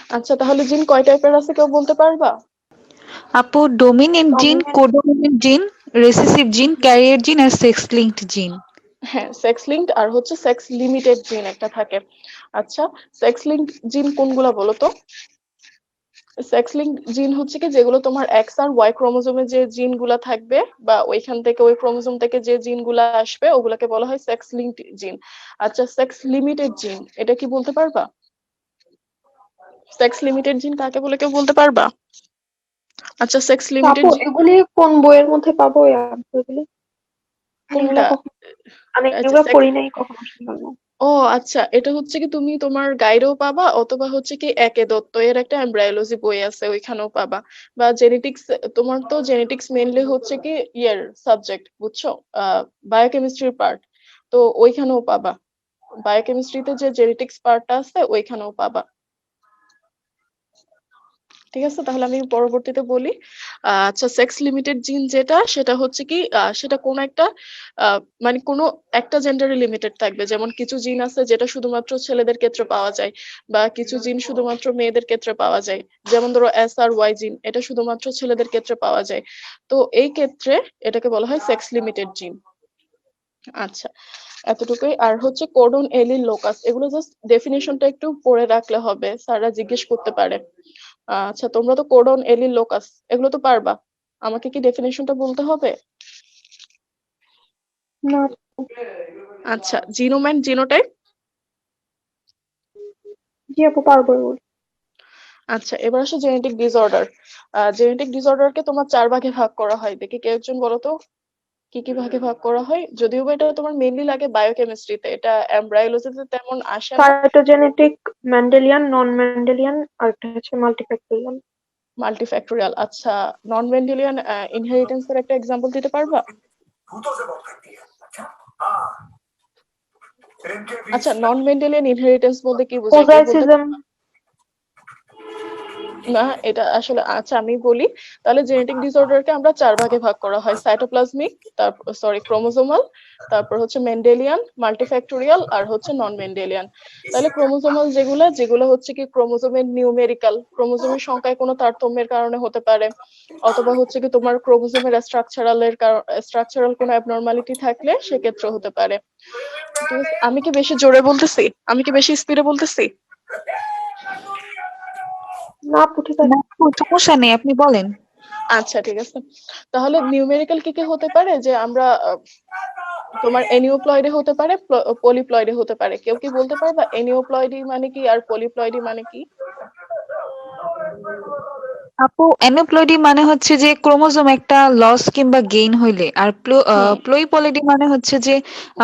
আচ্ছা, তাহলে জিন কয় টাইপের আছে কেউ বলতে পারবা? আপু ডোমিনেন্ট জিন, ডমিনেন্ট কোডোমিনেন্ট জিন, রিসেসিভ জিন, ক্যারিয়ার জিন আর সেক্স লিঙ্কড জিন। হ্যাঁ, সেক্স লিঙ্কড আর হচ্ছে সেক্স লিমিটেড জিন একটা থাকে। আচ্ছা, সেক্স লিঙ্কড জিন কোনগুলা বলো তো? সেক্স লিঙ্ক জিন হচ্ছে কি যেগুলো তোমার এক্স আর ওয়াই ক্রোমোজোমে যে জিন গুলা থাকবে বা ওইখান থেকে ওই ক্রোমোজোম থেকে যে জিন গুলা আসবে ওগুলাকে বলা হয় সেক্স লিঙ্কড জিন। আচ্ছা, সেক্স লিমিটেড জিন এটা কি বলতে পারবা? সেক্স লিমিটেড জিন কাকে বলে কেউ বলতে পারবা? আচ্ছা, সেক্স তো লিমিটেড আপু জিন এগুলি কোন বইয়ের মধ্যে পাবো এই বইগুলি? এগুলা কোনটা? কখন আমি আচ্ছা, এগুলা পড়ি নাই, কখনো শুনলাম না। ও আচ্ছা, এটা হচ্ছে কি তুমি তোমার গাইডেও পাবা অথবা হচ্ছে কি একে দত্ত এর একটা এমব্রায়োলজি বই আছে ওইখানেও পাবা, বা জেনেটিক্স। তোমার তো জেনেটিক্স মেইনলি হচ্ছে কি ইয়ার সাবজেক্ট, বুঝছো? বায়োকেমিস্ট্রির পার্ট, তো ওইখানেও পাবা। বায়োকেমিস্ট্রিতে যে জেনেটিক্স পার্টটা আছে ওইখানেও পাবা। ঠিক আছে, তাহলে আমি পরবর্তীতে বলি। আচ্ছা, সেক্স লিমিটেড জিন যেটা সেটা হচ্ছে কি সেটা কোন একটা মানে কোনো একটা জেন্ডারে লিমিটেড থাকবে। যেমন কিছু জিন আছে যেটা শুধুমাত্র ছেলেদের ক্ষেত্রে পাওয়া যায়, বা কিছু জিন শুধুমাত্র মেয়েদের ক্ষেত্রে পাওয়া যায়। যেমন ধরো এস আর ওয়াই জিন, এটা শুধুমাত্র ছেলেদের ক্ষেত্রে পাওয়া যায়। তো এই ক্ষেত্রে এটাকে বলা হয় সেক্স লিমিটেড জিন। আচ্ছা, এতটুকুই। আর হচ্ছে কোডন এলিল লোকাস, এগুলো জাস্ট ডেফিনেশনটা একটু পড়ে রাখলে হবে, স্যাররা জিজ্ঞেস করতে পারে। আচ্ছা, তোমরা তো কোডন এলিল লোকাস এগুলো তো পারবা, আমাকে কি ডেফিনেশনটা বলতে হবে? না। আচ্ছা, জিনোম এন্ড জিনোটাইপ। জি আপু, পারবো এগুলো। আচ্ছা, এবার আসো জেনেটিক ডিসঅর্ডার। জেনেটিক ডিসঅর্ডারকে তোমার 4 ভাগে ভাগ করা হয়, দেখি কেউ একজন বলো তো কি কি ভাগে ভাগ করা হয়। যদিও বা এটা তোমার মেইনলি লাগে বায়োকেমিস্ট্রিতে, এটা এমব্রায়োলজিতে তেমন আসে না। সাইটোজেনেটিক, মেন্ডেলিয়ান, নন মেন্ডেলিয়ান, আর একটা হচ্ছে মাল্টিফ্যাক্টোরিয়াল। মাল্টিফ্যাক্টোরিয়াল। আচ্ছা, নন মেন্ডেলিয়ান ইনহেরিটেন্স এর একটা এক্সাম্পল দিতে পারবা? আচ্ছা, নন মেন্ডেলিয়ান ইনহেরিটেন্স বলতে কি বোঝায় কেউ বলতে মোজাইসিজম। পারবা? না, এটা আসলে আচ্ছা আমি বলি। তাহলে জেনেটিক ডিসঅর্ডারকে আমরা 4 ভাগে ভাগ করা হয়: সাইটোপ্লাজমিক, তারপর সরি ক্রোমোজোমাল, তারপর হচ্ছে মেন্ডেলিয়ান, মাল্টিফ্যাক্টোরিয়াল আর হচ্ছে নন মেন্ডেলিয়ান। তাহলে ক্রোমোজোমাল যেগুলো যেগুলো হচ্ছে কি ক্রোমোজোমের নিউমেরিক্যাল, ক্রোমোজোমের সংখ্যায় কোনো তারতম্যের কারণে হতে পারে, অথবা হচ্ছে কি তোমার ক্রোমোজোমের স্ট্রাকচারাল কোনো অ্যাবনর্মালিটি থাকলে সেক্ষেত্রে হতে পারে। ঠিক আছে, আমি কি বেশি জোরে বলতেছি? আমি কি বেশি স্পিডে বলতেছি? না আপু, ঠিক আছে। না আপু, সমস্যা নেই, আপনি বলেন। আচ্ছা, ঠিক আছে। তাহলে নিউমেরিক্যাল কি কি হতে পারে, যে আমরা তোমার এনিওপ্লয়েডে হতে পারে, পলিপ্লয়েডে হতে পারে। কেউ কি বলতে পারবা এনিওপ্লয়েডি মানে কি আর পলিপ্লয়েডি মানে কি? আপু অ্যানিপ্লয়েডি মানে হচ্ছে যে ক্রোমোজোম একটা লস কিংবা গেইন হইলে, আর হুম। প্লুইপলিডি মানে হচ্ছে যে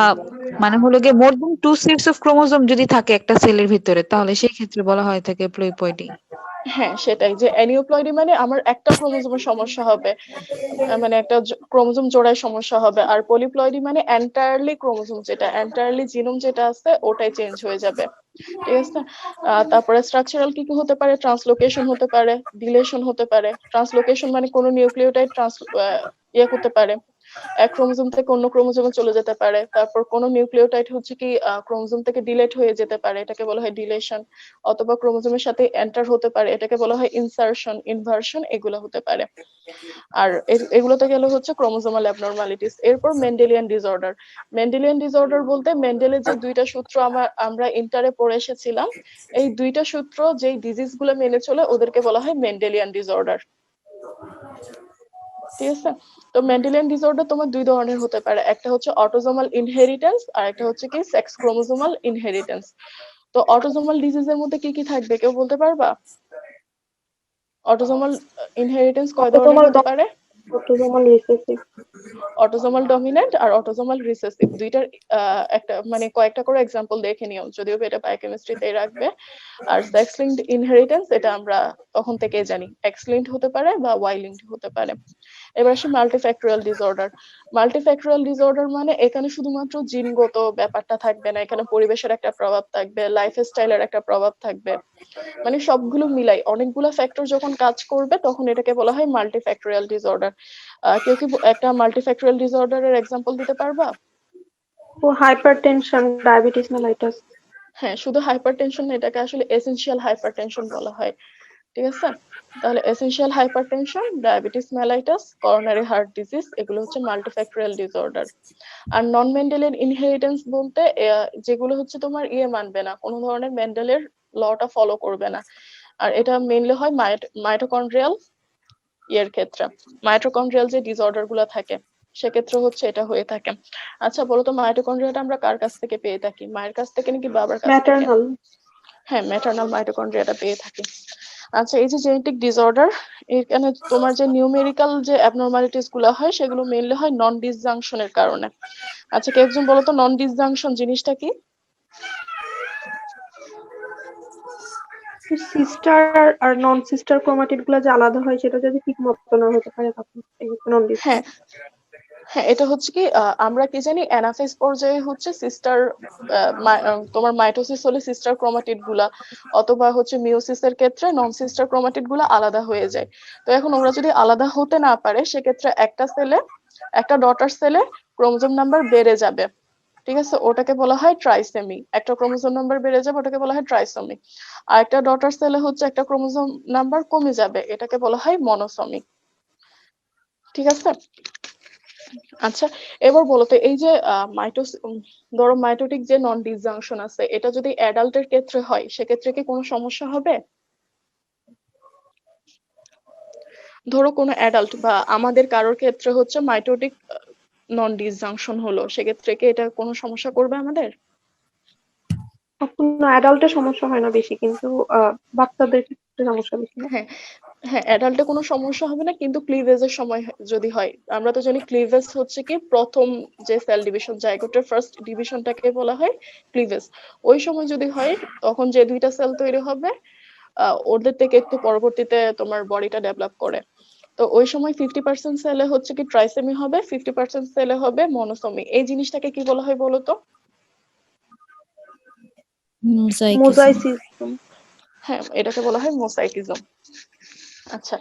আহ, মানে হলো গিয়ে মোর দেন টু সেটস অফ ক্রোমোজোম যদি থাকে একটা সেলের ভিতরে, তাহলে সেই ক্ষেত্রে বলা হয় থাকে প্লুইপয়েডি। হ্যাঁ, সেটাই, যে অ্যানিওপ্লয়েডি মানে আমার একটা ক্রোমোজোমের সমস্যা হবে, মানে একটা ক্রোমোজোম জোড়ায় সমস্যা হবে। আর পলিপ্লয়েডি মানে এন্টায়ারলি ক্রোমোজোম, যেটা এন্টায়ারলি জিনোম যেটা আছে ওটাই চেঞ্জ হয়ে যাবে। ঠিক আছে। তারপরে স্ট্রাকচারাল কি কি হতে পারে, ট্রান্সলোকেশন হতে পারে, ডিলেশন হতে পারে। ট্রান্সলোকেশন মানে কোনো নিউক্লিওটাইড ইয়ে করতে পারে, এক ক্রোমোজোম থেকে অন্য ক্রোমোজোমে চলে যেতে পারে। তারপর কোনো নিউক্লিওটাইড হচ্ছে কি ক্রোমোজোম থেকে ডিলেট হয়ে যেতে পারে, এটাকে বলা হয় ডিলেশন। অথবা ক্রোমোজোমের সাথে এন্টার হতে পারে, এটাকে বলা হয় ইনসারশন, ইনভার্সন, এগুলো হতে পারে। আর এগুলোতে গেলে হচ্ছে ক্রোমোজোমাল অ্যাবনর্মালিটিস। এরপর মেন্ডেলিয়ান ডিসঅর্ডার। মেন্ডেলিয়ান ডিসঅর্ডার বলতে মেন্ডেলের যে দুইটা সূত্র আমরা ইন্টারে পড়ে এসেছিলাম, এই দুইটা সূত্র যেই ডিজিজ গুলো মেনে চলে ওদেরকে বলা হয় মেন্ডেলিয়ান ডিসঅর্ডার। ঠিক আছে। তো মেন্ডেলিয়ান ডিসঅর্ডার তোমার দুই ধরনের হতে পারে, একটা হচ্ছে অটোজোমাল ইনহেরিটেন্স আর একটা হচ্ছে কি সেক্স ক্রোমোজোমাল ইনহেরিটেন্স। তো অটোজোমাল ডিজিজের মধ্যে কি কি থাকবে কেউ বলতে পারবা? অটোজোমাল ইনহেরিটেন্স কয় ধরনের অটোজোমাল হতে পারে? Autosomal recessive. অটোজোমাল ডমিন্যান্ট আর অটোজোমাল রিসেসিভ, দুইটার একটা মানে কয়েকটা করে এক্সাম্পল দেখে নিও, যদিও এটা বায়োকেমিস্ট্রিতেই রাখবে। আর সেক্স লিঙ্কড ইনহেরিটেন্স এটা আমরা তখন থেকেই জানি, এক্স লিঙ্কড হতে পারে বা ওয়াই লিঙ্কড হতে পারে। এবার আসি মাল্টিফ্যাক্টোরিয়াল ডিসঅর্ডার। মাল্টিফ্যাক্টোরিয়াল ডিসঅর্ডার মানে এখানে শুধুমাত্র জিনগত ব্যাপারটা থাকবে না, এখানে পরিবেশের একটা প্রভাব থাকবে, লাইফস্টাইলের একটা প্রভাব থাকবে, মানে সবগুলো মিলাই অনেকগুলো ফ্যাক্টর যখন কাজ করবে তখন এটাকে বলা হয় মাল্টিফ্যাক্টোরিয়াল ডিসঅর্ডার। কেউ কি একটা মাল্টিফ্যাক্টোরিয়াল ডিসঅর্ডারের এক্সাম্পল দিতে পারবা? ও হাইপারটেনশন, ডায়াবেটিস মেলাইটাস। হ্যাঁ, শুধু হাইপারটেনশন এটাকে আসলে এসেনশিয়াল হাইপারটেনশন বলা হয়। ঠিক আছে? তাহলে essential hypertension, diabetes mellitus, coronary heart disease এগুলো হচ্ছে মাল্টিফ্যাক্টরিয়াল ডিসঅর্ডার। আর নন মেন্ডেলিয়ান ইনহেরিটেন্স বলতে যেগুলো হচ্ছে তোমার মানবে না, কোনো ধরনের মেন্ডেলের লটা ফলো করবে না। আর এটা মেইনলি হয় মাইটোকন্ড্রিয়াল ক্ষেত্রে, মাইটোকন্ড্রিয়াল যে ডিসঅর্ডার গুলো থাকে সেক্ষেত্রে হচ্ছে এটা হয়ে থাকে। আচ্ছা বলো তো, মাইটোকন্ড্রিয়াটা আমরা কার কাছ থেকে পেয়ে থাকি? মায়ের কাছ থেকে নাকি বাবার কাছ থেকে? ম্যাটারনাল। হ্যাঁ, ম্যাটারনাল মাইটোকন্ড্রিয়াটা পেয়ে থাকি। আচ্ছা, এই যে জেনেটিক ডিসঅর্ডার, এখানে তোমার যে নিউমেরিক্যাল যে অ্যাবনরমালিটিস গুলো হয় সেগুলো মেইনলি হয় নন ডিসজাংশনের কারণে। আচ্ছা, কেউ একজন বলো তো নন ডিসজাংশন জিনিসটা কি? সিস্টার আর নন সিস্টার ক্রোমাটিড গুলো যে আলাদা হয় সেটা যদি ঠিক মতো না হতে পারে তখন নন হ্যাঁ হ্যাঁ, এটা হচ্ছে কি আমরা কি জানি অ্যানাফেজ পর্যায়ে হচ্ছে সিস্টার, তোমার মাইটোসিস হলে সিস্টার ক্রোমাটিড গুলা, অথবা হচ্ছে মিওসিসের ক্ষেত্রে নন সিস্টার ক্রোমাটিড গুলা আলাদা হয়ে যায়। তো এখন ওরা যদি আলাদা হতে না পারে সেক্ষেত্রে একটা ডটার সেলে ক্রোমোজোম নাম্বার বেড়ে যাবে। ঠিক আছে, ওটাকে বলা হয় ট্রাইসেমি। একটা ক্রোমোজোম নাম্বার বেড়ে যাবে, ওটাকে বলা হয় ট্রাইসোমি। আর একটা ডটার সেলে হচ্ছে একটা ক্রোমোজোম নাম্বার কমে যাবে, এটাকে বলা হয় মনোসোমি। ঠিক আছে। আচ্ছা, এবার বলতো এই যে ধরো মাইটোটিক যে নন ডিসজাংশন আছে, এটা যদি অ্যাডাল্টের ক্ষেত্রে হয় সেক্ষেত্রে কি কোনো সমস্যা হবে? ধরো কোনো অ্যাডাল্ট বা আমাদের কারোর ক্ষেত্রে হচ্ছে মাইটোটিক নন ডিসজাংশন হলো, সেক্ষেত্রে কি এটা কোনো সমস্যা করবে আমাদের? কোনো অ্যাডাল্টের সমস্যা হয় না বেশি, কিন্তু বাচ্চাদের ক্ষেত্রে সমস্যা বেশি না। হ্যাঁ হ্যাঁ, অ্যাডাল্টে কোনো সমস্যা হবে না, কিন্তু ক্লিভেজের সময় যদি হয়, আমরা তো জানি ক্লিভেজ হচ্ছে কি প্রথম যে সেল ডিভিশন, জাইগোটের ফার্স্ট ডিভিশনটাকে বলা হয় ক্লিভেজ। ওই সময় যদি হয় তখন যে দুইটা সেল তৈরি হবে ওদের থেকে একটু পরবর্তীতে তোমার বডিটা ডেভেলপ করে। তো ওই সময় 50% সেলে হচ্ছে কি ট্রাইসেমি হবে, 50% সেলে হবে মনোসোমি। এই জিনিসটাকে কি বলা হয় বলো তো? মোজাইসিজম। হ্যাঁ, এটাকে বলা হয় মোসাইকিজম। আচ্ছা,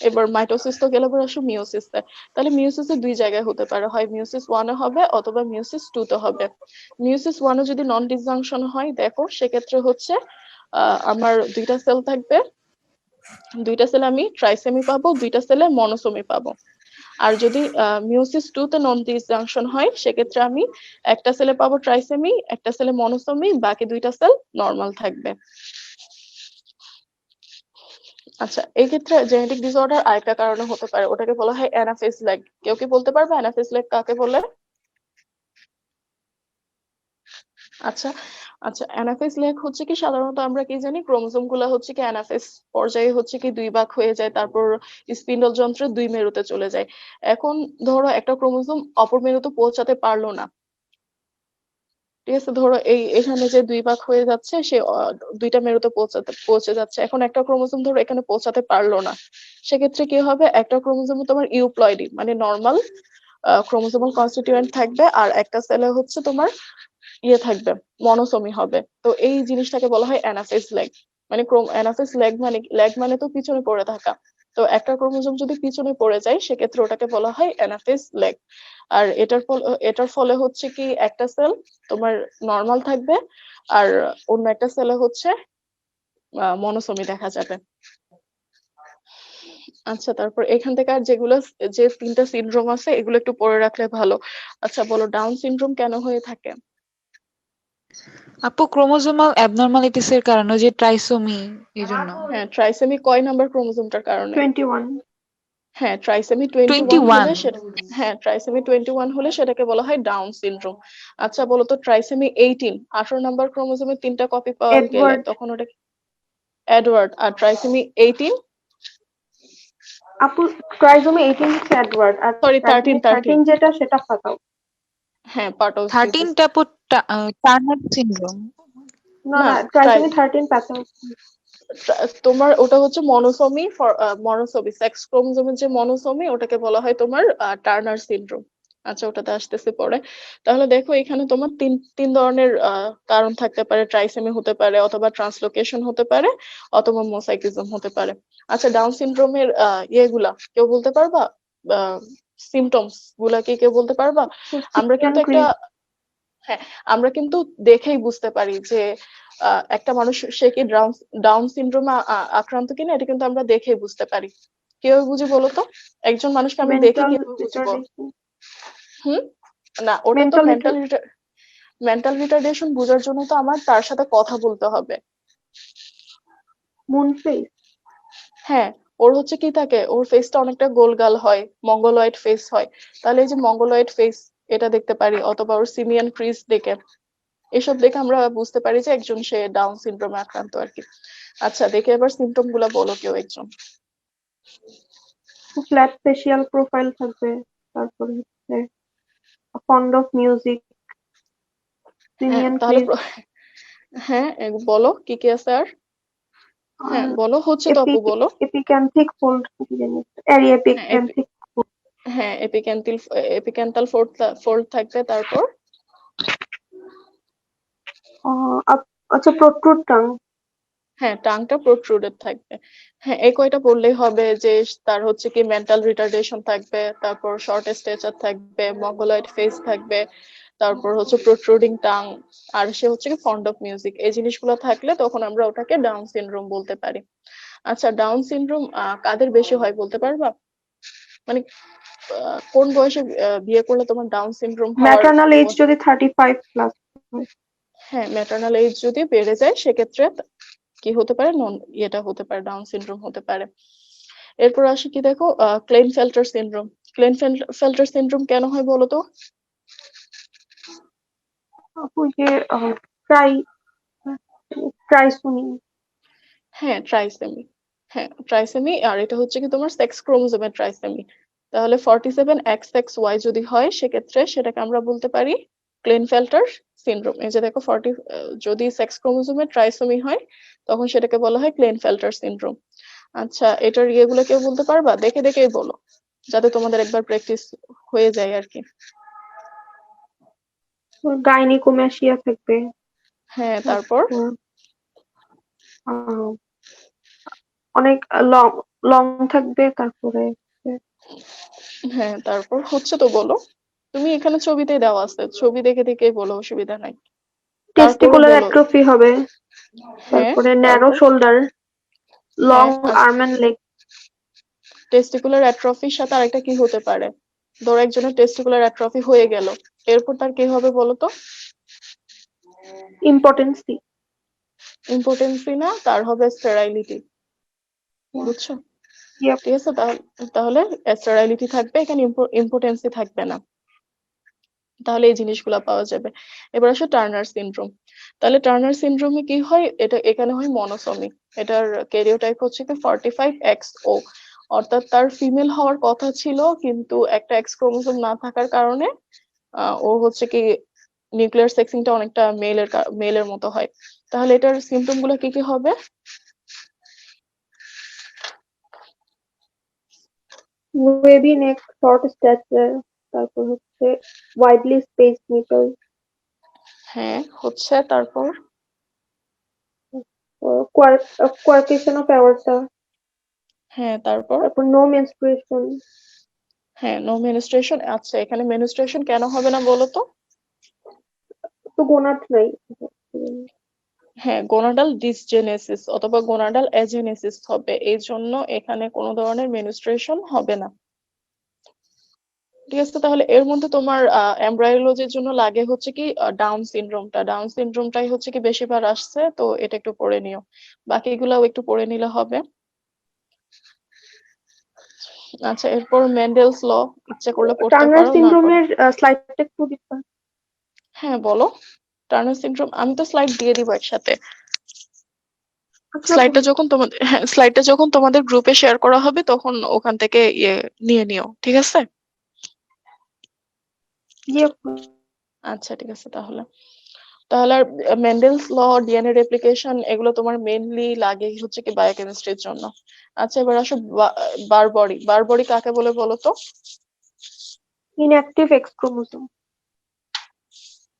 এবার মাইটোসিস তো গেল, এবার আসো মিওসিসে। তাহলে মিওসিসে দুই জায়গায় হতে পারে, হয় মিওসিস 1 হবে অথবা মিওসিস 2 তে হবে। মিওসিস 1 এ যদি নন ডিসজাংশন হয়, দেখো সেক্ষেত্রে হচ্ছে আমার দুইটা সেল থাকবে, দুইটা সেলে আমি ট্রাইসেমি পাবো, দুইটা সেলে মনোসোমি পাবো। আর যদি মিওসিস 2 তে নন ডিসজাংশন হয় সেক্ষেত্রে আমি একটা সেলে পাবো ট্রাইসেমি, একটা সেলে মনোসোমি, বাকি দুইটা সেল নর্মাল থাকবে। আচ্ছা, এই ক্ষেত্রে জেনেটিক ডিসঅর্ডার আরেকটা কারণে হতে পারে, ওটাকে বলা হয় অ্যানাফেজ ল্যাগ। কেউ কি বলতে পারবে অ্যানাফেজ ল্যাগ কাকে বলে? আচ্ছা আচ্ছা, অ্যানাফেজ ল্যাগ হচ্ছে কি সাধারণত আমরা কি জানি ক্রোমোজোম গুলা হচ্ছে কি অ্যানাফেজ পর্যায়ে হচ্ছে কি দুই ভাগ হয়ে যায়, তারপর স্পিন্ডল যন্ত্রে দুই মেরুতে চলে যায়। এখন ধরো একটা ক্রোমোজোম অপর মেরুতে পৌঁছাতে পারলো না। ঠিক আছে, ধরো এখানে যে দুই ভাগ হয়ে যাচ্ছে সে দুইটা মেরুতে পৌঁছে যাচ্ছে, এখন একটা ক্রোমোজোম ধরো এখানে পৌঁছাতে পারলো না, সেক্ষেত্রে কি হবে? একটা ক্রোমোজোমে তোমার ইউপ্লয়েডি মানে নর্মাল ক্রোমোজোমাল কনস্টিটিউয়েন্ট থাকবে, আর একটা সেলে হচ্ছে তোমার থাকবে, মনোসোমি হবে। তো এই জিনিসটাকে বলা হয় অ্যানাফেজ ল্যাগ। মানে অ্যানাফেজ ল্যাগ মানে তো পিছনে পড়ে থাকা। তো একটা ক্রোমোজোম যদি পিছনে পড়ে যায় সেক্ষেত্রে ওটাকে বলা হয় অ্যানাফেজ ল্যাগ। আর এটার ফলে হচ্ছে কি একটা সেল তোমার নর্মাল থাকবে, আর অন্য একটা সেলে হচ্ছে মনোসোমি দেখা যাবে। আচ্ছা, তারপর এখান থেকে আর যেগুলো যে তিনটা সিনড্রোম আছে এগুলো একটু পড়ে রাখলে ভালো। আচ্ছা বলো, ডাউন সিনড্রোম কেন হয়ে থাকে? আপু ক্রোমোজোমাল অ্যাবনরমালিটিস এর কারণে, যে ট্রাইসোমি, এই জন্য। হ্যাঁ, ট্রাইসেমি কয় নাম্বার ক্রোমোজোমটার কারণে? 21। হ্যাঁ, ট্রাইসেমি 21 21। হলে সেটা, হ্যাঁ ট্রাইসেমি 21 হলে সেটাকে বলা হয় ডাউন সিনড্রোম। আচ্ছা বলো তো, ট্রাইসেমি 18 নাম্বার ক্রোমোজোমের তিনটা কপি পাওয়া গেলে এডওয়ার্ড। তখন ওটা এডওয়ার্ড। আর ট্রাইসেমি 18, আপু ট্রাইজোমি 18 হচ্ছে এডওয়ার্ড, আর সরি ট্রাইজোমি 13 যেটা সেটা ফাটাও। হ্যাঁ, পার্টস ডিজিজ। 13টা আপু টার্নার সিনড্রোম। না না, না, ট্রাইজোমি 13 প্যাটাও। তোমার ওটা হচ্ছে মনোসোমি, মনোসোমি সেক্স ক্রোমোজোমের যে মনোসোমি ওটাকে বলা হয় তোমার টার্নার সিনড্রোম। আচ্ছা, ওটাতে আসতেছে পরে। তাহলে দেখো এখানে তোমার তিন তিন ধরনের কারণ থাকতে পারে, ট্রাইসেমি হতে পারে, অথবা ট্রান্সলোকেশন হতে পারে, অথবা মোসাইকিজম হতে পারে। আচ্ছা, ডাউন সিনড্রোমের ইয়েগুলা কেউ বলতে পারবা? সিমটমস গুলা কি কেউ বলতে পারবা? আমরা কিন্তু একটা, হ্যাঁ আমরা কিন্তু দেখেই বুঝতে পারি যে একটা মানুষ সে কি ডাউন সিনড্রোমে আক্রান্ত কিনা এটা কিন্তু আমরা দেখেই বুঝতে পারি। কিভাবে বুঝি বলতো? একজন মানুষকে আমি দেখে মেন্টাল কিভাবে বুঝবো? রিটার্ডেশন, হুম? না, ওটা তো মেন্টাল মেন্টাল রিটার্ডেশন বোঝার জন্য তো আমার তার সাথে কথা বলতে হবে। Moon face. হ্যাঁ, ওর হচ্ছে কি থাকে, ওর ফেসটা অনেকটা গোলগাল হয়, মঙ্গলয়েড ফেস হয়। তাহলে এই যে মঙ্গলয়েড ফেস, এটা দেখতে পারি, অথবা ওর সিমিয়ান ক্রিজ দেখে, এসব দেখে আমরা বুঝতে পারি যে একজন সে ডাউন সিনড্রোমে আক্রান্ত আর কি। আচ্ছা, দেখে এবার সিমটম গুলা বলো কেউ একজন। ফ্ল্যাট ফেসিয়াল প্রোফাইল থাকবে, তারপরে হচ্ছে ফন্ড অফ মিউজিক, হ্যাঁ সিমিয়ান তাহলে ক্রিজ, হ্যাঁ বলো কি কি আছে আর। হ্যাঁ আর বলো, হচ্ছে তো আপু, বলো। এপিক্যান্থিক ফোল্ড, হ্যাঁ এরিয়াপিক্যান্থিক, হ্যাঁ এপিক্যান্টাল ফোল্ড থাকবে, তারপর আচ্ছা প্রোট্রুড টাং, হ্যাঁ টাংটা প্রোট্রুডেড থাকবে। হ্যাঁ এই কয়টা বললেই হবে যে তার হচ্ছে কি মেন্টাল রিটার্ডেশন থাকবে, তারপর শর্ট স্টেচার থাকবে, মঙ্গলয়েড ফেস থাকবে, তারপর হচ্ছে প্রোট্রুডিং টাং, আর সে হচ্ছে কি ফন্ড অফ মিউজিক। এই জিনিসগুলো থাকলে তখন আমরা ওটাকে ডাউন সিনড্রোম বলতে পারি। আচ্ছা, ডাউন সিনড্রোম কাদের বেশি হয় বলতে পারবা? মানে কোন বয়সে বিয়ে করলে তোমার ডাউন সিনড্রোম হওয়ার ম্যাটার্নাল এজ যদি 35+, হ্যাঁ ম্যাটার্নাল এজ যদি বেড়ে যায় সেক্ষেত্রে কি হতে পারে, এটা হতে পারে, ডাউন সিনড্রোম হতে পারে। এরপর আসি কি দেখো, ক্লেইনফেল্টার সিনড্রোম। ক্লেইনফেল্টার সিনড্রোম কেন হয় বলো তো? ওই যে ট্রাই ট্রাইসোমি, হ্যাঁ ট্রাইসেমি। হ্যাঁ ট্রাইসেমি, আর এটা হচ্ছে কি তোমার সেক্স ক্রোমোজোমের ট্রাইসেমি। তাহলে 47XXY যদি হয় সেক্ষেত্রে সেটাকে আমরা বলতে পারি ক্লেইনফেল্টার সিনড্রোম। এই যে দেখো, যদি সেক্স ক্রোমোজোমের ট্রাইসোমি হয় তখন সেটাকে বলা হয় ক্লেইনফেল্টার সিনড্রোম। আচ্ছা, এটার ইয়েগুলো কেউ বলতে পারবা? দেখে দেখেই বলো, যাতে তোমাদের একবার প্র্যাকটিস হয়ে যায় আর কি। গাইনিকোম্যাসিয়া থাকবে, হ্যাঁ তারপর আহ, অনেক লং লং থাকবে, তারপরে হ্যাঁ তারপর হচ্ছে তো বলো, তুমি এখানে ছবিতেই দেওয়া আছে, ছবি দেখে দেখেই বলো, অসুবিধা নাই। তারপরও টেস্টিকুলার বলো। অ্যাট্রফি হবে, হ্যাঁ তারপরে ন্যারো তারপর শোল্ডার, লং হ্যাঁ, আর আর্ম এন্ড লেগ, টেস্টিকুলার অ্যাট্রফির সাথে আরেকটা কি হতে পারে? ধরো একজনের টেস্টিকুলার অ্যাট্রফি হয়ে গেল, এরপর তার কি হবে বলো তো? ইম্পর্টেন্সি। ইম্পোর্টেন্সি না, তার হবে স্টেরাইলিটি। বুঝছো? ঠিক আছে, তাহলে স্টেরাইলিটি থাকবে, এখানে ইম্পোর্টেন্সি থাকবে না। তাহলে এই জিনিসগুলো পাওয়া যাবে। এবার আসো টার্নার সিনড্রোম। তাহলে টার্নার সিনড্রোমে কি হয়, এটা এখানে হয় মনোসমি। এটার ক্যারিওটাইপ হচ্ছে কি 45XO, অর্থাৎ তার ফিমেল হওয়ার কথা ছিল কিন্তু একটা এক্স ক্রোমোসোম না থাকার কারণে ও হচ্ছে কি নিউক্লিয়ার সেক্সিংটা অনেকটা মেলের মতো হয়। তাহলে এটার সিমটম গুলো কি কি হবে? ওয়েবি নেক, শর্ট স্ট্যাচার, তারপর হচ্ছে ওয়াইডলি স্পেস নিপল, হ্যাঁ হচ্ছে, তারপর কোয়ার্কেশন অফ অ্যাওর্টা, হ্যাঁ তারপর তারপর নো মেনস্ট্রুয়েশন। হ্যাঁ নো মেনস্ট্রুয়েশন। আচ্ছা, এখানে মেনস্ট্রুয়েশন কেন হবে না বলো তো? তো গোনাড নাই। হ্যাঁ গোনাডাল ডিসজেনেসিস অথবা গোনাডাল এজেনেসিস হবে, এই জন্য এখানে কোনো ধরনের মেনস্ট্রুয়েশন হবে না। ঠিক আছে, তাহলে এর মধ্যে তোমার এমব্রায়োলজির জন্য লাগে হচ্ছে কি ডাউন সিনড্রোমটাই হচ্ছে কি বেশিবার আসছে, তো এটা একটু পড়ে নিও, বাকিগুলাও একটু পড়ে নিলে হবে। আচ্ছা, এরপর মেন্ডেলস ল, ইচ্ছা করলে পড়তে টার্নার পারো, না পারো। সিনড্রোমের স্লাইডটা একটু দিতে। হ্যাঁ বলো। টার্নার সিনড্রোম আমি তো স্লাইড দিয়ে দিব একসাথে। আচ্ছা স্লাইডটা যখন তোমাদের গ্রুপে শেয়ার করা হবে তখন ওখান থেকে ইয়ে নিয়ে নিও, ঠিক আছে? ইয়ে, আচ্ছা ঠিক আছে, তাহলে তাহলে আর মেন্ডেলস ল, ডিএনএ রেপ্লিকেশন, এগুলো তোমার মেইনলি লাগে হচ্ছে কি বায়োকেমিস্ট্রির জন্য। আচ্ছা এবার আসো বারবরি। বারবরি কাকে বলে বলো তো? ইনঅ্যাক্টিভ এক্স ক্রোমোসোম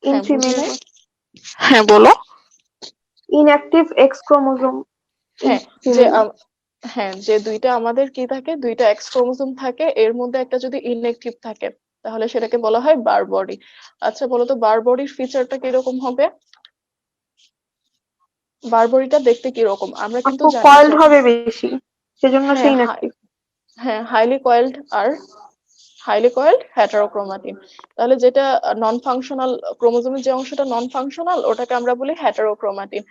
ইন হ্যাঁ বুঝি ফিমেল, নাই। হ্যাঁ বলো। ইনঅ্যাক্টিভ এক্স ক্রোমোসোম ইন হ্যাঁ যে ফিমেল। হ্যাঁ যে দুইটা আমাদের কি থাকে, দুইটা এক্স ক্রোমোসোম থাকে, এর মধ্যে একটা যদি ইনঅ্যাক্টিভ থাকে তাহলে সেটাকে বলা হয় বারবরি। আচ্ছা বলো তো বারবরির ফিচারটা কিরকম হবে? বারবরিটা দেখতে কিরকম আমরা কিন্তু আপু জানি কয়েলড যে হবে বেশি, সেজন্য সে হ্যাঁ ইনঅ্যাক্টিভ। হ্যাঁ highly coiled are highly coiled heterochromatin. তাহলে যেটা নন ফাংশনাল ক্রোমোজোমের যে অংশটা নন ফাংশনাল ওটাকে আমরা বলি হেটারোক্রোমাটিন।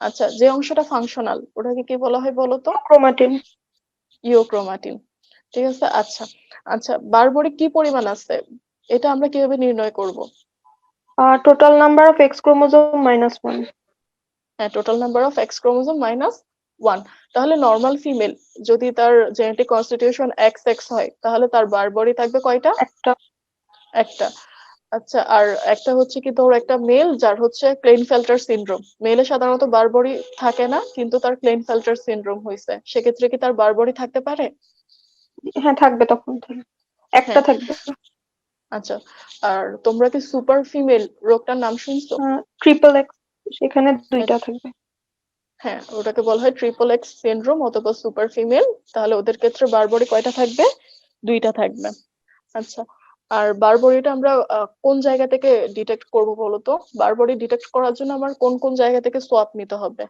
আচ্ছা যে অংশটা ফাংশনাল ওটাকে কি বলা হয় বলো তো? ক্রোমাটিন। ইউক্রোমাটিন। ঠিক আছে। আচ্ছা আচ্ছা বারবরি কি পরিমাণ আছে এটা আমরা কিভাবে নির্ণয় করব? Total number of x chromosome -1। হ্যাঁ total number of x chromosome -1। তাহলে নর্মাল ফিমেল যদি তার জেনেটিক কনস্টিটিউশন এক্স এক্স হয় তাহলে তার বারবরি থাকবে কয়টা? একটা। একটা। আচ্ছা আর একটা হচ্ছে কি ধর একটা মেল যার হচ্ছে ক্লেইনফেল্টার সিনড্রোম, মেলে সাধারণত বারবরি থাকে না কিন্তু তার ক্লেইনফেল্টার সিনড্রোম হয়েছে, সেক্ষেত্রে কি তার বারবরি থাকতে পারে? হ্যাঁ থাকবে, তখন থাকবে, একটা হ্যাঁ। থাকবে। আচ্ছা আর তোমরা কি সুপার ফিমেল রোগটার নাম শুনছো? ট্রিপল এক্স, সেখানে হ্যাঁ 2টা থাকবে। হ্যাঁ, ওটাকে বলা হয় ট্রিপল এক্স সিনড্রোম অথবা সুপার ফিমেল। তাহলে ওদের ক্ষেত্রে বারবরি কয়টা থাকবে? 2টা থাকবে। আচ্ছা আর বারবরিটা আমরা কোন জায়গা থেকে ডিটেক্ট করব বলো তো? বারবরি ডিটেক্ট করার জন্য আমার কোন কোন জায়গা থেকে সোয়াব নিতে হবে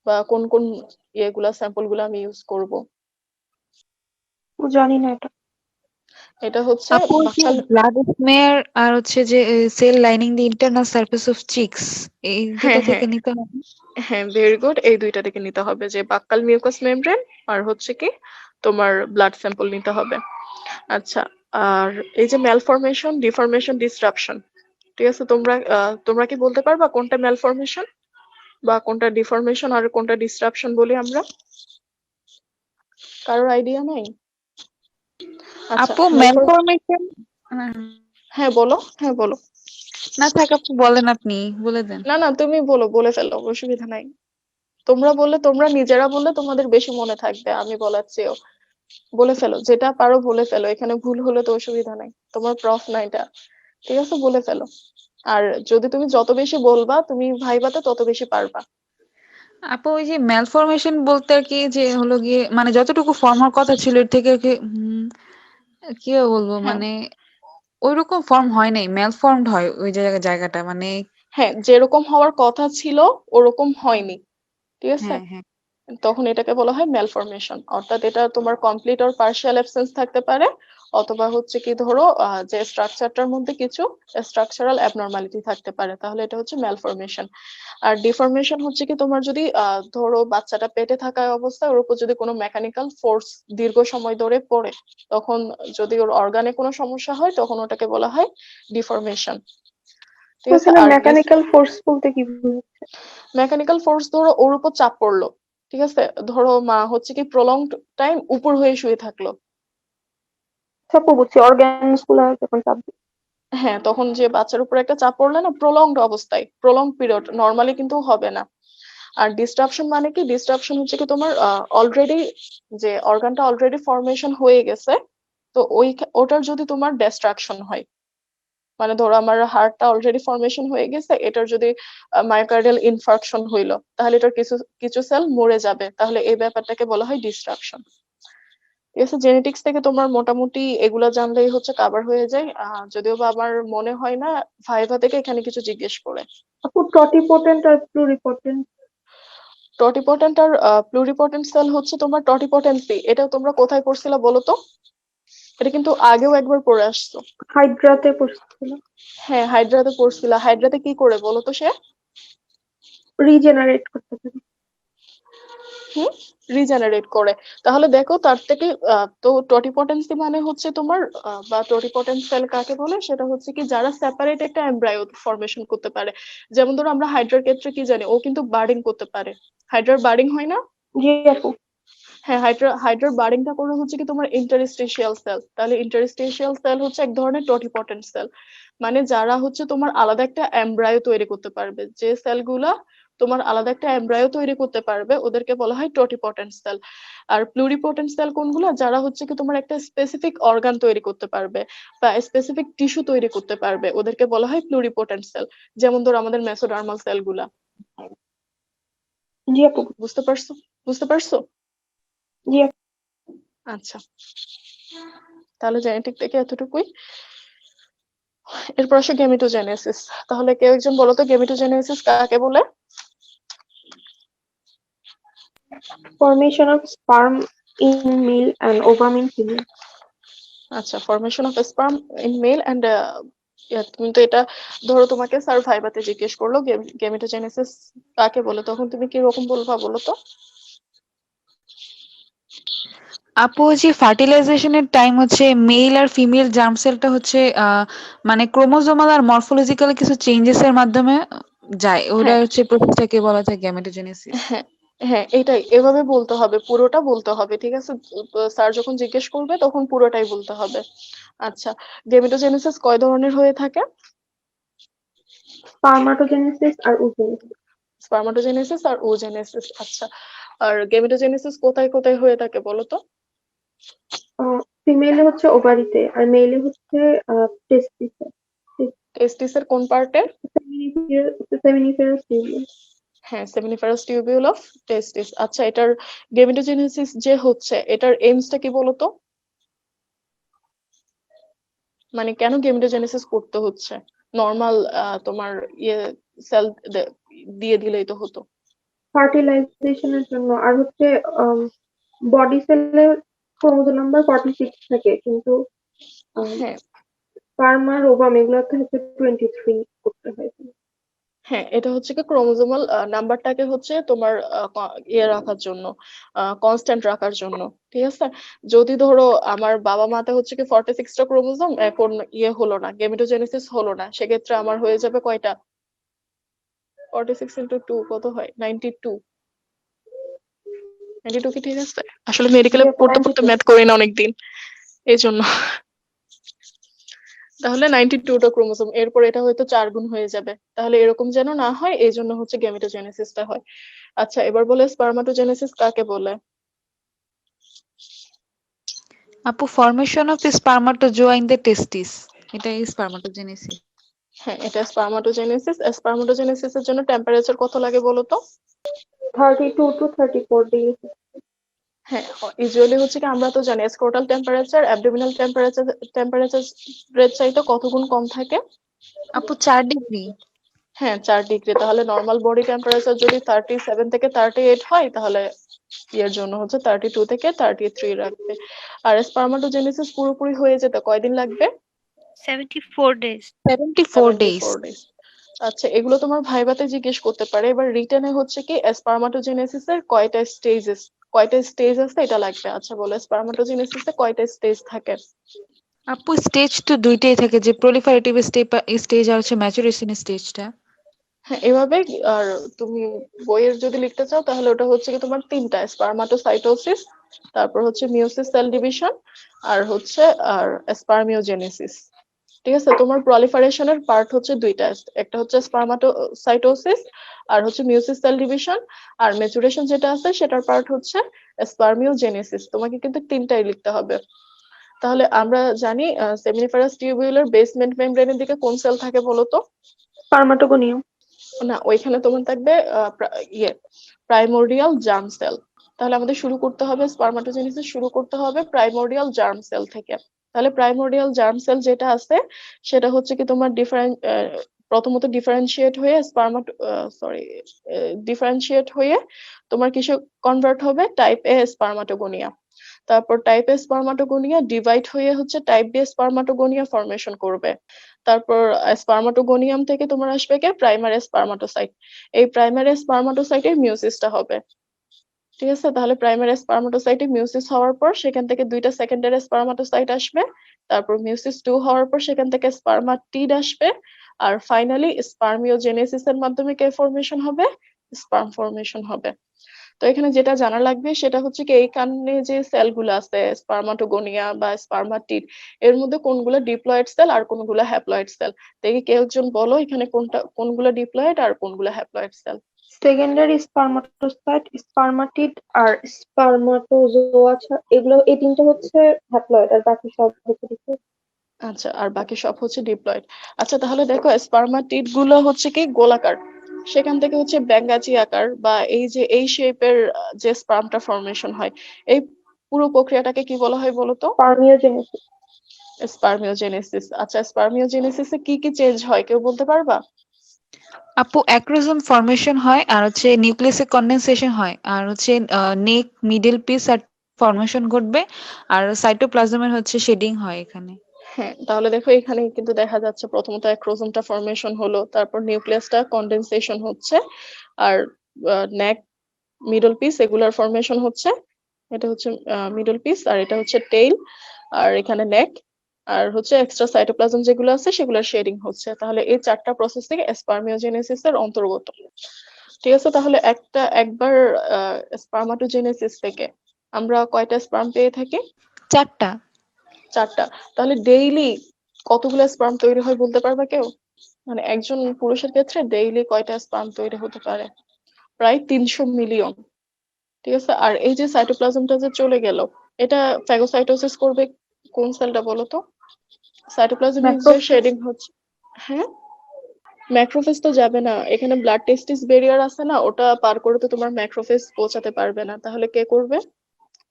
বা কোন কোন ইয়েগুলা স্যাম্পল গুলা আমি ইউজ করব? জানি না এটা। এটা হচ্ছে আপু ওই যে বাকখাল। ব্লাড স্মেয়ার আর হচ্ছে যে cell lining the internal surface of cheeks, এই হ্যাঁ দুটো হ্যাঁ থেকে নিতে হবে। হ্যাঁ ভেরি গুড, এই দুইটা থেকে নিতে হবে, যে বাক্কাল মিউকাস মেমব্রেন আর হচ্ছে কি তোমার ব্লাড স্যাম্পল নিতে হবে। আচ্ছা আর এই যে ম্যালফরমেশন, ডিফরমেশন, ডিসরাপশন, ঠিক আছে তোমরা তোমরা কি বলতে পারবা কোনটা ম্যালফরমেশন বা কোনটা ডিফরমেশন আর কোনটা ডিসরাপশন বলি আমরা? কারোর আইডিয়া নাই? আচ্ছা আপু ম্যালফরমেশন, হ্যাঁ বলো, হ্যাঁ বলো। না থাক আপু, বলেন, আপনি বলে দেন। না না তুমি বলো, বলে ফেলো, অসুবিধা নাই। তোমরা বললে, তোমরা নিজেরা বললে তোমাদের বেশি মনে থাকবে আমি বলার চেয়েও। বলে ফেলো, যেটা পারো বলে ফেলো, এখানে ভুল হলে তো অসুবিধা নাই, তোমার প্রফ না এটা। ঠিক আছে বলে ফেলো। আর যদি তুমি যত বেশি বলবা তুমি ভাইবাতে তত বেশি পারবা। আপু ওই যে ম্যালফরমেশন বলতে আর কি, যে হলো গিয়ে মানে যতটুকু ফর্ম হওয়ার কথা ছিল এর থেকে আর কি কি বলবো, হ্যাঁ মানে ওইরকম ফর্ম হয় নাই, ম্যালফর্মড হয় ওই জায়গাটা মানে। হ্যাঁ যেরকম হওয়ার কথা ছিল ওরকম হয়নি। ঠিক আছে, হ্যাঁ হ্যাঁ। তখন এটাকে বলা হয় ম্যালফরমেশন, অর্থাৎ এটা তোমার কমপ্লিট অর পার্শিয়াল অ্যাবসেন্স থাকতে পারে, অথবা হচ্ছে কি ধরো যে স্ট্রাকচারটার মধ্যে কিছু স্ট্রাকচারাল অ্যাবনর্মালিটি থাকতে পারে, তাহলে এটা হচ্ছে ম্যালফরমেশন। আর ডিফরমেশন হচ্ছে কি তোমার যদি ধরো বাচ্চাটা পেটে থাকা অবস্থায় ওর উপর যদি কোনো মেকানিক্যাল ফোর্স দীর্ঘ সময় ধরে পড়ে, তখন যদি ওর অর্গানে কোনো সমস্যা হয় তখন ওটাকে বলা হয় ডিফরমেশন। ঠিক আছে। ওখানে আর মেকানিক্যাল ফোর্স বলতে কি বোঝাচ্ছে? মেকানিক্যাল ফোর্স ধরো ওর উপর চাপ পড়লো, ঠিক আছে, ধরো মা হচ্ছে কি প্রলংড টাইম উপর হয়ে শুয়ে থাকলো, চাপও বুঝছি, অর্গানস গুলা যখন চাপ দিই। হ্যাঁ তখন যে বাচ্চার উপর একটা চাপ পড়লে না প্রলংড অবস্থায়, প্রলংড পিরিয়ড নর্মালি কিন্তু হবে না। আর ডিস্ট্রাপশন মানে কি, ডিস্ট্রাপশন হচ্ছে কি তোমার অলরেডি যে অর্গানটা অলরেডি ফরমেশন হয়ে গেছে, তো ওটার যদি তোমার ডিস্ট্রাকশন হয়, মানে ধরো আমার হার্টটা অলরেডি ফরমেশন হয়ে গেছে, এটার যদি মায়োকার্ডিয়াল ইনফার্কশন হইলো তাহলে এটার কিছু কিছু সেল মরে যাবে, তাহলে এই ব্যাপারটাকে বলা হয় ডিস্ট্রাকশন। ঠিক আছে, জেনেটিক্স থেকে তোমার মোটামুটি এগুলা জানলেই হচ্ছে কভার হয়ে যায়, যদিও বা আমার মনে হয় না ভাইভা থেকে এখানে কিছু জিজ্ঞেস করে। আপু টটিপোটেন্ট আর প্লুরিপোটেন্ট। টটিপোটেন্ট আর প্লুরিপোটেন্ট সেল হচ্ছে তোমার টটিপোটেন্সি, এটা তোমরা কোথায় পড়ছিলা বলো তো? এটা কিন্তু আগেও একবার পড়ে আসছো। হাইড্রাতে পড়ছিল। হ্যাঁ হাইড্রাতে পড়ছিলা, হাইড্রাতে কি করে বলো তো সে? রিজেনারেট করতে পারি। হুম, রিজেনারেট করে। তাহলে দেখো তার থেকে তো টোটিপোটেন্সি মানে হচ্ছে তোমার বা টোটিপোটেন্ট সেল কাকে বলে, সেটা হচ্ছে কি যারা সেপারেট একটা এমব্রায়ো ফরমেশন করতে পারে। যেমন ধরো আমরা হাইড্রার ক্ষেত্রে কি জানি, ও কিন্তু বার্ডিং করতে পারে, হাইড্রার বার্ডিং হয় না? জি আপু। হ্যাঁ হাইড্রার বার্ডিংটা করে হচ্ছে কি তোমার ইন্টারস্টিশিয়াল সেল, তাহলে ইন্টারস্টিশিয়াল সেল হচ্ছে এক ধরনের টোটিপোটেন্ট সেল, মানে যারা হচ্ছে তোমার আলাদা একটা এমব্রায়ো তৈরি করতে পারবে, যে সেলগুলা তোমার আলাদা একটা এমব্রায়ো তৈরি করতে পারবে ওদেরকে বলা হয় টোটিপোটেন্ট সেল। আর প্লুরিপোটেন্ট সেল কোনগুলো, যারা হচ্ছে কি তোমার একটা স্পেসিফিক অর্গান তৈরি করতে পারবে বা স্পেসিফিক টিস্যু তৈরি করতে পারবে, ওদেরকে বলা হয় প্লুরিপোটেন্ট সেল। যেমন ধরো আমাদের মেসোডার্মাল সেলগুলা। জি আপু। বুঝতে পারছো? বুঝতে পারছো? জি আপু। আচ্ছা তাহলে জেনেটিক থেকে এতটুকুই। এরপর আসে গেমিটোজেনেসিস। তাহলে কেউ একজন বলো তো গেমিটোজেনেসিস কাকে বলে? Formation of sperm in male and ovum in female. আচ্ছা, formation of sperm in male and তুমি তো এটা ধরো তোমাকে স্যার ভাইবাতে জিজ্ঞেস করলো গেমেটোজেনেসিস কাকে বলে, তখন তুমি কি রকম বলবা বলো তো? আপু যে ফার্টিলাইজেশনের টাইম হচ্ছে মেল আর ফিমেল জার্ম সেলটা হচ্ছে মানে ক্রোমোজোমাল আর মরফোলজিক্যাল কিছু চেঞ্জেস এর মাধ্যমে যায়, ওটা হ্যাঁ, হচ্ছে প্রসেসটাকে বলা যায় গ্যামেটোজেনেসিস। হ্যাঁ, হ্যাঁ, এটাই এভাবে বলতে হবে, পুরোটা বলতে হবে, ঠিক আছে? স্যার যখন জিজ্ঞেস করবে তখন পুরোটাই বলতে হবে। আচ্ছা, গেমেটোজেনেসিস কয় ধরনের হয়ে থাকে? Spermatogenesis আর oogenesis. স্পার্মাটোজেনেসিস আর ওজেনেসিস। আচ্ছা, আর গেমেটোজেনেসিস কোথায় কোথায় হয়ে থাকে বলো তো? ফিমেলে হচ্ছে ওভারিতে আর মেলে হচ্ছে টেস্টিসে। টেস্টিসের কোন পার্টে? Seminiferous tubule. হ্যাঁ, সেমিনিফেরাস টিউবিউল অফ টেস্টিস। আচ্ছা, এটার গেমেটোজেনেসিস যে হচ্ছে এটার এইমসটা কি বলতো? মানে কেন গেমেটোজেনেসিস করতে হচ্ছে? নর্মাল তোমার ইয়ে সেল দিয়ে দিলেই তো হতো। ফার্টিলাইজেশনের জন্য আর হচ্ছে বডি সেলের ক্রোমোজোম নাম্বার 46 থাকে, কিন্তু হ্যাঁ, স্পার্ম আর ওভাম এগুলোতে হচ্ছে 23 করতে হয়। হ্যাঁ, এটা হচ্ছে কি ক্রোমোজোমাল নাম্বারটাকে হচ্ছে তোমার ইয়ে রাখার জন্য, কনস্ট্যান্ট রাখার জন্য, ঠিক আছে? যদি ধরো আমার বাবা মাতে হচ্ছে কি 46টা ক্রোমোজোম, এখন ইয়ে হলো না, গেমেটোজেনেসিস হলো না, সেক্ষেত্রে আমার হয়ে যাবে কয়টা? 46 ইন্টু 2 কত হয়? 92। 92 কি ঠিক আছে? আসলে মেডিকেলে জি আপু, পড়তে পড়তে 92। ম্যাথ করি না অনেকদিন, এই জন্য। তাহলে 92টা ক্রোমোজোম, এরপর এটা হয়তো 4 গুণ হয়ে যাবে, তাহলে এরকম যেন না হয় এই জন্য হচ্ছে গেমেটোজেনেসিসটা হয়। আচ্ছা, এবার বলে স্পার্মাটোজেনেসিস কাকে বলে? আপু formation of spermatozoa in the টেস্টিস, এটাই স্পার্মাটোজেনেসিস। হ্যাঁ, এটা স্পার্মাটোজেনেসিস। স্পার্মাটোজেনেসিসের জন্য টেম্পারেচার কত লাগে বলো তো? 32 to 34 ডিগ্রি। হ্যাঁ, ইউজুয়ালি হচ্ছে কি আমরা তো জানি স্ক্রোটাল টেম্পারেচার অ্যাবডোমিনাল টেম্পারেচার চাইতে কত গুণ কম থাকে? আপু 4 ডিগ্রি। হ্যাঁ, 4 ডিগ্রি। তাহলে নর্মাল বডি টেম্পারেচার যদি 37 থেকে 38 হয়, তাহলে এর জন্য হচ্ছে 32 থেকে 33 রাখবে। আর স্পার্মাটোজেনেসিস পুরোপুরি হয়ে যেতে কয়দিন লাগবে? 74 days. 74 ডেজ। 74 ডেজ। আচ্ছা, এগুলো তোমার ভাইভাতে জিজ্ঞেস করতে পারে। এবার রিটেনে হচ্ছে কি স্পার্মাটোজেনেসিস এর কয়টা স্টেজ আছে এটা লাগবে। আচ্ছা, বলো স্পার্মাটোজেনেসিস এ কয়টা স্টেজ থাকে? আপু স্টেজ তো দুইটাই থাকে, যে প্রলিফারেটিভ স্টেজ আর হচ্ছে ম্যাচুরেশন স্টেজটা। হ্যাঁ, এভাবে। আর তুমি বইয়ের যদি লিখতে চাও তাহলে ওটা হচ্ছে কি তোমার তিনটা: স্পার্মাটোসাইটোসিস, তারপর হচ্ছে মিওসিস সেল ডিভিশন, আর হচ্ছে আর স্পার্মিওজেনেসিস। ঠিক আছে, তোমার প্রলিফারেশনের পার্ট হচ্ছে দুইটা, একটা হচ্ছে স্পার্মাটোসাইটোসিস আর হচ্ছে মিওসিস সেল ডিভিশন, আর ম্যাচুরেশন যেটা আছে সেটার পার্ট হচ্ছে স্পার্মিওজেনেসিস। তোমাকে কিন্তু তিনটাই লিখতে হবে। তাহলে আমরা জানি সেমিনিফেরাস টিউবিউলার বেসমেন্ট মেমব্রেনের দিকে কোন সেল থাকে বলো তো? স্পার্মাটোগোনিয়াম। না, ওইখানে তোমার থাকবে প্রাইমোর্ডিয়াল জার্ম সেল। তাহলে আমাদের শুরু করতে হবে স্পার্মাটোজেনেসিস শুরু করতে হবে প্রাইমোর্ডিয়াল জার্ম সেল থেকে। তাহলে প্রাইমোর্ডিয়াল জার্ম সেল যেটা আছে সেটা হচ্ছে কি তোমার প্রথমত ডিফারেন্সিয়েট হয়ে ডিফারেন্সিয়েট হয়ে তোমার কিসে কনভার্ট হবে? টাইপ এ স্পার্মাটোগোনিয়া। তারপর টাইপ এ স্পার্মাটোগোনিয়া ডিভাইড হয়ে হচ্ছে টাইপ বি স্পার্মাটোগোনিয়া ফরমেশন করবে। তারপর স্পার্মাটোগোনিয়াম থেকে তোমার আসবে কি প্রাইমারি স্পার্মাটোসাইট। এই প্রাইমারি স্পার্মাটোসাইটের মিওসিসটা হবে। ঠিক আছে, তাহলে প্রাইমারি স্পার্মাটোসাইটে মিওসিস হওয়ার পর সেখান থেকে দুইটা সেকেন্ডারি স্পার্মাটোসাইট আসবে। তারপর মিওসিস 2 হওয়ার পর সেখান থেকে স্পার্মাটিড আসবে। আর ফাইনালি স্পার্মিওজেনেসিস এর মাধ্যমে কে ফরমেশন হবে? স্পার্ম ফরমেশন হবে। তো এখানে যেটা জানা লাগবে সেটা হচ্ছে কি এইখানে যে সেলগুলো আছে স্পার্মাটোগোনিয়া বা স্পার্মাটিড, এর মধ্যে কোনগুলো ডিপ্লয়েড সেল আর কোনগুলো হ্যাপ্লয়েড সেল? দেখি কেউ একজন বলো এখানে কোনগুলো ডিপ্লয়েড আর কোনগুলো haploid sell? Secondary spermatocyte, spermatid আর স্পার্মাটোজোয়া, এগুলো এই তিনটা হচ্ছে হ্যাপ্লয়েড আর বাকি সব হচ্ছে ডিপ্লয়েড। আচ্ছা, আর বাকি সব হচ্ছে ডিপ্লয়েড। আচ্ছা, তাহলে দেখো স্পার্মাটিড গুলো হচ্ছে কি গোলাকার, সেখান থেকে হচ্ছে ব্যাঙ্গাচি আকার বা এই শেপের যে স্পার্মটা ফরমেশন হয়, এই পুরো প্রক্রিয়াটাকে কি বলা হয় বলতো? স্পার্মিওজেনেসিস। স্পার্মিওজেনেসিস। আচ্ছা, স্পার্মিওজেনেসিসে কি কি চেঞ্জ হয় কেউ বলতে পারবা? আপু অ্যাক্রোসোম ফর্মেশন হয় আর হচ্ছে নিউক্লিয়াসে কনডেনসেশন হয় আর হচ্ছে নেক মিডল পিস আর ফর্মেশন ঘটবে আর সাইটোপ্লাজমের হচ্ছে শেডিং হয় এখানে। হ্যাঁ, তাহলে দেখো এখানে কিন্তু দেখা যাচ্ছে প্রথমত অ্যাক্রোজোমটা ফর্মেশন হলো, তারপর নিউক্লিয়াসটা কনডেনসেশন হচ্ছে, আর নেক মিডল পিস এগুলার ফর্মেশন হচ্ছে। এটা হচ্ছে মিডল পিস, আর এটা হচ্ছে টেইল, আর এখানে নেক, আর হচ্ছে এক্সট্রা সাইটোপ্লাজম যেগুলো আছে সেগুলোর শেডিং হচ্ছে। তাহলে এই চারটা প্রসেস থেকে স্পার্মিওজেনেসিস এর অন্তর্গত। ঠিক আছে, তাহলে একবার স্পার্মাটোজেনেসিস থেকে আমরা কয়টা স্পার্ম পেয়ে থাকি? 4টা। 4টা। তাহলে ডেইলি কতগুলো স্পার্ম তৈরি হয় বলতে পারবা কেউ? মানে একজন পুরুষের ক্ষেত্রে ডেইলি কয়টা স্পার্ম তৈরি হতে পারে? প্রায় 300 মিলিয়ন। ঠিক আছে, আর এই যে সাইটোপ্লাজমটা যে চলে গেল, এটা ফ্যাগোসাইটোসিস করবে কোন সেলটা বলো তো? সাইটোপ্লাজমিক যে ম্যাক্রোফেজ। শেডিং হচ্ছে। হ্যাঁ, ম্যাক্রোফেজ তো যাবে না, এখানে ব্লাড টেস্টিস ব্যারিয়ার আছে না, ওটা পার করে তো তোমার ম্যাক্রোফেজ পৌঁছাতে পারবে না। তাহলে কে করবে?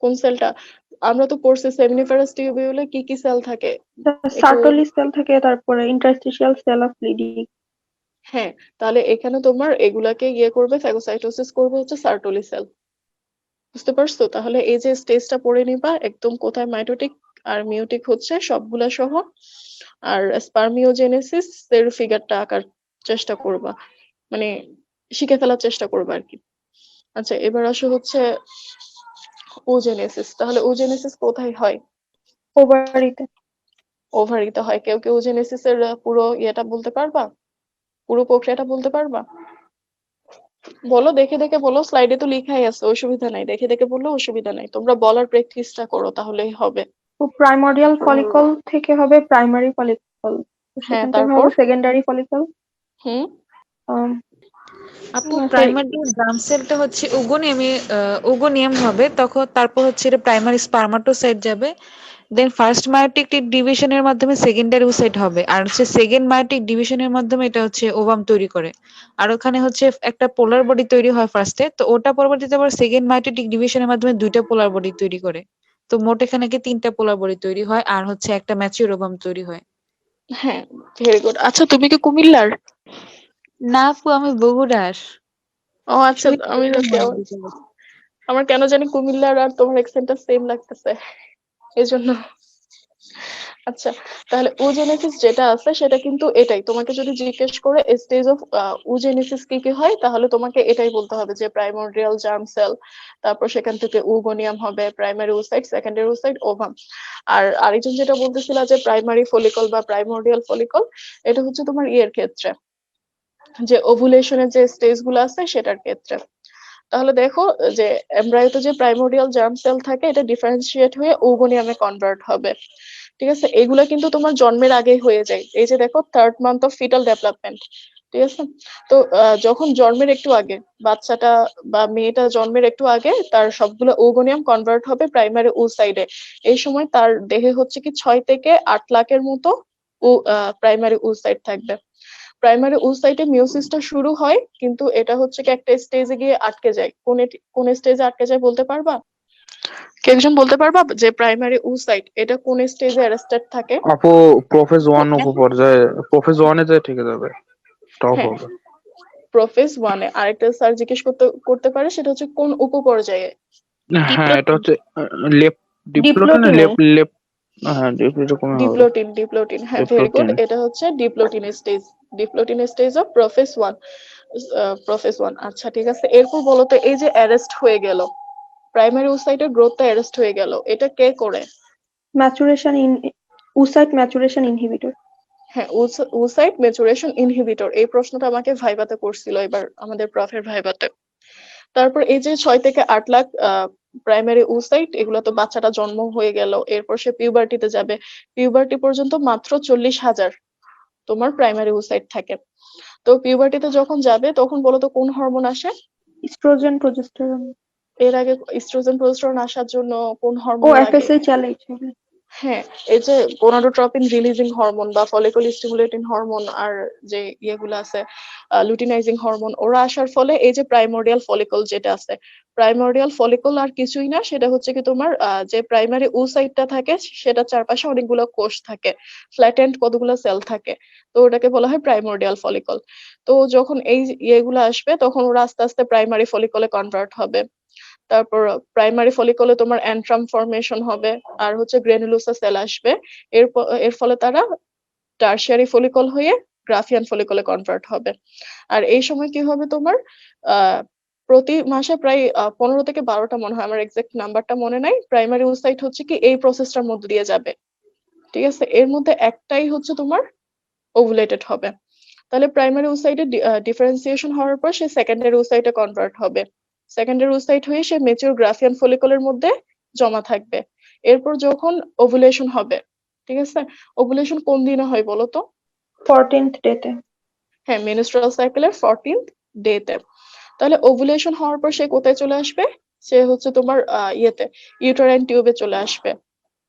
কোন সেলটা? আমরা তো পড়ছি সেমিনিফারাস টিউবিউলে কি কি সেল থাকে একটু। সার্টোলি সেল থাকে, তারপরে ইন্টারস্টিশিয়াল সেল অফ লিডি। হ্যাঁ, তাহলে এখানে তোমার এগুলাকে ইয়ে করবে, ফ্যাগোসাইটোসিস করবে হচ্ছে সার্টোলি সেল। বুঝতে পারছো? তাহলে এই যে স্টেজটা পড়ে নিবা একদম, কোথায় মাইটোটিক আর মিউটিক হচ্ছে সবগুলা সহ, আর স্পার্মিওজেনেসিস এর ফিগারটা আঁকার চেষ্টা করবা, মানে শিখে ফেলার চেষ্টা করবা আর কি। আচ্ছা, এবার আসো হচ্ছে ওজেনেসিস। তাহলে ওজেনেসিস কোথায় হয়? ওভারিতে। ওভারিতে হয়। কেউ কেউ ওজেনেসিস এর পুরো ইয়েটা বলতে পারবা? পুরো প্রক্রিয়াটা বলতে পারবা? বলো, দেখে দেখে বলো, স্লাইডে তো লেখাই আছে, অসুবিধা নাই, দেখে দেখে বললে অসুবিধা নাই, তোমরা বলার প্র্যাকটিসটা করো তাহলেই হবে। তো প্রাইমোর্ডিয়াল ফলিকল থেকে হবে প্রাইমারি ফলিকল, তো হ্যাঁ, সেখান থেকে তারপর? হবে সেকেন্ডারি ফলিকল। হুম। আপু সেই প্রাইমারি জার্ম সেলটা হচ্ছে ওগোনিয়াম হবে, তখন তারপর হচ্ছে এটা প্রাইমারি স্পার্মাটোসাইট যাবে, দেন ফার্স্ট মায়োটিক ডিভিশনের মাধ্যমে সেকেন্ডারি ওসাইট হবে, আর হচ্ছে সেকেন্ড মায়োটিক ডিভিশনের মাধ্যমে এটা হচ্ছে ওভাম তৈরি করে। আর ওখানে হচ্ছে একটা পোলার বডি তৈরি হয় ফার্স্টে, তো ওটা পরবর্তীতে আবার সেকেন্ড মায়োটিক ডিভিশনের মাধ্যমে 2টা পোলার বডি তৈরি করে। তো মোট এখানে কি 3টা পোলার বডি তৈরি হয় আর হচ্ছে একটা ম্যাচিউর ওভাম তৈরি হয়। হ্যাঁ, ভেরি গুড। আচ্ছা, তুমি কি কুমিল্লার? না আপু, আমি বগুড়ার। ও আচ্ছা, সুইট আমি তো কেমন, আমার কেন জানি কুমিল্লার আর তোমার অ্যাকসেন্টটা সেম লাগতেছে, এই জন্য। আচ্ছা, তাহলে ওজেনেসিস যেটা আছে সেটা কিন্তু এটাই, তোমাকে যদি জিজ্ঞেস করে স্টেজ অফ ওজেনেসিস কি কি হয়, তাহলে তোমাকে এটাই বলতে হবে যে প্রাইমোর্ডিয়াল জার্ম সেল, তারপর সেখান থেকে উগোনিয়াম হবে, primary oocyte, secondary oocyte, ovum. আর আরেকজন যেটা বলতেছিল যে প্রাইমারি ফলিকল বা প্রাইমোর্ডিয়াল ফলিকল, এটা হচ্ছে তোমার ইয়ের ক্ষেত্রে, যে ওভুলেশনের যে স্টেজ গুলো আছে সেটার ক্ষেত্রে। তাহলে দেখো যে এমব্রায়োতে যে প্রাইমোর্ডিয়াল জার্ম সেল থাকে, এটা ডিফারেন্সিয়েট হয়ে ওগোনিয়ামে কনভার্ট হবে। ঠিক আছে, এগুলা কিন্তু তোমার জন্মের আগেই হয়ে যায়। এই যে দেখো, 3rd month of fetal development. ঠিক আছে, তো যখন জন্মের একটু আগে, বাচ্চাটা বা মেয়েটা জন্মের একটু আগে তার সবগুলো ওগোনিয়াম কনভার্ট হবে প্রাইমারি ওসাইডে। এই সময় তার দেহে হচ্ছে কি 6 থেকে 8 লাখের মতো প্রাইমারি ওসাইট থাকবে। প্রাইমারি ওসাইটে মিওসিসটা শুরু হয়, কিন্তু এটা হচ্ছে কি একটা স্টেজে গিয়ে আটকে যায়। কোন স্টেজে আটকে যায় বলতে পারবা? কেউ একজন বলতে পারবা যে প্রাইমারি ওসাইট এটা কোন স্টেজে অ্যারেস্টেড থাকে? আপু প্রোফেজ ওয়ান উপপর্যায়ে, প্রোফেজ ওয়ানে যায় ঠিক যাবে, টপ হ্যাঁ, হবে। প্রোফেজ ওয়ানে। আরেকটা স্যার জিজ্ঞেস করতে করতে পারে, সেটা হচ্ছে কোন উপপর্যায়ে? হ্যাঁ, এটা হচ্ছে লেপ ডিপ্লোটিন না ডিপ্লোটিনে। লেপ লেপ। হ্যাঁ, এরকমই হবে। ডিপ্লোটিন, হ্যাঁ, ভেরি গুড। ডিপ্লোটিন। এটা হচ্ছে diplotene stage, diplotene stage of prophase one. Prophase one. আচ্ছা, ঠিক আছে, এরপর বলো তো, এই যে অ্যারেস্ট হয়ে গেল, প্রাইমারি ওসাইটের গ্রোথটা অ্যারেস্ট হয়ে গেল, এটা কে করে? Maturation in oocyte maturation inhibitor. হ্যাঁ, ওসাইট ম্যাচুরেশন ইনহিবিটর, এই প্রশ্নটা আমাকে ভাইভাতে করছিল এবার আমাদের প্রফের ভাইভাতে। তারপর এই যে 6 থেকে 8 লাখ প্রাইমারি ওসাইট, এগুলো তো বাচ্চাটা জন্ম হয়ে গেল, এরপর সে পিউবার্টিতে যাবে। পিউবার্টি পর্যন্ত মাত্র 40,000 তোমার প্রাইমারি ওসাইট থাকে। তো পিউবার্টিতে যখন যাবে তখন বলো তো কোন হরমোন আসে? Estrogen, progesterone. এর আগে ইস্ট্রোজেন প্রোজেস্টেরন আসার জন্য কোন ও হরমোন লাগে? এফএসএইচ এলএইচ হবে। হ্যাঁ, এই যে গোনাডোট্রপিন রিলিজিং হরমোন বা ফলিকল স্টিমুলেটিং হরমোন আর যে ইয়েগুলো আছে লুটিনাইজিং হরমোন, ওরা আসার ফলে এই যে প্রাইমোর্ডিয়াল ফলিকল যেটা আছে, প্রাইমোর্ডিয়াল ফলিকল আর কিছুই না, সেটা হচ্ছে কি তোমার যে প্রাইমারি উসাইটটা থাকে সেটা চারপাশে অনেকগুলো কোষ থাকে, ফ্ল্যাটেন্ড কতগুলো সেল থাকে, তো ওটাকে বলা হয় প্রাইমোর্ডিয়াল ফলিকল। তো যখন এই ইয়েগুলো আসবে তখন ওরা আস্তে আস্তে প্রাইমারি ফলিকলে কনভার্ট হবে। তারপর প্রাইমারি ফলিকলে তোমার অ্যান্ট্রাম ফর্মেশন হবে আর হচ্ছে গ্রেনুলোসা সেল আসবে। এর ফলে তারা টারশিয়ারি ফলিকল হয়ে গ্রাফিয়ান ফলিকলে কনভার্ট হবে। আর এই সময় কি হবে তোমার আহ প্রতি মাসে প্রায় 15 থেকে 12টা মনে হয়, আমার এক্সাক্ট নাম্বারটা মনে নাই, প্রাইমারি ওসাইট হচ্ছে কি এই প্রসেসটার মধ্যে দিয়ে যাবে। ঠিক আছে, এর মধ্যে একটাই হচ্ছে তোমার ওভুলেটেড হবে। তাহলে প্রাইমারি ওসাইটে ডিফারেন্সিয়েশন হওয়ার পর সে সেকেন্ডারি ওসাইটে কনভার্ট হবে। সেকেন্ডারি ওসাইট হয়ে সে ম্যাচিউর গ্রাফিয়ান ফলিকলের মধ্যে জমা থাকবে। এরপর যখন ওভুলেশন হবে, ঠিক আছে, ওভুলেশন কোন দিনে হয় বলো তো? 14th ডেতে। হ্যাঁ, মেনস্ট্রুয়াল সাইকেলের 14th ডেতে। তাহলে ওভুলেশন হওয়ার পর সে কোথায় চলে আসবে? সে হচ্ছে তোমার ইয়েতে ইউটেরাইন টিউবে চলে আসবে।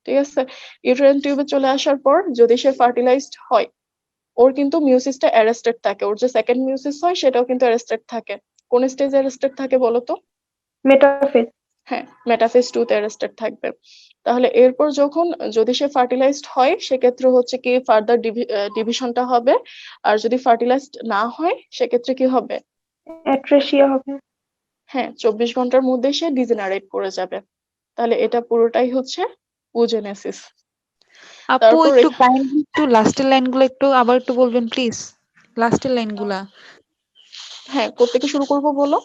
ঠিক আছে, ইউটেরাইন টিউবে চলে আসার পর যদি সে ফার্টিলাইজড হয়, ওর কিন্তু মিউসিসটা অ্যারেস্টেড থাকে, ওর যে সেকেন্ড মিউসিস হয় সেটাও কিন্তু অ্যারেস্টেড থাকে। কোন স্টেজে অ্যারেস্টেড থাকে বলো তো? মেটাফেজ। হ্যাঁ, মেটাফেজ 2 তে অ্যারেস্টেড থাকবে। তাহলে এরপর যখন যদি সে ফার্টিলাইজড হয় সেক্ষেত্রে হচ্ছে কি ফার্দার ডিভিশনটা হবে, আর যদি ফার্টিলাইজড না হয় সেক্ষেত্রে কি হবে? অ্যাট্রেসিয়া হবে। হ্যাঁ, 24 ঘন্টার মধ্যে সে ডিজেনারেট করে যাবে। তাহলে এটা পুরোটাই হচ্ছে ওজেনেসিস। আপু তারপর একটু কাইন্ডলি একটু লাস্টের লাইনগুলো একটু আবার একটু বলবেন প্লিজ, লাস্টের লাইনগুলা। হ্যাঁ, কোত্থেকে শুরু করব বলো?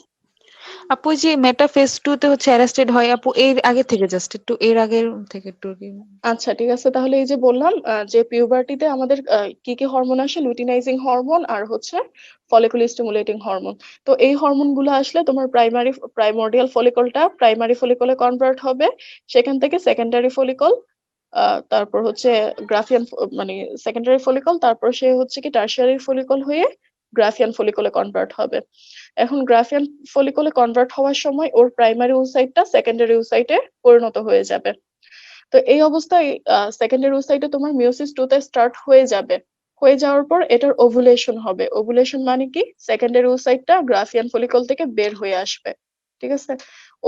আপু ওই যে মেটা ফেজ 2 তে হচ্ছে অ্যারেস্টেড হয়, আপু এর আগে থেকে জাস্ট একটু এর আগের থেকে একটু কি। আচ্ছা, ঠিক আছে, তাহলে এই যে বললাম যে পিউবার্টিতে আমাদের কি কি হরমোন আসে, লুটিনাইজিং হরমোন আর হচ্ছে ফলিকুল স্টিমুলেটিং হরমোন। তো এই হরমোন গুলো আসলে তোমার প্রাইমোর্ডিয়াল ফলিকলটা প্রাইমারি ফলিকলে কনভার্ট হবে, সেখান থেকে সেকেন্ডারি ফলিকল, তারপর হচ্ছে গ্রাফিয়ান মানে সেকেন্ডারি ফলিকল, তারপর সে হচ্ছে কি টারশিয়ারি ফলিকল হয়ে গ্রাফিয়ান ফলিকলে কনভার্ট হবে। এখন গ্রাফিয়ান ফলিকলে কনভার্ট হওয়ার সময় ওর প্রাইমারি ওসাইটটা সেকেন্ডারি ওসাইটে পরিণত হয়ে যাবে। তো এই অবস্থায় সেকেন্ডারি ওসাইটে তোমার মিওসিস 2 তে স্টার্ট হয়ে যাবে। হয়ে যাওয়ার পর এটার ওভুলেশন হবে। ওভুলেশন মানে কি? সেকেন্ডারি ওসাইটটা গ্রাফিয়ান ফলিকল থেকে বের হয়ে আসবে। ঠিক আছে,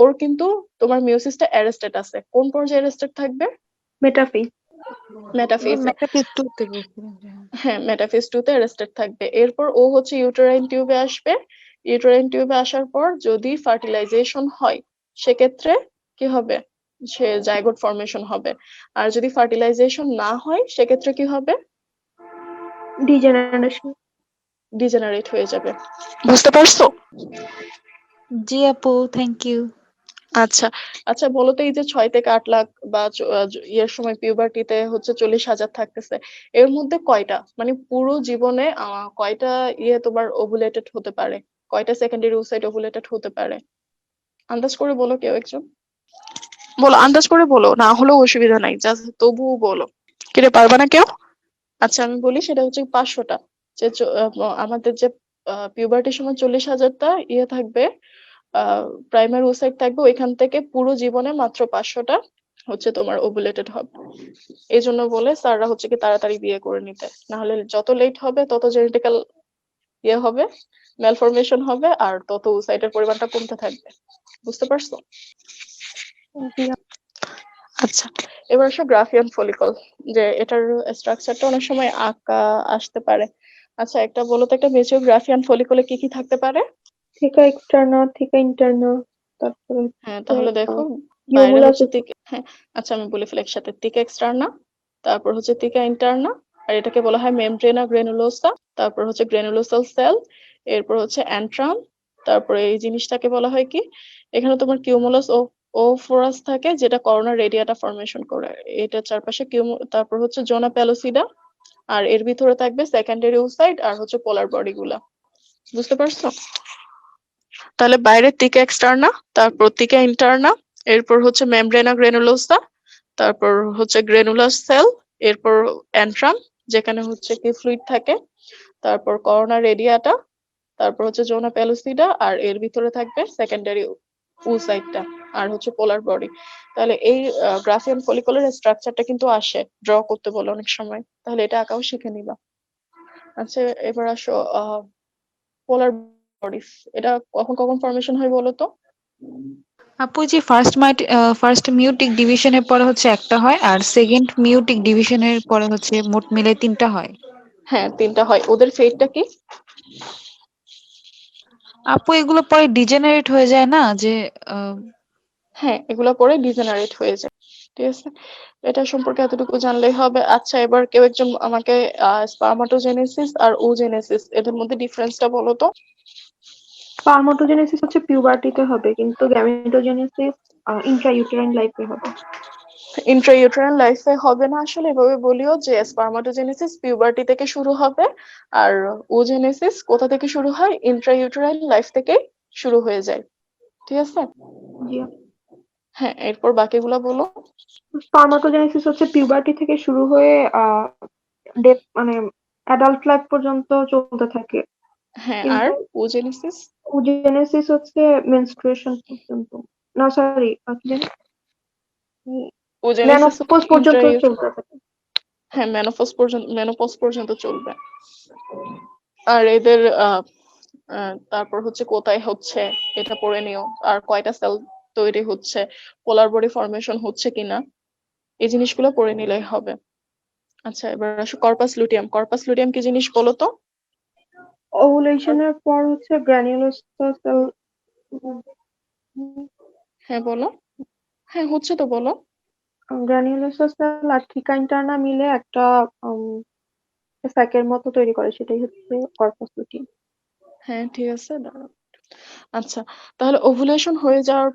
ওর কিন্তু তোমার মিওসিসটা অ্যারেস্টেড আছে। কোন পর্যায়ে অ্যারেস্টেড থাকবে? মেটাফেজ। মেটাফেজে। মেটা ফেজ 2 তে বলছিলাম যে হ্যাঁ। হ্যাঁ, মেটাফেজ 2 তে অ্যারেস্টেড থাকবে। এরপর ও হচ্ছে ইউটেরাইন টিউবে আসবে। ইউটেরাইন টিউবে আসার পর যদি ফার্টিলাইজেশন হয় সেক্ষেত্রে কি হবে? সে জাইগোট ফর্মেশন হবে। আর যদি ফার্টিলাইজেশন না হয় সেক্ষেত্রে কি হবে? ডিজেনারেশন। ডিজেনারেট হয়ে যাবে। বুঝতে পারছো? জি আপু, থ্যাংক ইউ। আচ্ছা, আচ্ছা বলো তো, এই যে 6 থেকে 8 লাখ বা ইয়ের সময় পিউবার্টিতে হচ্ছে 40,000 থাকতেছে, এর মধ্যে কয়টা মানে পুরো জীবনে কয়টা ইয়ে তোমার ওভুলেটেড হতে পারে? কয়টা সেকেন্ডারি ওসাইট ওভুলেটেড হতে পারে? আন্দাজ করে বলো কেউ একজন। বলো, আন্দাজ করে বলো, না হলেও অসুবিধা নাই, জাস্ট তবুও বলো। কিরে, পারবা না কেউ? আচ্ছা আমি বলি, সেটা হচ্ছে 500টা। যে আমাদের যে পিউবার্টির সময় 40,000টা ইয়ে থাকবে, প্রাইমারি ওসাইট থাকবে, ওইখান থেকে পুরো জীবনে মাত্র 500টা হচ্ছে তোমার ওভুলেটেড হবে। এই জন্য বলে স্যাররা হচ্ছে কি তাড়াতাড়ি বিয়ে করে নিতে, না হলে যত লেট হবে তত জেনেটিক্যাল ইয়ে হবে, ম্যালফরমেশন হবে, আর তত ওসাইটের পরিমাণটা কমতে থাকবে। বুঝতে পারছো? আচ্ছা, এবার আসো গ্রাফিয়ান ফলিকল, যে এটার স্ট্রাকচারটা অনেক সময় আঁকা আসতে পারে। আচ্ছা, একটা বলো তো, একটা মেচিউর গ্রাফিয়ান ফলিকলে কি কি থাকতে পারে? থিকা এক্সটার্না, থিকা ইন্টারনা, তারপরে হ্যাঁ, তাহলে দেখো, বাইরে ইউমুলাস। হচ্ছে হ্যাঁ, আচ্ছা আমি বলি ফেলি একসাথে, তিকা এক্সটার্না, তারপর হচ্ছে তিকা ইন্টারনা, আর এটাকে বলা হয় মেমব্রেনা গ্রেনুলোসা, তারপর হচ্ছে গ্রেনুলোসাল সেল, এরপর হচ্ছে অ্যান্ট্রাম, তারপরে এই জিনিসটাকে বলা হয় কি, এখানে তোমার কিউমুলাস ও ফোরাস থাকে যেটা করোনা রেডিয়াটা ফর্মেশন করে, এটার চারপাশে তারপর হচ্ছে জোনা প্যালোসিডা, আর এর ভিতরে থাকবে সেকেন্ডারি ওসাইট আর হচ্ছে পোলার বডি গুলা। বুঝতে পারছো? তাহলে বাইরে তিকা এক্সটার্না, তারপর তিকা ইন্টারনা, এরপর হচ্ছে মেমব্রেনা গ্রেনুলোসা, তারপর হচ্ছে গ্রেনুলার সেল, এরপর অ্যান্ট্রাম যেখানে হচ্ছে কি ফ্লুইড থাকে, তারপর করোনা রেডিয়াটা, তারপর হচ্ছে জোনা প্যালুসিডা, আর এর ভিতরে থাকবে সেকেন্ডারি ওসাইটটা। আর হচ্ছে পোলার বডি। তাহলে এই গ্রাফিয়ান ফলিকুলার স্ট্রাকচারটা কিন্তু আসে ড্র করতে বলে অনেক সময়, তাহলে এটা আঁকাও শিখে নিবা। আচ্ছা এবার আসো পোলার বডিস, এটা কখন কখন ফর্মেশন হয় বলো তো? আপু যে ফার্স্ট মিউটিক ডিভিশনের পরে হচ্ছে একটা হয়, আর সেকেন্ড মিউটিক ডিভিশনের পরে হচ্ছে মোট মিলে তিনটা হয়। হ্যাঁ 3টা হয়। ওদের ফেটটা কি? আপু এগুলো পরে ডিজেনারেট হয়ে যায় না, যে আহ, হ্যাঁ এগুলো পরে ডিজেনারেট হয়ে যায়। ঠিক আছে, এটা সম্পর্কে এতটুকু জানলেই হবে। আচ্ছা এবার কেউ একজন আমাকে স্পারমাটোজেনেসিস আর ওজেনেসিস এদের মধ্যে ডিফারেন্সটা বলো তো। স্পারমাটোজেনেসিস হচ্ছে পিউবার্টিতে হবে, কিন্তু গ্যামেটোজেনেসিস ইন্ট্রাইউটেরাইন লাইফে হবে। ইন্ট্রাইউটেরাইন লাইফে হবে না, আসলে এভাবে বলিও যে স্পারমাটোজেনেসিস পিউবার্টি থেকে শুরু হবে, আর ওজেনেসিস কোথা থেকে শুরু হয়? ইন্ট্রাইউটেরাইন লাইফ থেকে শুরু হয়ে যায়। ঠিক আছে, জি। হ্যাঁ এরপর বাকিগুলা বলো। স্পারমাটোজেনেসিস হচ্ছে পিউবার্টি থেকে শুরু হয়ে ডেথ মানে অ্যাডাল্ট লাইফ পর্যন্ত চলতে থাকে, হ্যাঁ আর কিন্তু ওজেনেসিস? ওজেনেসিস হচ্ছে মেনস্ট্রুয়েশন পর্যন্ত, না সরি কি জানি, ওজেনেসিস মেনোপজ পর্যন্ত চলতে থাকে। হ্যাঁ মেনোপজ পর্যন্ত চলবে। আর এদের তারপর হচ্ছে কোথায় হচ্ছে এটা পড়ে নিও, আর কয়টা সেল তৈরি হচ্ছে, পোলার বডি ফর্মেশন হচ্ছে কিনা, এই জিনিসগুলো পড়ে নিলেই হবে। আচ্ছা এবার আসো কর্পাস লুটিয়াম। কর্পাস লুটিয়াম কি জিনিস বলো তো? ওভুলেশনের পর হচ্ছে গ্র্যানিউলোসার সেল। হ্যাঁ বলো, হ্যাঁ হচ্ছে তো বলো। গ্র্যানিউলোসার সেল আর থিকা ইন্টারনা মিলে একটা স্যাকের মতো তৈরি করে, সেটাই হচ্ছে কর্পাস লুটিয়াম। হ্যাঁ ঠিক আছে দাঁড়াও। আচ্ছা তাহলে ওভুলেশন হয়ে যাওয়ার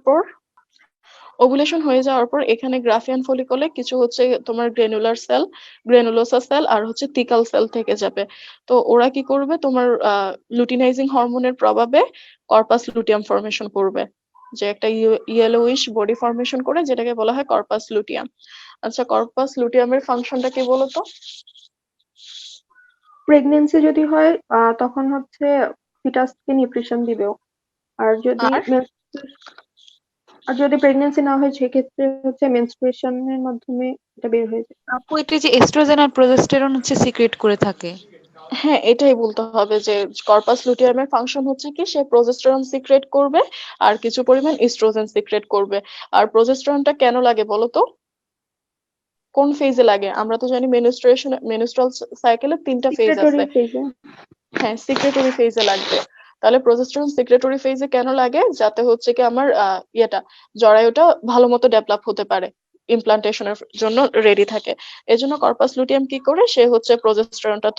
পর এখানে গ্রাফিয়ান ফলিকলে কিছু হচ্ছে তোমার গ্রেনুলার সেল, গ্রেনুলোসা সেল আর হচ্ছে তিকাল সেল থেকে যাবে। তো ওরা কি করবে, তোমার লুটিনাইজিং হরমোনের প্রভাবে কর্পাস লুটিয়াম ফর্মেশন করবে, যে একটা ইয়েলোইশ বডি ফর্মেশন করে, যেটাকে বলা হয় কর্পাস লুটিয়াম। আচ্ছা কর্পাস লুটিয়ামের ফাংশনটা কি বলতো? প্রেগনেন্সি যদি হয় তখন হচ্ছে ফিটাসকে নিউট্রিশন দিবেও। আর যদি আর আর যদি প্রেগনেন্সি না হয় সেক্ষেত্রে হচ্ছে মেনস্ট্রুয়েশনের মাধ্যমে এটা বের হয়ে যায়। আপু এটা যে এস্ট্রোজেন আর প্রজেস্টেরন হচ্ছে সিক্রেট করে থাকে। হ্যাঁ এটাই বলতে হবে যে কর্পাস লুটিয়ামের ফাংশন হচ্ছে কি, সে প্রজেস্টেরন সিক্রেট করবে আর কিছু পরিমাণ ইস্ট্রোজেন সিক্রেট করবে। আর প্রজেস্টেরনটা কেন লাগে বলো তো? কোন ফেজে লাগে? আমরা তো জানি মেনস্ট্রুয়াল সাইকেলে 3টা ফেজ সিক্রেটরি আছে। ফেজে। হ্যাঁ সিক্রেটরি ফেজে লাগবে। তাহলে প্রজেস্টেরন সিক্রেটরি ফেজে কেন লাগে? যাতে হচ্ছে কি আমার জরায়ুটা ভালো মতো ডেভেলপ হতে পারে, ইমপ্লান্টেশনের জন্য রেডি থাকে। এজন্য কর্পাস লুটিয়াম কি করে, সে হচ্ছে প্রজেস্টেরনটা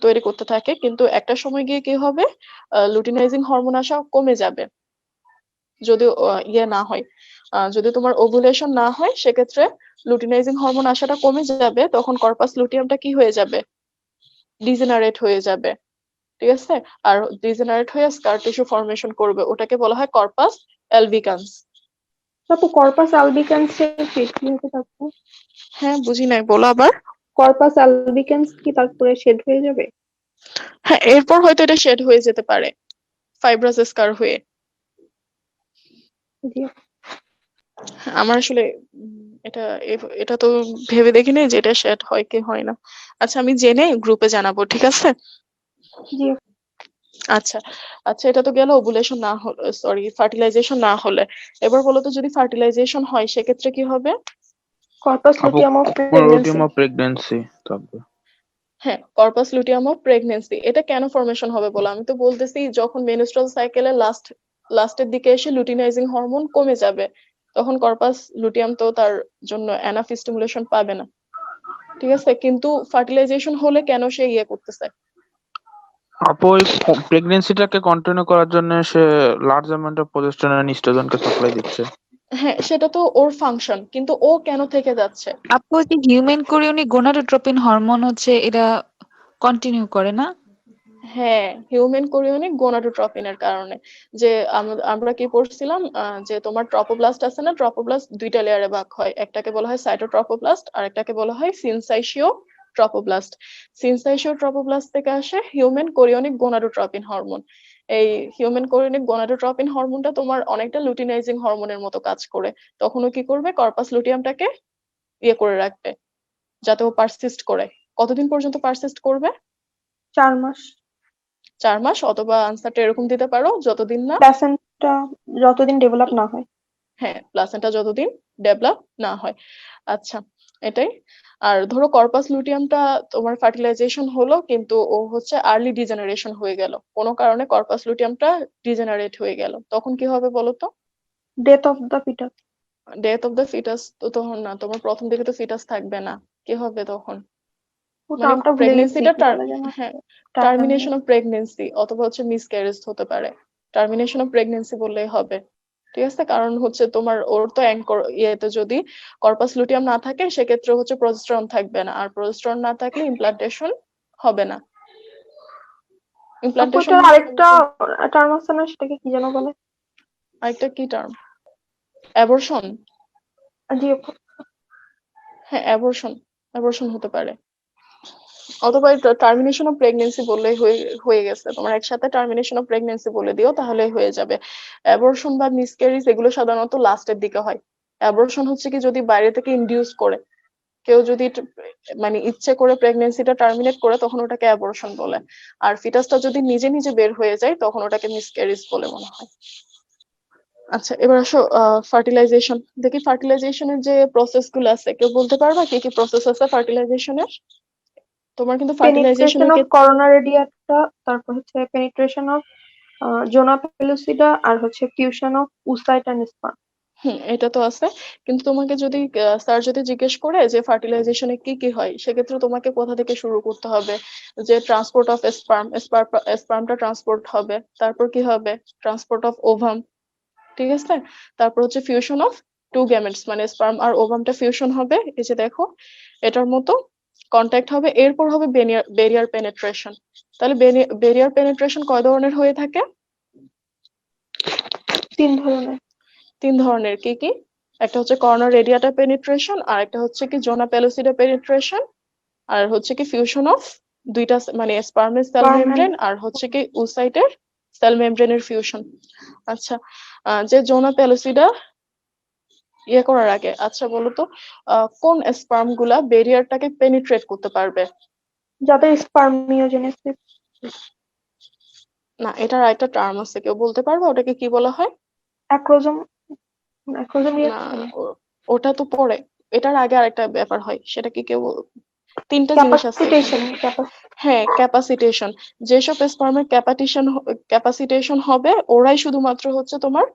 তৈরি করতে থাকে, কিন্তু একটা সময় গিয়ে কি হবে, লুটিনাইজিং হরমোন আসা কমে যাবে যদি না হয়। যদি তোমার ওভুলেশন না হয় সেক্ষেত্রে লুটিনাইজিং হরমোন আসাটা কমে যাবে, তখন কর্পাস লুটিয়ামটা কি হয়ে যাবে, ডিজেনারেট হয়ে যাবে। ঠিক আছে, আর ডিজেনারেট হয়ে স্কার টিস্যু ফর্মেশন করবে, ওটাকে বলা হয় কর্পাস অ্যালবিকান্স। তারপর কর্পাস আলবিকান্স শেড কি হবে তারপর? হ্যাঁ বুঝি নাই, বলো আবার। কর্পাস আলবিকান্স কি তারপরে শেড হয়ে যাবে? হ্যাঁ এরপর হয়তো এটা শেড হয়ে যেতে পারে ফাইব্রাস স্কার হয়ে। জি। আমার আসলে এটা তো ভেবে দেখিনি যে এটা শেড হয় কি হয় না। আচ্ছা আমি জেনে গ্রুপে জানাবো, ঠিক আছে? জি। আচ্ছা আচ্ছা এটা তো গেল ওভুলেশন না হলে, সরি ফার্টিলাইজেশন না হলে। এবার বলো তো যদি ফার্টিলাইজেশন হয় সেক্ষেত্রে কি হবে? কর্পাস আপু luteum of pregnancy. Luteum of pregnancy থাকবে। হ্যাঁ কর্পাস লুটিয়াম অফ প্রেগনেন্সি। এটা কেন ফর্মেশন হবে বলো? আমি তো বলতেছি যখন মেনস্ট্রুয়াল সাইকেলের লাস্টের দিকে এসে লুটিনাইজিং হরমোন কমে যাবে, তখন কর্পাস লুটিয়াম তো তার জন্য এনাফ স্টিমুলেশন পাবে না। ঠিক আছে, কিন্তু ফার্টিলাইজেশন হলে কেন সে করতেছে? আপু ওই প্রেগনেন্সিটাকে কন্টিনিউ করার জন্য সে large amount of progesterone and ইস্ট্রোজেনকে সাপ্লাই দিচ্ছে। হ্যাঁ সেটা তো ওর ফাংশন, কিন্তু ও কেন থেকে যাচ্ছে? আপু যে হিউম্যান কোরিয়নিক গোনাডোট্রপিন হরমোন হচ্ছে এটা কন্টিনিউ করে না? হ্যাঁ হিউম্যান কোরিয়নিক গোনাডোট্রপিনের কারণে। যে আমরা কি পড়ছিলাম, যে তোমার ট্রপোব্লাস্ট আছে না, ট্রপোব্লাস্ট 2টা লেয়ারে ভাগ হয়, একটাকে বলা হয় সাইটোট্রপোব্লাস্ট আর একটাকে বলা হয় সিনসাইশিও ট্রপোব্লাস্ট। সিনসাইশিও ট্রপোব্লাস্ট থেকে আসে হিউম্যান কোরিয়নিক গোনাডোট্রপিন হরমোন। এই হিউম্যান কোরিনিক গনাডোট্রপিন হরমোনটা তোমার অনেকটা লুটিনাইজিং হরমোনের মতো কাজ করে। তখন ও কি করবে, কর্পাস লুটিয়ামটাকে ইয়ে করে রাখবে যাতে ও পারসিস্ট করে। কতদিন পর্যন্ত পারসিস্ট করবে? 4 মাস। 4 মাস, অথবা আনসারটা এরকম দিতে পারো, যতদিন না প্লাসেন্টা যতদিন ডেভেলপ না হয়। হ্যাঁ, প্লাসেন্টা যতদিন ডেভেলপ না হয়। আচ্ছা, এটাই। আর ধরো কর্পাস লুটিয়ামটা তোমার ফার্টিলাইজেশন হলো, কিন্তু ও হচ্ছে আর্লি ডিজেনারেশন হয়ে গেল, কোনো কারণে কর্পাস লুটিয়ামটা ডিজেনারেট হয়ে গেল, তখন কি হবে বলো তো? Death of the foetus. Death of the foetus তো তখন না, তোমার প্রথম দিকে তো ফিটাস থাকবে না, কি হবে তখন? ও মানে নামটা ভুলে গেছি, প্রেগনেন্সিটা কি বলে যেন? হ্যাঁ, টার্মিনেশন অফ প্রেগনেন্সি অথবা হচ্ছে মিসক্যারেজ হতে পারে। টার্মিনেশন অফ প্রেগনেন্সি বললেই হবে, ঠিক আছে? কারণ হচ্ছে তোমার ওর তো অ্যাঙ্কর ইয়েতে যদি কর্পাস লুটিয়াম না থাকে, সেক্ষেত্রে হচ্ছে প্রজেস্টেরন থাকবে না, আর প্রজেস্টেরন না থাকলে ইমপ্লান্টেশন হবে না। আপু ইমপ্লান্টেশন এটার আরেকটা টার্ম আছে না, সেটাকে কি যেন বলে? আরেকটা কি টার্ম? অ্যাবর্শন। জি আপু। হ্যাঁ, অ্যাবর্শন হতে পারে, অথবা টার্মিনেশন অফ প্রেগনেন্সি বললেই হয়ে গেছে। তোমার একসাথে টার্মিনেশন অফ প্রেগনেন্সি বলে দিও, তাহলেই হয়ে যাবে। অ্যাবর্শন বা মিসক্যারেজ এগুলো সাধারণত লাস্টের দিকে হয়। অ্যাবর্শন হচ্ছে কি, যদি বাইরে থেকে ইনডিউস করে কেউ, যদি মানে ইচ্ছে করে প্রেগনেন্সিটা টার্মিনেট করে, তখন ওটাকে অ্যাবর্শন বলে। আর ফিটাসটা যদি নিজে নিজে বের হয়ে যায়, তখন ওটাকে মিসক্যারেজ বলে মনে হয়। আচ্ছা, এবার আসো ফার্টিলাইজেশন দেখি। ফার্টিলাইজেশনের যে প্রসেস গুলো আছে, কেউ বলতে পারবা কি কি প্রসেস আছে ফার্টিলাইজেশনের? তোমার কিন্তু পেনিট্রেশন ফার্টিলাইজেশনের অফ ক্ষেত্রে করোনা রেডিয়াটা, তারপর হচ্ছে পেনিট্রেশন অফ জোনা পেলুসিডা, আর হচ্ছে fusion of oocyte and sperm. এটা তো আছে, কিন্তু তোমাকে যদি স্যার যদি জিজ্ঞেস করে যে ফার্টিলাইজেশনে কি কি হয়, সেক্ষেত্রে তোমাকে কোথা থেকে শুরু করতে হবে? যে ট্রান্সপোর্ট অফ স্পার্মটা ট্রান্সপোর্ট হবে, তারপর কি হবে? ট্রান্সপোর্ট অফ ওভাম, ঠিক আছে? তারপর হচ্ছে ফিউশন অফ টু গ্যামেটস, মানে স্পার্ম আর ওভামটা ফিউশন হবে, এই যে দেখো এটার মতো কন্ট্যাক্ট হবে, এরপর হবে বেরিয়ার পেনেট্রেশন। তাহলে বেরিয়ার পেনেট্রেশন কয় ধরনের হয়ে থাকে? 3 ধরনের। 3 ধরনের, কি কি? একটা হচ্ছে কর্নার রেডিয়াটা পেনিট্রেশন, আর একটা হচ্ছে কি জোনা পেলোসিডা পেনিট্রেশন, আর হচ্ছে কি ফিউশন অফ দুইটা মানে স্পার্মের সেল Sperm and মেমব্রেন আর হচ্ছে কি উসাইটের সেল মেমব্রেনের ফিউশন। আচ্ছা, যে জোনা পেলোসিডা ইয়ে করার আগে, আচ্ছা বলো তো কোন স্পার্ম গুলা বেরিয়ারটাকে পেনিট্রেট করতে পারবে? যাদের স্পার্মিওজেনেসিস। না, এটার একটা টার্ম আছে, কেউ বলতে পারবে ওটাকে কি বলা হয়? অ্যাক্রোজম। অ্যাক্রোজম না, রিঅ্যাকশন। ওটা তো পরে, এটার আগে আরেকটা ব্যাপার হয়, সেটা কি কেউ? 3টা জিনিস আছে এখানে। ক্যাপাসিটেশন। হ্যাঁ, ক্যাপাসিটেশন। যেসব স্পার্মের ক্যাপাসিটেশন হবে, ওরাই শুধুমাত্র হচ্ছে তোমার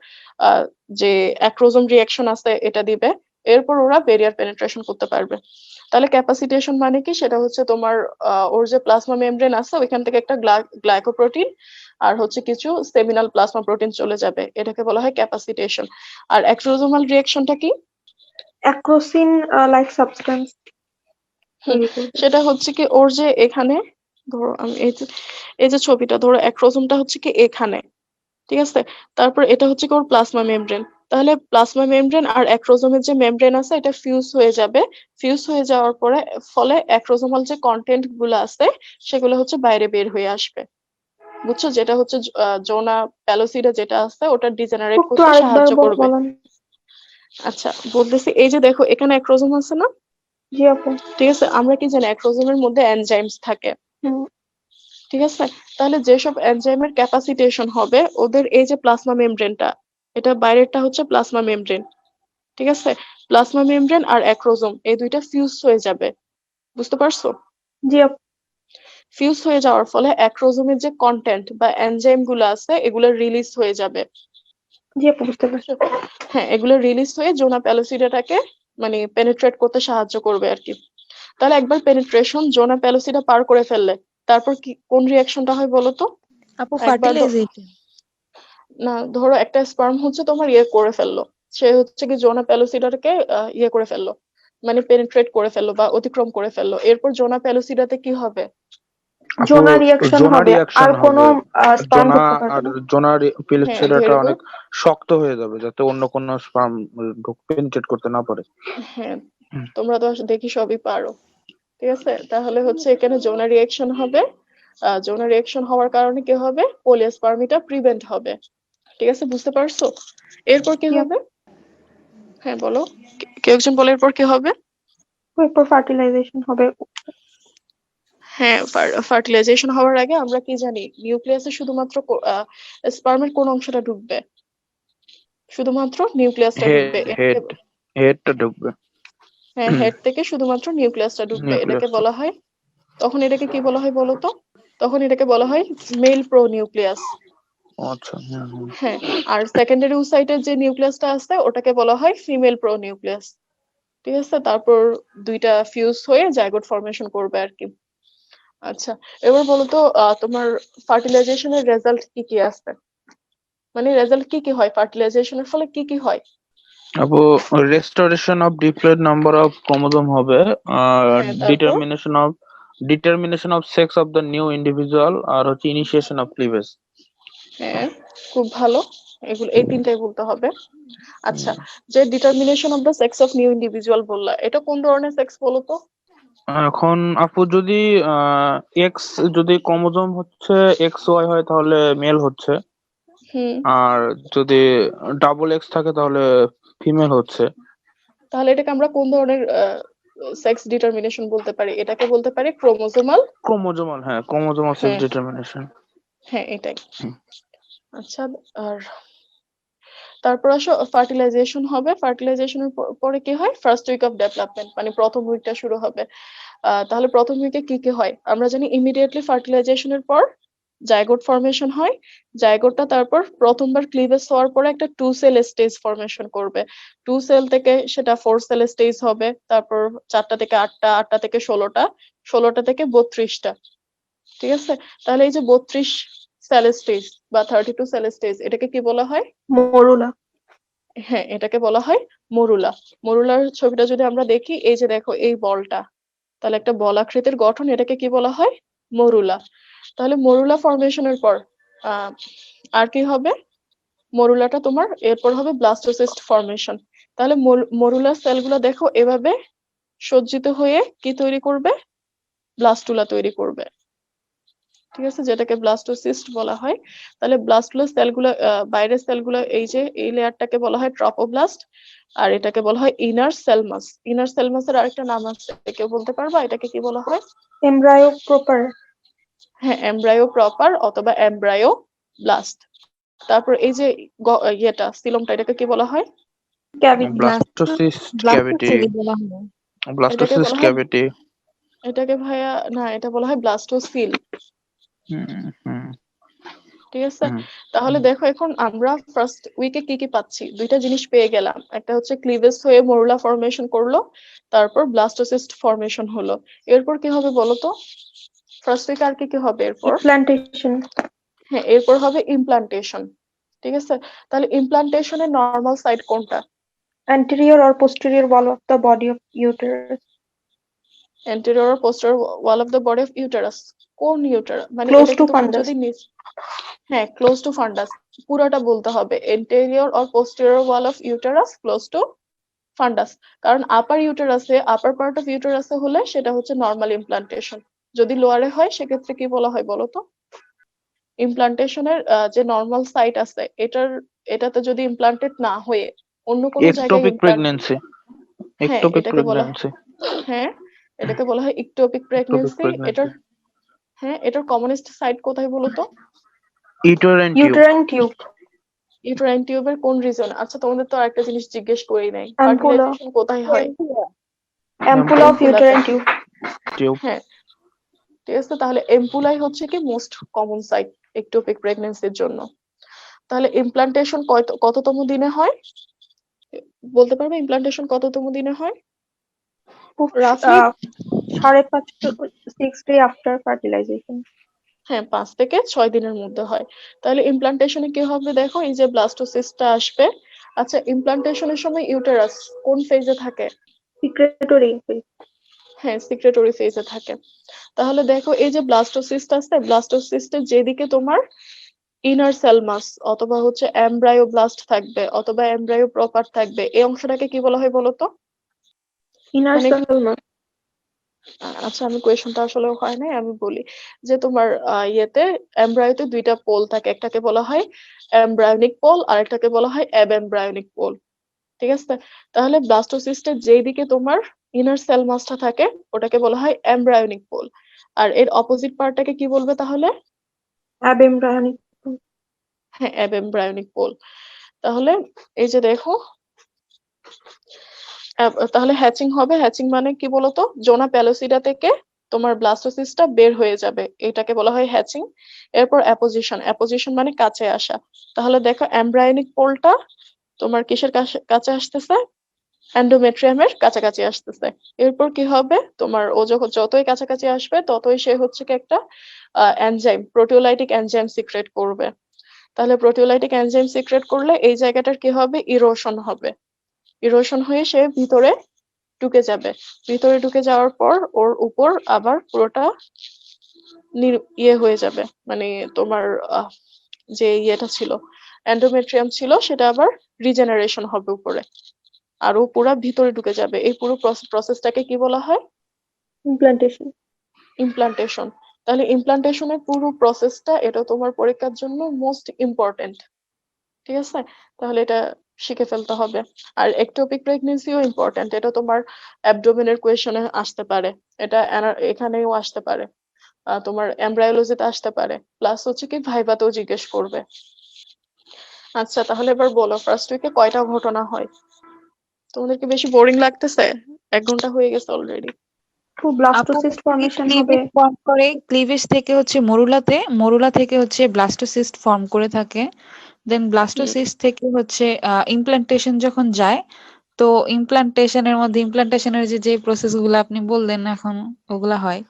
যে অ্যাক্রোজোম রিঅ্যাকশন আছে এটা দিবে, এরপর ওরা বেরিয়ার পেনিট্রেশন করতে পারবে। তাহলে ক্যাপাসিটেশন মানে কি? সেটা হচ্ছে তোমার ওর যে প্লাজমা মেমব্রেন আছে, ওইখান থেকে একটা গ্লাইকোপ্রোটিন আর হচ্ছে কিছু সেমিনাল প্লাজমা প্রোটিন চলে যাবে, এটাকে বলা হয় ক্যাপাসিটেশন। আর অ্যাক্রোজোমাল রিঅ্যাকশনটা কি? অ্যাক্রোসিন লাইক সাবস্টেন্স হুম, তৈরি করবে। সেটা হচ্ছে কি, ওর যে এখানে ধরো আমি এই যে ছবিটা ধরো, অ্যাক্রোজোমটা হচ্ছে কি এখানে, ঠিক আছে? তারপর এটা হচ্ছে কি ওর প্লাজমা মেমব্রেন। তাহলে প্লাজমা মেমব্রেন আর অ্যাক্রোজোমের যে মেমব্রেন আছে, এটা ফিউজ হয়ে যাবে। ফিউজ হয়ে যাওয়ার পরে ফলে অ্যাক্রোজোমাল যে কন্টেন্ট গুলো আছে, সেগুলো হচ্ছে বাইরে বের হয়ে আসবে, বুঝছো? যেটা হচ্ছে জোনা প্যালোসিডা যেটা আছে, ওটা ডিজেনারেট একটু করতে আরেকবার সাহায্য করবে। বলেন। আচ্ছা, বলতেছি, এই যে দেখো এখানে অ্যাক্রোজোম আছে না, জি আপু। ঠিক আছে? আমরা কি জানি অ্যাক্রোজোমের মধ্যে এনজাইমস থাকে, হুম। ঠিক আছে? তাহলে যেসব এনজাইমের ক্যাপাসিটেশন হবে, ওদের এই যে প্লাজমা মেমব্রেনটা, এটা বাইরেরটা হচ্ছে প্লাজমা মেমব্রেন, ঠিক আছে? প্লাজমা মেমব্রেন আর অ্যাক্রোজোম এই দুইটা ফিউজ হয়ে যাবে, বুঝতে পারছো? জি আপু। ফিউজ হয়ে যাওয়ার ফলে অ্যাক্রোজোমের যে কন্টেন্ট বা এনজাইম গুলো আছে, এগুলো রিলিজ হয়ে যাবে। জি আপু, বুঝতে পারছি। হ্যাঁ, এগুলো রিলিজ হয়ে জোনা প্যালোসিডাটাকে মানে পেনিট্রেট করতে সাহায্য করবে আর কি। তাহলে একবার পেনিট্রেশন জোনা প্যালোসিডা পার করে ফেললে, তারপর কি কোন রিয়াকশনটা হয় বলো তো? আপু একবার ফার্টিলাইজেশন। না, ধরো একটা স্পার্ম হচ্ছে তোমার ইয়ে করে ফেললো, সে হচ্ছে কি জোনা প্যালোসিডাকে ইয়ে করে ফেললো, মানে পেনিট্রেট করে ফেললো বা অতিক্রম করে ফেললো, এরপর জোনা প্যালোসিডাতে কি হবে? আপু জোনা রিঅ্যাকশন জোনা হবে, রিয়াকশন আর কোনো হবে, স্পার্ম জোনা ঢুকতে পারবে আর না। জোনার হ্যাঁ, পেনিট্রেশনটা ভেরি অনেক গুড। শক্ত হয়ে যাবে, যাতে অন্য কোনো স্পার্ম পেনিট্রেট করতে না পারে। হ্যাঁ, তোমরা তো দেখি সবই পারো, ঠিক আছে? তাহলে হচ্ছে এখানে জোনা রিঅ্যাকশন হবে, যৌন রিঅ্যাকশন হওয়ার কারণে কি হবে, পলিস্পার্মিটা প্রিভেন্ট হবে। ঠিক আছে, বুঝতে পারছো? এরপর কি Yep. হবে? হ্যাঁ বলো, কেউ একজন বলো এরপর কি হবে। এরপর ফার্টিলাইজেশন হবে। হ্যাঁ, ফার্টিলাইজেশন হওয়ার আগে আমরা কি জানি, নিউক্লিয়াসে শুধুমাত্র স্পার্মের কোন অংশটা ঢুকবে? শুধুমাত্র নিউক্লিয়াসটা ঢুকবে। হেডটা ঢুকবে, হ্যাঁ, হেড থেকে শুধুমাত্র নিউক্লিয়াসটা ঢুকবে। এটাকে নিউক্লিয়াসটা। বলা হয়, তখন এটাকে কি বলা হয় বলো তো? তখন এটাকে বলা হয় মেল প্রো নিউক্লিয়াস। আচ্ছা, হুম। হ্যাঁ, আর সেকেন্ডারি ওসাইটের যে নিউক্লিয়াসটা আছে ওটাকে বলা হয় ফিমেল প্রো নিউক্লিয়াস। ঠিক আছে, তারপর দুইটা ফিউজ হয়ে জাইগোট ফর্মেশন করবে আর কি। আচ্ছা, এবার বলো তো তোমার ফার্টিলাইজেশনের রেজাল্ট কি কি আছে, মানে রেজাল্ট কি কি হয়, ফার্টিলাইজেশনের ফলে কি কি হয়? আপু, restoration of diploid number of chromosome হবে, আর হ্যাঁ, তারপর? Determination of sex of the new individual, আর হচ্ছে ইনিশিয়েশন অফ ক্লিভেজ। হ্যাঁ, খুব ভালো। এগুলো এই তিনটাই বলতে হবে। আচ্ছা, যে determination of the sex of new individual বললা, এটা কোন ধরনের সেক্স বলো তো? এখন আপু যদি এক্স, যদি ক্রোমোজোম হচ্ছে এক্স ওয়াই হয় তাহলে মেল হচ্ছে, হুম, আর যদি ডাবল এক্স থাকে তাহলে ফিমেল হচ্ছে। তাহলে এটাকে আমরা কোন ধরনের সেক্স ডিটারমিনেশন বলতে পারি? এটাকে বলতে পারি ক্রোমোজোমাল। ক্রোমোজোমাল, হ্যাঁ, ক্রোমোজোমাল সেক্স হ্যাঁ, ডিটারমিনেশন। হ্যাঁ, এটাই। আচ্ছা, আর তারপর আসো, ফার্টিলাইজেশন হবে। ফার্টিলাইজেশনের পরে কি হয়, ফার্স্ট উইক অফ ডেভেলপমেন্ট, মানে প্রথম উইকটা শুরু হবে। তাহলে প্রথম উইকে কি কি হয় আমরা জানি, ইমিডিয়েটলি ফার্টিলাইজেশনের পর জাইগোট ফর্মেশন হয়। জাইগোটটা তারপর প্রথমবার ক্লিভেজ হওয়ার পরে একটা 2 সেল স্টেজ ফর্মেশন করবে। 2 সেল থেকে সেটা 4 সেল স্টেজ হবে, তারপর 4টা থেকে 8টা, 8টা থেকে 16টা, 16টা থেকে 32টা। ঠিক আছে, তাহলে এই যে 32 সেল স্টেজ বা 32 সেল স্টেজ, এটাকে কি বলা হয়? মরুলা। হ্যাঁ, এটাকে বলা হয় মরুলা। মরুলার ছবিটা যদি আমরা দেখি, এই যে দেখো এই বলটা, তাহলে একটা বল আকৃতির গঠন, এটাকে কি বলা হয়? মরুলা। তাহলে মরুলা ফর্মেশনের পর আহ আর কি হবে, মরুলাটা তোমার এরপর হবে ব্লাস্টোসিস্ট ফর্মেশন। তাহলে মরুলার সেলগুলো দেখো এভাবে সজ্জিত হয়ে কি তৈরি করবে, ব্লাস্টুলা তৈরি করবে। ঠিক আছে, যেটাকে ব্লাস্টোসিস্ট বলা হয়। তাহলে ব্লাস্টুলার সেলগুলো, বাইরের সেলগুলো, এই যে এই লেয়ারটাকে বলা হয় ট্রপোব্লাস্ট, আর এটাকে বলা হয় ইনার সেলমাস। ইনার সেলমাসের আরেকটা নাম আছে, কেউ বলতে পারবা এটাকে কি বলা হয়? Embryo proper. হ্যাঁ, এমব্রায়ো প্রপার অথবা এমব্রায়ো ব্লাস্ট। তারপর এই যে ইয়েটা সিলমটা, এটাকে কি বলা হয়? ক্যাভিটি। ব্লাস্টোসিস্ট ক্যাভিটি, বলা হয়। এটাকে ব্লাস্টোসিস্ট বলা হয়, ক্যাভিটি। এটাকে ভাইয়া না, এটা বলা হয় ব্লাস্টোসিল। হুম, হুম, ঠিক আছে, হুম। তাহলে দেখো এখন আমরা ফার্স্ট উইকে কি কি পাচ্ছি, দুইটা জিনিস পেয়ে গেলাম। একটা হচ্ছে ক্লিভেজ হয়ে মরুলা ফর্মেশন করলো, তারপর ব্লাস্টোসিস্ট ফর্মেশন হলো। এরপর কি হবে বলো তো, ফার্স্ট উইকে আর কি কি হবে এরপর? ইমপ্লান্টেশন। হ্যাঁ, এরপর হবে ইমপ্লান্টেশন। ঠিক আছে, তাহলে ইমপ্লান্টেশনের নর্মাল সাইড কোনটা? anterior or posterior wall of the body of uterus. anterior or posterior wall of the body of uterus। কোন ইউটার, মানে Close এটা কি to তোমার fundus. যদি হ্যাঁ, ক্লোজ টু ফান্ডাস, পুরোটা বলতে হবে, anterior or posterior wall of uterus close to ফান্ডাস। কারণ আপার ইউটেরাসে, আপার পার্ট অফ ইউটেরাসে হলে সেটা হচ্ছে নর্মাল ইমপ্লান্টেশন, যদি লোয়ারে হয় সেক্ষেত্রে কি বলা হয় বলো তো? ইমপ্লান্টেশনের যে নর্মাল সাইট আছে, এটাতে যদি ইমপ্লান্টেড না হয়ে অন্য কোনো জায়গায় একটোপিক ইমপ্লান্ট, প্রেগন্যান্সি, হ্যাঁ একটোপিক এটাকে বলা হয়, প্রেগন্যান্সি, হ্যাঁ এটাকে বলা হয় ইকটোপিক একটোপিক প্রেগন্যান্সি। প্রেগন্যান্সি। এটার, হ্যাঁ এটার কমনেস্ট সাইট কোথায় বলো তো? Uterine tube. Uterine tube. Uterine টিউবের কোন রিজন? আচ্ছা, তোমাদের তো আরেকটা জিনিস জিজ্ঞেস করি নাই, Ampulla. ফার্টিলাইজেশন কোথায় হয়? Ampulla of এম্পুলাতে। uterine tube. Tube. হ্যাঁ, ঠিক আছে, তাহলে এম্পুলাই হচ্ছে কি মোস্ট কমন সাইট একটোপিক প্রেগন্যান্সির জন্য। তাহলে ইমপ্লান্টেশন কততম দিনে হয় বলতে পারবে? ইমপ্লান্টেশন কততম দিনে হয় রাফলি? 5.5 to 6 days after fertilization. হ্যাঁ, 5 থেকে 6 দিনের মধ্যে হয়। তাহলে ইমপ্লান্টেশনে কি হবে দেখো, এই যে ব্লাস্টোসিস্টটা আসবে। আচ্ছা, ইমপ্লান্টেশনের সময় ইউটেরাস কোন ফেজে থাকে? Secretory phase. হ্যাঁ, সিক্রেটরি ফেজে থাকে। তাহলে দেখো এই যে ব্লাস্টোসিস্ট আছে, ব্লাস্টোসিস্টের যেদিকে তোমার ইনার সেলমাস অথবা হচ্ছে এমব্রায়োব্লাস্ট থাকবে অথবা এমব্রায়ো প্রপার থাকবে, এই অংশটাকে কি বলা হয় বলতো? Inner মানে cellulose. আচ্ছা, আমি কোয়েশনটা আসলে হয় নাই, আমি বলি যে তোমার ইয়েতে এমব্রায়োতে দুইটা পোল থাকে, একটাকে বলা হয় এমব্রায়োনিক পোল আর একটাকে বলা হয় অ্যাবেমব্রায়োনিক পোল। ঠিক আছে, তাহলে ব্লাস্টোসিস্টের যেই দিকে তোমার ইনার সেল মাসটা থাকে ওটাকে বলা হয় এমব্রায়োনিক পোল, আর এর অপোজিট পার্টটাকে কি বলবে তাহলে? অ্যাবেমব্রায়োনিক। হ্যাঁ, অ্যাবেমব্রায়োনিক পোল। তাহলে এই যে দেখো, তাহলে হ্যাচিং হবে। হ্যাচিং মানে কি বলতো, জোনা প্যালোসিডা থেকে তোমার ব্লাস্টোসিস্টটা বের হয়ে যাবে, এটাকে বলা হয় হ্যাচিং। এরপর অ্যাপোজিশন, অ্যাপোজিশন মানে কাছে আসা। তাহলে দেখো এমব্রায়োনিক পোলটা তোমার কিসের কাছে আসতেছে? এন্ডোমেট্রিয়ামের কাছাকাছি আসতেছে। এরপর কি হবে, তোমার ও যখন যতই কাছাকাছি আসবে ততই সে হচ্ছে কি একটা এনজাইম, প্রোটিওলাইটিক এনজাইম সিক্রেট করবে। তাহলে প্রোটিওলাইটিক এনজাইম সিক্রেট করলে এই জায়গাটার কি হবে, ইরোশন হবে। ইরোশন হয়ে সে ভিতরে ঢুকে যাবে। ভিতরে ঢুকে যাওয়ার পর ওর উপর আবার পুরোটা ইয়ে হয়ে যাবে, মানে তোমার যে ইয়েটা ছিল, এন্ডোমেট্রিয়াম ছিল, সেটা আবার রিজেনারেশন হবে উপরে, আর ও পুরা ভিতরে ঢুকে যাবে। এই পুরো প্রসেসটাকে কি বলা হয়? ইমপ্লান্টেশন। ইমপ্লান্টেশন। তাহলে ইমপ্লান্টেশনের পুরো প্রসেসটা, এটা তোমার পরীক্ষার জন্য মোস্ট ইম্পর্টেন্ট। ঠিক আছে, তাহলে এটা শিখে ফেলতে হবে। আর একটোপিক প্রেগনেন্সিও ইম্পর্টেন্ট, এটা তোমার অ্যাবডোমেনের কোয়েশনে আসতে পারে, এটা এখানেও আসতে পারে, তোমার এমব্রায়োলজিতে আসতে পারে, প্লাস হচ্ছে কি ভাইভাতেও জিজ্ঞেস করবে। আচ্ছা, তাহলে এবার বলো ফার্স্ট উইকে কয়টা ঘটনা হয়? তোমাদের কি বেশি বোরিং লাগতেছে? 1 ঘন্টা হয়ে গেছে অলরেডি। তো আপু ব্লাস্টোসিস্ট ফর্মেশন হবে। ক্লিভেজ ফর্ম করে, ক্লিভেজ থেকে হচ্ছে মরুলাতে, মরুলা থেকে হচ্ছে ব্লাস্টোসিস্ট ফর্ম করে থাকে। দেন ব্লাস্টোসিস্ট থেকে হচ্ছে ইমপ্লান্টেশন যখন যায়, তো ইমপ্লান্টেশনের মধ্যে ইমপ্লান্টেশনের যে প্রসেস গুলো আপনি বললেন এখন, ওগুলা হয়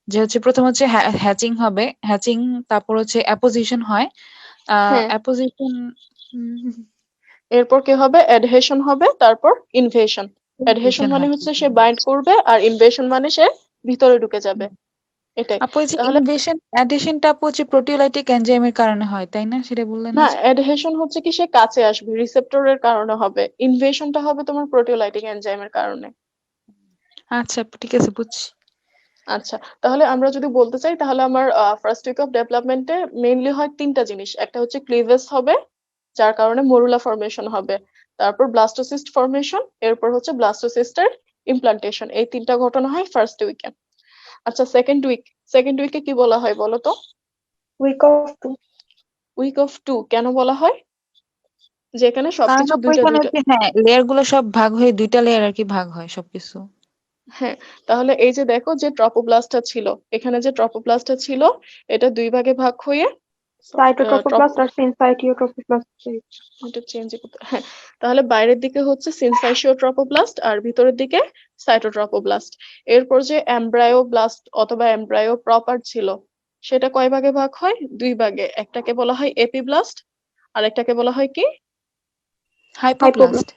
যে হচ্ছে প্রথম হচ্ছে হ্যাচিং হবে, হ্যাচিং, তারপর হচ্ছে অ্যাপোজিশন হয়, হ্যাঁ, অ্যাপোজিশন, এরপর কি হবে, অ্যাডহেশন হবে, তারপর ইনভেশন। অ্যাডহেশন ইনভেশন মানে হয়। হচ্ছে সে বাইন্ড করবে, আর ইনভেশন মানে সে ভিতরে ঢুকে যাবে, এটাই। আপু এই যে তাহলে ইনভেশন অ্যাডিশনটা আপু হচ্ছে প্রোটিওলাইটিক এনজাইমের কারণে হয়, তাই না? সেটা বললেন না না, যে? অ্যাডহেশন হচ্ছে কি সে কাছে আসবে, রিসেপ্টরের কারণে হবে। ইনভেশনটা হবে তোমার প্রোটিওলাইটিক এনজাইমের কারণে। আচ্ছা আপু, ঠিক আছে, বুঝছি। আচ্ছা, তাহলে আমরা যদি বলতে চাই, তাহলে আমার ফার্স্ট উইক অফ ডেভেলপমেন্টে মেইনলি হয় তিনটা জিনিস। একটা হচ্ছে ক্লিভেজ হবে, যার কারণে মরুলা ফর্মেশন হবে, তারপর ব্লাস্টোসিস্ট ফর্মেশন, এরপর হচ্ছে ব্লাস্টোসিস্টের ইমপ্লান্টেশন। এই তিনটা ঘটনা হয় ফার্স্ট উইকে। আচ্ছা, সেকেন্ড উইকে কি বলা হয় বলো তো? Week of 2। Week of two কেন বলা হয়? যেখানে কারণ সবকিছু আপু দুইটা এখানে দুইটা। হচ্ছে, হ্যাঁ, লেয়ার গুলো সব ভাগ হয়ে দুইটা লেয়ার আর কি ভাগ হয় সবকিছু। হ্যাঁ, তাহলে এই যে দেখো যে ট্রপোপ্লাস্টটা ছিল, এখানে যে ট্রপোপ্লাস্টটা ছিল, এটা দুই ভাগে ভাগ হয়ে সাইটোট্রপোপ্লাস্ট আর সিনসাইটিওট্রপোপ্লাস্ট। এটা চেঞ্জ করতে, হ্যাঁ। তাহলে বাইরের দিকে হচ্ছে সিনসাইশিওট্রপোপ্লাস্ট আর ভিতরের দিকে সাইটোট্রপোপ্লাস্ট। এরপর যে এমব্রায়োব্লাস্ট অথবা এমব্রায়ো প্রপার ছিল, সেটা কয় ভাগে ভাগ হয়? দুই ভাগে। একটাকে বলা হয় এপিব্লাস্ট, আর একটাকে বলা হয় কি? হাইপোপ্লাস্ট।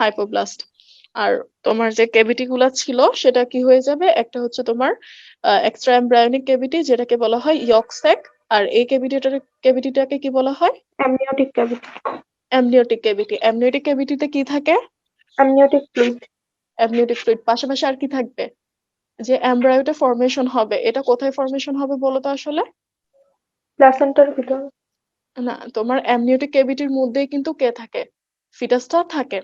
হাইপোব্লাস্ট। আর তোমার যে ক্যাভিটি গুলা ছিল সেটা কি হয়ে যাবে, একটা হচ্ছে তোমার এক্সট্রা এমব্রায়োনিক ক্যাভিটি, যেটাকে বলা হয় ইয়ক স্যাক। আর এই ক্যাভিটিটাকে কি বলা হয়? Amniotic cavity. Amniotic cavity. Amniotic ক্যাভিটিতে কি থাকে? Amniotic fluid. Amniotic fluid. পাশাপাশি আর কি থাকবে? যে এমব্রায়োটা ফর্মেশন হবে, এটা কোথায় ফর্মেশন হবে বলো তো আসলে? প্লাসেন্টার ভিতরে। না, তোমার অ্যামনিওটিক ক্যাভিটির মধ্যেই কিন্তু কে থাকে? ফিটাসটা থাকে।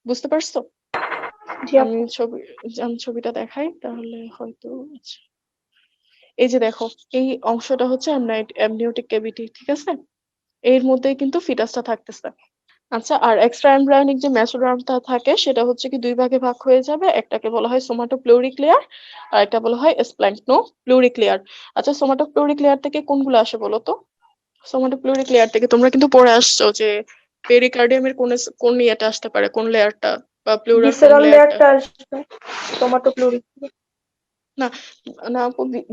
বুঝতে পারছো? জি আপু। আমি ছবিটা দেখাই তাহলে হয়তো। আচ্ছা, এই যে দেখো, এই অংশটা হচ্ছে অ্যামনিওটিক ক্যাভিটি, ঠিক আছে? এর মধ্যেই কিন্তু ফিটাসটা থাকতেছে। আচ্ছা, আর এক্সট্রা এমব্রায়োনিক যে মেসোডার্মটা থাকে সেটা হচ্ছে কি দুই ভাগে ভাগ হয়ে যাবে, একটাকে বলা হয় সোমাটোপ্লুরিক লেয়ার, আর একটা বলা হয় স্প্ল্যাঙ্কনোপ্লুরিক লেয়ার। আচ্ছা, সোমাটোপ্লুরিক লেয়ার থেকে কোনগুলো আসে বলো তো? সোমাটোপ্লুরিক লেয়ার থেকে তোমরা কিন্তু পড়ে আসছো যে পেরিকার্ডিয়ামের কোন ইয়েটা আসতে পারে, কোন লেয়ারটা, বা প্লুরার কোন ভিসেরাল লেয়ারটা? লেয়ারটা আসবে সোমাটোপ্লুরিক। না, না,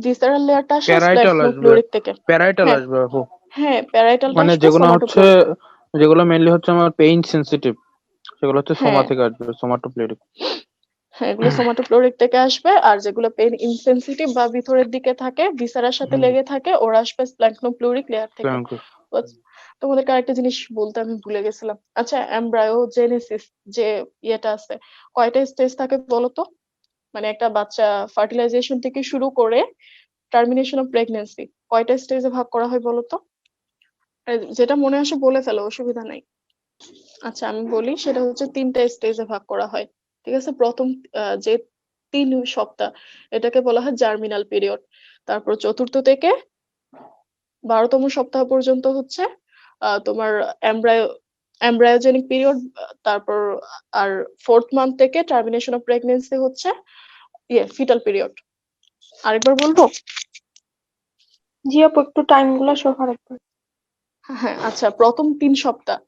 ভিসেরাল লেয়ারটা আসে প্যারাইটাল আসবে, স্প্ল্যাঙ্কনোপ্লুরিক থেকে। প্যারাইটাল হ্যাঁ, আসবে আপু। হ্যাঁ, প্যারাইটালটা মানে আসবে সোমাটোপ্লুরিক। যেগুলো মেইনলি হচ্ছে আমার পেইন সেনসিটিভ, সেগুলো হচ্ছে সোমা হ্যাঁ, থেকে আসবে, সোমাটোপ্লেরিক। হ্যাঁ, এগুলো সোমাটোফ্লোরিক থেকে আসবে। আর যেগুলো পেইন ইনসেনসিটিভ বা ভিতরের দিকে থাকে, ভিসারার সাথে লেগে থাকে, ওরা আসবে স্প্ল্যাঙ্কনোপ্লুরিক লেয়ার থেকে। বুঝ- তোমাদেরকে আরেকটা জিনিস বলতে আমি ভুলে গেছিলাম। আচ্ছা, এমব্রায়োজেনেসিস যে ইয়েটা আছে, কয়টা স্টেজ থাকে বলো তো? মানে একটা বাচ্চা ফার্টিলাইজেশন থেকে শুরু করে টার্মিনেশন অফ প্রেগন্যান্সি কয়টা স্টেজে ভাগ করা হয় বলো তো? যেটা মনে আসে বলে ফেলো, অসুবিধা নাই। আচ্ছা আমি বলি, সেটা হচ্ছে 3টা স্টেজে ভাগ করা হয়। ঠিক আছে, প্রথম যে 3 সপ্তাহ এটাকে বলা হয় জার্মিনাল পিরিয়ড। তারপর 4র্থ থেকে 12তম সপ্তাহ পর্যন্ত হচ্ছে তোমার এমব্রায়োজেনিক পিরিয়ড। তারপর আর 4th মান্থ থেকে টার্মিনেশন অফ প্রেগন্যান্সি হচ্ছে ফিটাল পিরিয়ড। আরেকবার বলবো? জি আপু, একটু টাইম গুলা সহ আরেকবার। হ্যাঁ আচ্ছা, প্রথম 3 সপ্তাহ,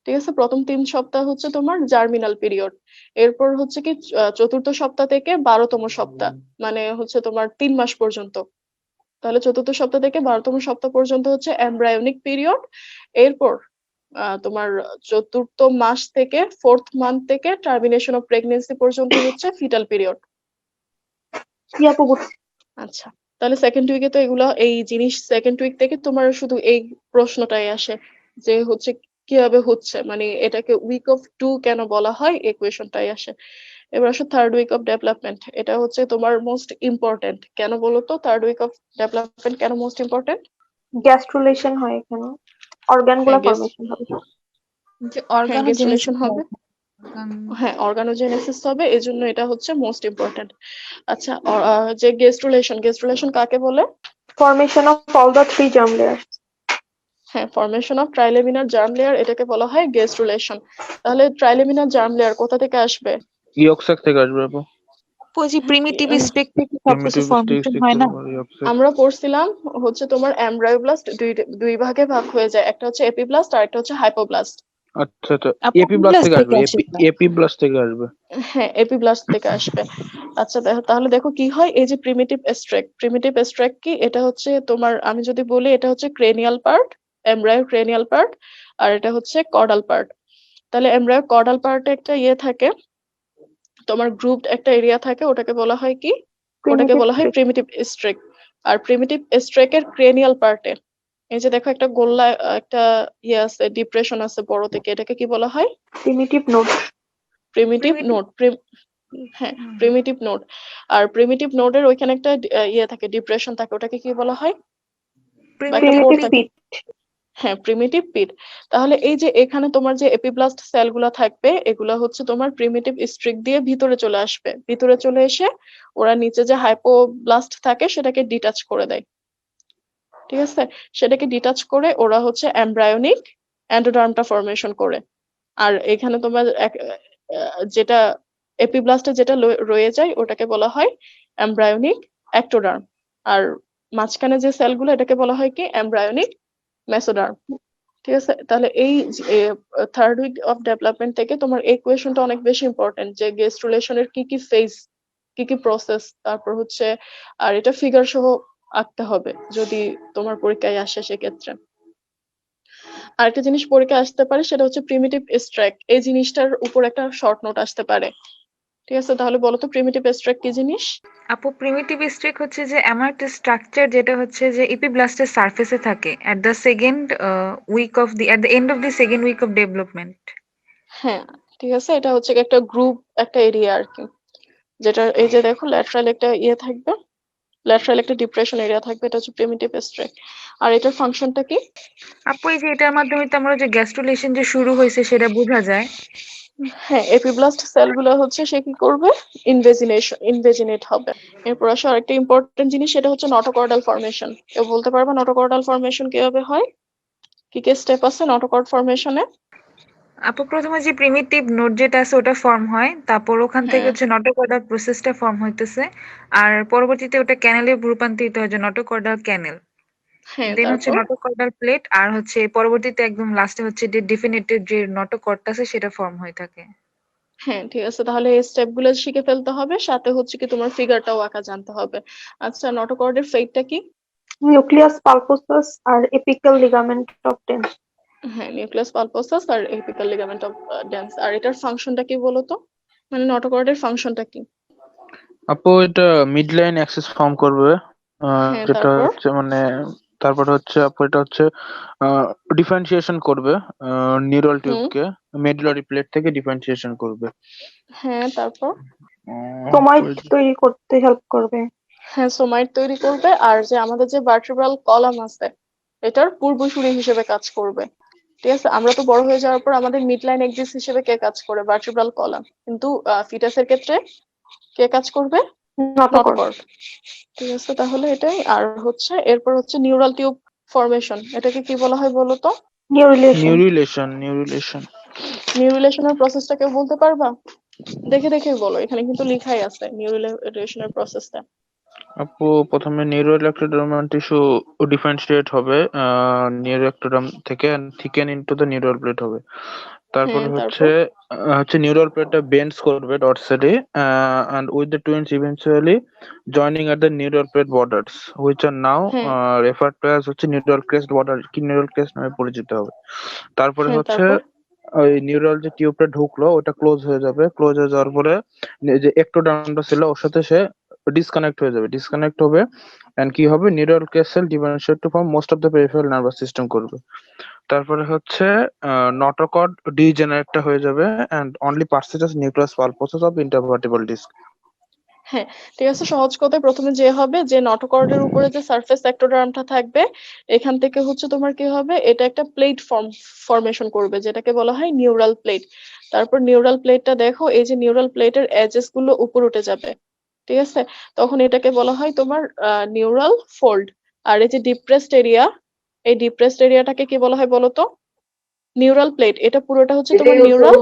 ঠিক আছে, প্রথম 3 সপ্তাহ হচ্ছে তোমার জার্মিনাল পিরিয়ড। এরপর হচ্ছে কি 4র্থ সপ্তাহ থেকে 12তম সপ্তাহ, মানে হচ্ছে তোমার 3 মাস পর্যন্ত। তাহলে 4র্থ সপ্তাহ থেকে 12তম সপ্তাহ পর্যন্ত হচ্ছে এমব্রায়োনিক পিরিয়ড। এরপর তোমার 4র্থ মাস থেকে 4th মান্থ থেকে টার্মিনেশন অফ প্রেগন্যান্সি পর্যন্ত হচ্ছে ফিটাল পিরিয়ড। জি আপু, বুঝছি। আচ্ছা, তাহলে সেকেন্ড উইকে তো এগুলা এই জিনিস, সেকেন্ড উইক থেকে তোমার শুধু এই প্রশ্নটাই আসে যে হচ্ছে কিভাবে হচ্ছে, মানে এটাকে উইক অফ 2 কেন বলা হয়, এই কোয়েশনটাই আসে। এবার আসো থার্ড উইক অফ ডেভেলপমেন্ট। এটা হচ্ছে তোমার মোস্ট ইম্পর্টেন্ট। কেন বলো তো থার্ড উইক অফ ডেভেলপমেন্ট কেন মোস্ট ইম্পর্টেন্ট? গ্যাস্ট্রুলেশন হয় এখানে, অর্গান গুলা হ্যাঁ ফরমেশন হবে। যে গেস্টুলেশন অর্গানোজেনেসিস হবে। হ্যাঁ, অর্গানোজেনেসিস হবে, এজন্য এটা হচ্ছে মোস্ট ইম্পর্টেন্ট। আচ্ছা, যে গেস্টুলেশন কাকে বলে? Formation of all the 3 germ layer. হ্যাঁ, ফরমেশন অফ ট্রাইলেমিনার জার্ম লেয়ার, এটাকে বলা হয় গেস্টুলেশন। তাহলে ট্রাইলেমিনার জার্ম লেয়ার কোথা থেকে আসবে? ইয়ক স্যাক থেকে আসবে আপু। ওই যে প্রিমিটিভ আহ, স্টেজ থেকে সবকিছু প্রিমিটিভ ফর্মেশন স্টেজ হয় থেকে না? ইয়ক স্যাক। আমরা পড়ছিলাম হচ্ছে তোমার এমব্রায়োব্লাস্ট দুই ভাগে ভাগ হয়ে যায়, একটা হচ্ছে এপিব্লাস্ট আর একটা হচ্ছে হাইপোব্লাস্ট। আচ্ছা আচ্ছা, এপিব্লাস্ট অ্যাপোপ্লাস থেকে থেকে আসবে, আসে এটা। এপিব্লাস্ট থেকে আসবে। হ্যাঁ, এপিব্লাস্ট থেকে আসবে। আচ্ছা তাহলে দেখো কি হয়, এই যে প্রিমিটিভ এস্ট্রেক কি, এটা হচ্ছে তোমার, আমি যদি বলি এটা হচ্ছে cranial part, embryo cranial part, আর এটা হচ্ছে কর্ডাল পার্ট। তাহলে এমব্রায়ো কর্ডাল পার্টে একটা ইয়ে থাকে, তোমার গ্রুপড একটা এরিয়া থাকে, ওটাকে বলা হয় কি? ওটাকে প্রিমিটিভ বলা হয় স্ট্রিক। Primitive streak. আর প্রিমিটিভ স্ট্রেকের ক্রেনিয়াল পার্টে এই যে দেখো একটা গোল্লা, একটা ইয়ে আছে, ডিপ্রেশন আছে বড় থেকে, এটাকে কি বলা হয়? Primitive node. Primitive primitive. Node. হ্যাঁ, প্রিমিটিভ নোড। আর প্রিমিটিভ নোডের ওইখানে একটা ইয়ে থাকে, ডিপ্রেশন থাকে, ওটাকে কি বলা হয়? বা একটা পোর প্রিমিটিভ থাকে। পিট। হ্যাঁ, প্রিমিটিভ পিট। তাহলে এই যে এখানে তোমার যে এপিব্লাস্ট সেলগুলা থাকবে, এগুলা হচ্ছে তোমার প্রিমিটিভ স্ট্রিক দিয়ে ভিতরে চলে আসবে, ভিতরে চলে এসে ওরা নিচে যে হাইপোব্লাস্ট থাকে সেটাকে ডিটাচ করে দেয়। ঠিক আছে, সেটাকে ডিটাচ করে ওরা হচ্ছে এমব্রায়োনিক এন্ডোডার্মটা ফরমেশন করে। আর এখানে তোমার যেটা এপিব্লাস্টে যেটা রয়ে যায় ওটাকে বলা হয় এমব্রায়োনিক অ্যাক্টোডার্ম। আর মাঝখানে যে সেলগুলো, এটাকে বলা হয় কি? Embryonic mesoderm. ঠিক আছে, তাহলে এই থার্ড উইক অফ ডেভেলপমেন্ট থেকে তোমার এই কোয়েশনটা অনেক বেশি ইম্পর্টেন্ট, যে গেস্ট্রুলেশনের কি কি ফেজ, কি কি প্রসেস, তারপর হচ্ছে আর এটা ফিগার সহ আঁকতে হবে যদি তোমার পরীক্ষায় আসে সেক্ষেত্রে। আরেকটা জিনিস পরীক্ষায় আসতে পারে, সেটা হচ্ছে প্রিমিটিভ স্ট্রাক। এই জিনিসটার উপর একটা শর্ট নোট আসতে পারে। ঠিক আছে, তাহলে বলো তো প্রিমিটিভ স্ট্রাক কি জিনিস? আপু প্রিমিটিভ স্ট্রিক হচ্ছে যে এমন একটা স্ট্রাকচার যেটা হচ্ছে যে ইপিব্লাস্টের সারফেসে থাকে at the second week of the at the end of the second week of development. হ্যাঁ, ঠিক আছে, এটা হচ্ছে একটা গ্রুপ, একটা এরিয়া আর কি, যেটা এই যে দেখো ল্যাটারাল একটা ইয়ে থাকবে, ল্যাটারাল একটা ডিপ্রেশন এরিয়া থাকবে, এটা হচ্ছে প্রিমিটিভ স্ট্রাক। আর এটার ফাংশনটা কি? আপু এই যে এটার মাধ্যমে তো আমরা যে গ্যাস্ট্রুলেশন যে শুরু হয়েছে সেটা বোঝা যায়। হ্যাঁ, এপিব্লাস্ট সেলগুলো হচ্ছে সে কি করবে? ইনভেজিনেট হবে। এরপর আসো আরেকটা ইম্পর্টেন্ট জিনিস, সেটা হচ্ছে নটোকর্ডাল ফর্মেশন। কেউ বলতে পারবে নটোকর্ডাল ফর্মেশন কিভাবে হয়? কি কি স্টেপ আছে নটোকর্ড ফর্মেশনে? আপু প্রথমে যে প্রিমিটিভ নোড যেটা আছে ওটা ফর্ম হয়, তারপর ওখান থেকে হ্যাঁ, হচ্ছে নটোকর্ডাল প্রসেসটা ফর্ম হইতেছে, আর পরবর্তীতে ওটা ক্যানেলে রূপান্তরিত হয় যে নটোকর্ডাল ক্যানেল। হ্যাঁ, দেন হচ্ছে তারপর? নটোকর্ডাল প্লেট, আর হচ্ছে পরবর্তীতে একদম লাস্টে হচ্ছে যে ডিফিনিটিভ যে নটোকর্ডটা আছে সেটা ফর্ম হয়ে থাকে। হ্যাঁ, ঠিক আছে, তাহলে এই স্টেপ গুলো শিখে ফেলতে হবে, সাথে হচ্ছে কি তোমার ফিগারটাও আঁকা জানতে হবে। আচ্ছা, নটোকর্ডের ফেটটা কি? নিউক্লিয়াস পালপোসাস আর এপিক্যাল লিগামেন্ট অফ ডেন্স। হ্যাঁ, নিউক্লিয়াস পালপোসাস আর এপিক্যাল লিগামেন্ট অফ ডেন্স। আর এটার ফাংশনটা কি বলতো? মানে নটোকর্ডের ফাংশনটা কি? আপু এটা মিড লাইন অ্যাক্সেস ফর্ম করবে, হ্যাঁ, যেটা তারপর? হচ্ছে মানে তারপরে হচ্ছে আপু এটা হচ্ছে ডিফারেন্সিয়েশন করবে নিউরাল হুম, টিউবকে মেডুলারি প্লেট থেকে ডিফারেন্সিয়েশন করবে। হ্যাঁ, তারপর সোমাইট ওই যে- তৈরি করতে হেল্প করবে। হ্যাঁ, সোমাইট তৈরি করবে, আর যে আমাদের যে ভার্টেব্রাল কলাম আছে এটার পূর্বসূরি হিসেবে কাজ করবে। ঠিক আছে, আমরা তো বড় হয়ে যাওয়ার পর আমাদের মিড লাইন এক্সিস হিসেবে কে কাজ করে? Vertebral column. কিন্তু ফিটাসের ক্ষেত্রে কে কাজ করবে? নাটকর। নটকর্ড। ঠিক আছে, তাহলে এটাই। আর হচ্ছে এরপর হচ্ছে নিউরাল টিউব ফরমেশন, এটাকে কি বলা হয় বলো তো? নিউরিলেশন। নিউরিলেশন। নিউরিলেশনের প্রসেসটা কেউ বলতে পারবা? দেখে দেখে বলো, এখানে কিন্তু লিখাই আছে নিউরিলেশনের প্রসেসটা। আপু প্রথমে নিউরোইলেক্ট্রোডার্মাল টিস্যু ডিফারেন্সিয়েট হবে নিউরোইলেক্ট্রোডার্ম থেকে thicken into the neural plate হবে। তারপরে হ্যাঁ, হচ্ছে তারপর? নিউরাল প্লেটটা বেন্ডস করবে ডরসালি and with the twins eventually joining at the neural plate borders which are now হ্যাঁ, referred to as হচ্ছে নিউরাল ক্রেস্ট বর্ডার কি নিউরাল ক্রেস্ট নামে পরিচিত হবে। তারপরে হ্যাঁ, হচ্ছে তারপর? ওই নিউরাল যে টিউবটা ঢুকলো ওটা ক্লোজ হয়ে যাবে, ক্লোজ হয়ে যাওয়ার পরে যে একটোডার্মটা ছিল ওর সাথে সে ডিসকানেক্ট হয়ে যাবে, ডিসকানেক্ট হবে এন্ড কি হবে neural crest differentiate to form most of the peripheral nervous system করবে। তারপরে হচ্ছে নটোকর্ড ডিজেনারেটটা হয়ে যাবে and only persistence nucleus pulposus of intervertebral disc. হ্যাঁ, ঠিক আছে, সহজ কথায় প্রথমে যে হবে যে নটোকর্ডের উপরে যে সারফেস একটোডার্মটা থাকবে, এখান থেকে হচ্ছে তোমার কি হবে, এটা একটা প্লেট ফরমেশন করবে যেটাকে বলা হয় নিউরাল প্লেট। তারপর নিউরাল প্লেটটা দেখো, এই যে নিউরাল প্লেটের এজেস গুলো উপর উঠে যাবে। ঠিক আছে, তখন এটাকে বলা হয় তোমার নিউরাল ফোল্ড। আর এই যে ডিপ্রেসড এরিয়া, এই ডিপ্রেসড এরিয়াটাকে কি বলা হয় বলো তো? Neural plate. এটা পুরোটা হচ্ছে তোমার নিউরাল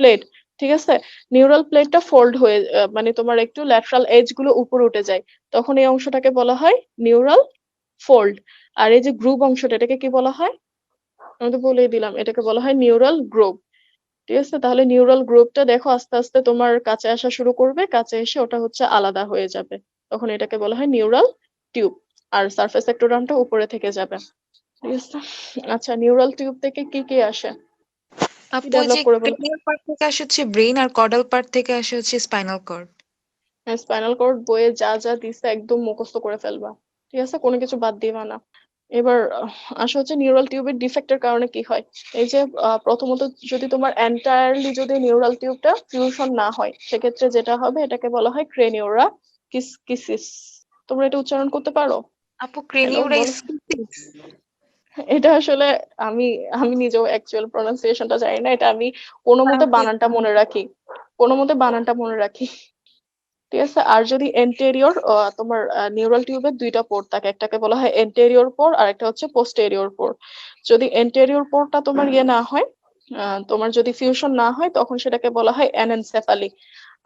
প্লেট। ঠিক আছে, নিউরাল প্লেটটা ফোল্ড হয়ে মানে তোমার একটু ল্যাটারাল এজ গুলো উপরে উঠে যায়, তখন এই অংশটাকে বলা হয় নিউরাল ফোল্ড। আর এই যে গ্রুপ অংশটা, এটাকে কি বলা হয়? আমি তো বলেই দিলাম, এটাকে বলা হয় নিউরাল গ্রুপ। ঠিক আছে, তাহলে নিউরাল গ্রুপটা দেখো আস্তে আস্তে তোমার কাছে আসা শুরু করবে, কাছে এসে ওটা হচ্ছে আলাদা হয়ে যাবে, তখন এটাকে বলা হয় নিউরাল টিউব। আর সারফেস একটোডার্মটা উপরে থেকে যাবে। ঠিক আছে, আচ্ছা, নিউরাল টিউব থেকে কি কি আসে, কি আপু ওই ডেভেলপ যে করে বলো? ক্রেনিয়াল পার্ট থেকে আসে হচ্ছে ব্রেইন, আর কডাল পার্ট থেকে আসে হচ্ছে স্পাইনাল কর্ড। স্পাইনাল কর্ড বইয়ে যা যা দিছে একদম মুখস্থ করে ফেলবা। ঠিক আছে, কোনো কিছু বাদ দিবা না। এবার আসা হচ্ছে নিউরাল টিউবের ডিফেক্টের কারণে কি হয়। এই যে প্রথমত যদি তোমার এন্টায়ারলি যদি নিউরাল টিউবটা ফিউশন না হয়, সেক্ষেত্রে যেটা হবে এটাকে বলা হয় ক্রেনিওরা কিসকিসিস। তোমরা এটা উচ্চারণ করতে পারো? আপু হ্যালো, ক্রেনিওরা বলো। স্কিপিস। এটা আসলে আমি আমি নিজেও অ্যাকচুয়াল প্রনাউন্সিয়েশনটা জানি না, এটা আমি কোনো মতে বানানটা মনে রাখি, কোনো মতে বানানটা মনে রাখি। ঠিক আছে, আর যদি এন্টেরিয়র, তোমার নিউরাল টিউবের দুইটা পোর্ট থাকে, একটাকে বলা হয় এন্টেরিয়র পোর আর একটা হচ্ছে পোস্টেরিয়র পোর। যদি এন্টেরিয়র পোরটা তোমার ইয়ে না হয়, তোমার যদি ফিউশন না হয়, তখন সেটাকে বলা হয় অ্যানেনসেফালি।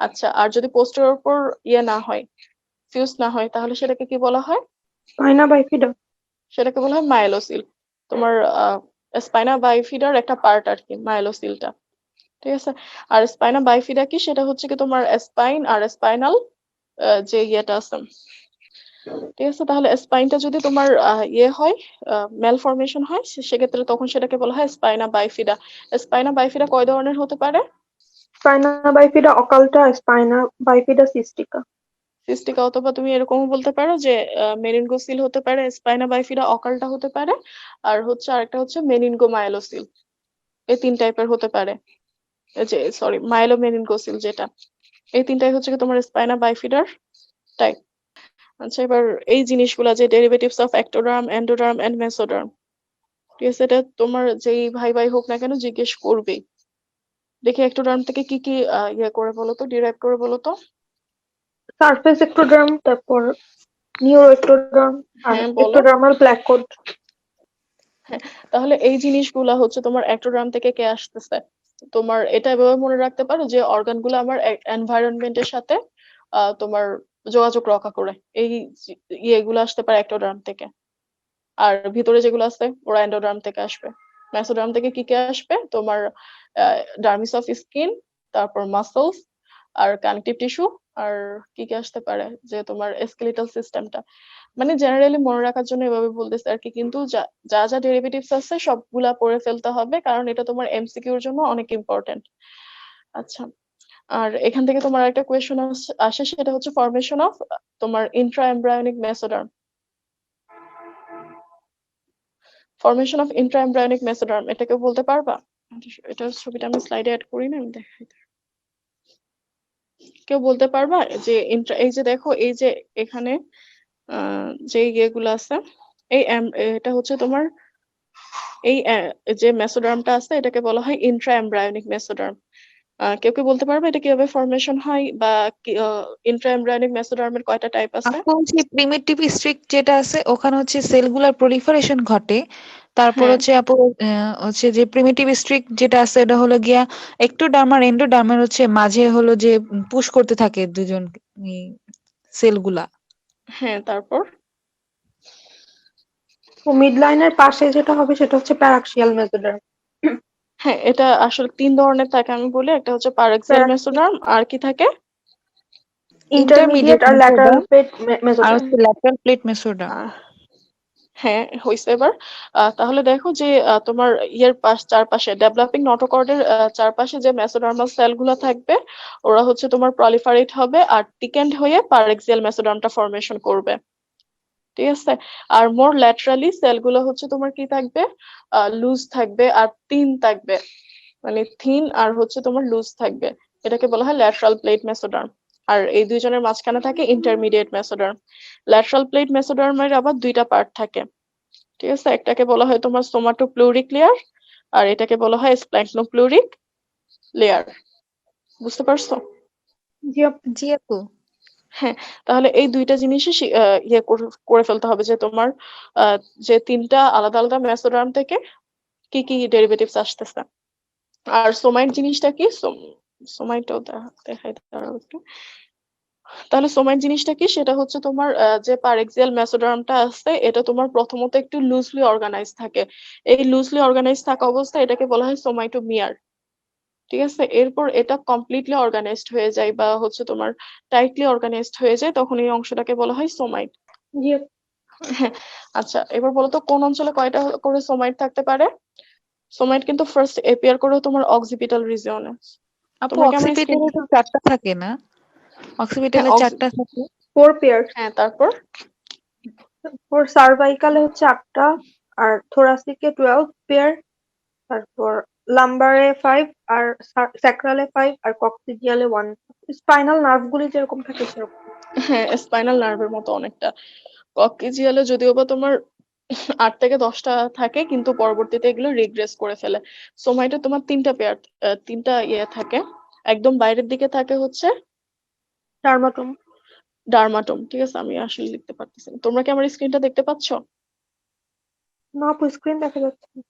আচ্ছা, আর যদি পোস্টেরিয়র পোর ইয়ে না হয়, ফিউজ না হয়, তাহলে সেটাকে কি বলা হয়? স্পাইনা বাইফিডা। সেটাকে বলা হয় মাইলোসিল। তোমার স্পাইনা বাইফিডার একটা পার্ট আর কি মাইলোসিলটা। ঠিক আছে, আর স্পাইনা বাইফিডা কি, সেটা হচ্ছে কি তোমার স্পাইন আর স্পাইনাল যে ইয়েটা আছে। ঠিক আছে, তাহলে স্পাইনটা যদি তোমার ইয়ে হয়, ম্যালফরমেশন হয়, সেক্ষেত্রে তখন সেটাকে বলা হয় স্পাইনা বাইফিডা। স্পাইনা বাইফিডা কয় ধরনের হতে পারে? Spina বাইফিডা অকাল্টা, spina বাইফিডা সিস্টিকা। সিস্টিকা, অথবা তুমি এরকমও বলতে পারো যে মেনিনগোসিল হতে পারে, স্পাইনা বাইফিডা অকালটা হতে পারে, আর হচ্ছে আরেকটা হচ্ছে মেনিনগোমাইলোসিল। এই তিন টাইপের হতে পারে, এই যে সরি মাইলোমেনিনগোসিল যেটা। এই তিনটাই হচ্ছে কি তোমার স্পাইনা বাইফিডার টাইপ। আচ্ছা, এবার এই জিনিসগুলা যে derivatives of ectoderm, endoderm and mesoderm, ঠিক আছে, এটা তোমার যেই ভাই ভাই হোক না কেন জিজ্ঞেস করবেই। দেখি একটোডার্ম থেকে কি কি ইয়ে করে বলো তো, ডিরাইভ করে বলো তো। সারফেস একটোডার্ম, তারপর নিউরো একটোডার্ম, আর হ্যাঁ, বলো। Ectodermal black code. হ্যাঁ, তাহলে এই জিনিসগুলা হচ্ছে তোমার একটোডার্ম থেকে কে আসতেছে। তোমার এটা এভাবে মনে রাখতে পারো যে অর্গানগুলো আমার এনভায়রনমেন্টের সাথে তোমার যোগাযোগ রক্ষা করে, এই ইয়েগুলো আসতে পারে একটোডার্ম থেকে। আর ভিতরে যেগুলো আছে ওরা এন্ডোডার্ম থেকে আসবে। মেসোডার্ম থেকে কি কে আসবে, তোমার ডার্মিস অফ স্কিন, তারপর মাসলস, আর কানেকটিভ টিস্যু, আর কি কি আসতে পারে যে তোমার স্কেলিটাল সিস্টেমটা। মানে জেনারেলি মনে রাখার জন্য এভাবে বলতেছে আর কি, কিন্তু যা যা যা ডেরিভেটিভস আছে সবগুলা পড়ে ফেলতে হবে, কারণ এটা তোমার এমসিকিউর জন্য অনেক ইম্পর্টেন্ট। আচ্ছা, আর এখান থেকে তোমার একটা কোয়েশ্চেন আসে, সেটা হচ্ছে ফরমেশন অফ তোমার intra embryonic mesoderm. Formation of intraembryonic mesoderm, এটা কেউ বলতে পারবা? এটার ছবিটা আমি স্লাইডে অ্যাড করি না, আমি দেখাই। কেউ বলতে পারবা যে এই যে দেখো, এই যে এখানে যে ইয়েগুলো আছে, এটা হচ্ছে তোমার এই যে মেসোডার্মটা আছে এটাকে বলা হয় ইন্ট্রাএমব্রায়োনিক মেসোডার্ম। কেউ কি বলতে পারবে এটা কিভাবে ফরমেশন হয়, বা ইন্ট্রাএমব্রায়োনিক মেসোডার্মের কয়টা টাইপ আছে? আপু হচ্ছে প্রিমিটিভ স্ট্রিক যেটা আছে ওখানে হচ্ছে সেলগুলার প্রলিফারেশন ঘটে। তারপর হ্যাঁ হচ্ছে আপু হচ্ছে যে প্রিমিটিভ স্ট্রিক যেটা আছে এটা হলো গিয়া একটোডার্ম আর এন্ডোডার্মের হচ্ছে মাঝে হলো যে পুশ করতে থাকে দুজন সেলগুলা। হ্যাঁ, তারপর তো মিড লাইনের পাশে যেটা হবে সেটা হচ্ছে প্যারাক্সিয়াল মেসোডার্ম। হ্যাঁ, এটা আসলে 3 ধরনের থাকে, আমি বলি। একটা হচ্ছে পারাক্সিয়াল মেসোডার্ম, আর কি থাকে? ইন্টারমিডিয়েট আর ল্যাটারাল প্লেট আর মেসোডার্ম। হচ্ছে ল্যাটারাল প্লেট মেসোডার্ম। আহ, হ্যাঁ, হয়েছে এবার। তাহলে দেখো যে তোমার চারপাশে ডেভেলপিং নটোকর্ডের চারপাশে যে মেসোডার্মাল সেল গুলো থাকবে, ওরা হচ্ছে তোমার প্রলিফারেট হবে আর টিকেন্ড হয়ে পারাক্সিয়াল মেসোডার্মটা ফরমেশন করবে। ঠিক আছে। আর মোর ল্যাটারালি সেল গুলো হচ্ছে তোমার কি থাকবে, লুজ থাকবে আর থিন থাকবে, মানে থিন আর হচ্ছে তোমার লুজ থাকবে। এটাকে বলা হয় ল্যাটারাল প্লেট মেসোডার্ম। আর এই দুইজনের মাঝখানে থাকে ইন্টারমিডিয়েট মেসোডার্ম। ল্যাটারাল প্লেট মেসোডার্মের আবার দুইটা পার্ট থাকে। ঠিক আছে, একটাকে বলা হয় তোমার সোমাটোপ্লুরিক লেয়ার, আর এটাকে বলা হয় স্প্ল্যাঙ্কনোপ্লুরিক লেয়ার। বুঝতে পারছো? জি আপু। হ্যাঁ, তাহলে এই দুইটা জিনিসই ইয়ে করে ফেলতে হবে যে তোমার যে 3টা আলাদা আলাদা মেসোডার্ম থেকে কি কি ডেরিভেটিভস আসতেছে। আর সোমাইট জিনিসটা কি? সোমাইটও দেখাই দাঁড়াও একটু। তাহলে সোমাইট জিনিসটা কি, সেটা হচ্ছে তোমার যে পারেক্সিয়াল মেসোডার্মটা আছে এটা তোমার প্রথমত একটু লুজলি অর্গানাইজ থাকে। এই লুজলি অর্গানাইজ থাকা অবস্থায় এটাকে বলা হয় সোমাইটোমিয়ার। ঠিক আছে, এরপর এটা কমপ্লিটলি অর্গানাইজড হয়ে যায় বা হচ্ছে তোমার টাইটলি অর্গানাইজড হয়ে যায়, তখন এই অংশটাকে বলা হয় সোমাইট। জি হ্যাঁ, আচ্ছা, এবার বলো তো কোন অঞ্চলে কয়টা করে সোমাইট থাকতে পারে? সোমাইট কিন্তু ফার্স্ট এপিয়ার করে তোমার অক্সিপিটাল রিজিয়নে। আপু তোমরা কি আমার স্ক্রিন? অক্সিপিটালে তো 4টা থাকে না? অক্সিপিটালে হ্যাঁ 4টা থাকে। 4 পেয়ার। হ্যাঁ, তারপর ফর সার্ভাইকালে হচ্ছে 8টা, আর থোরাসিকে 12 পেয়ার, তারপর লাম্বারে 5, আর স্যাক্রালে 5, আর কক্সিডিয়ালে 1। স্পাইনাল নার্ভ গুলি যেরকম থাকে সেরকম। হ্যাঁ, স্পাইনাল নার্ভের মতো অনেকটা। কক্সিজিয়ালে যদিও বা তোমার 8 থেকে 10টা থাকে, কিন্তু পরবর্তীতে এগুলো রিগ্রেস করে ফেলে। সোমাইটে তোমার 3টা পেয়ার, 3টা ইয়ে থাকে। একদম বাইরের দিকে থাকে হচ্ছে ডার্মাটোম। ডার্মাটোম। ঠিক আছে, আমি আসলে লিখতে পারতেছি না। তোমরা কি আমার স্ক্রিনটা দেখতে পাচ্ছ? না আপু, স্ক্রিন দেখা যাচ্ছে না।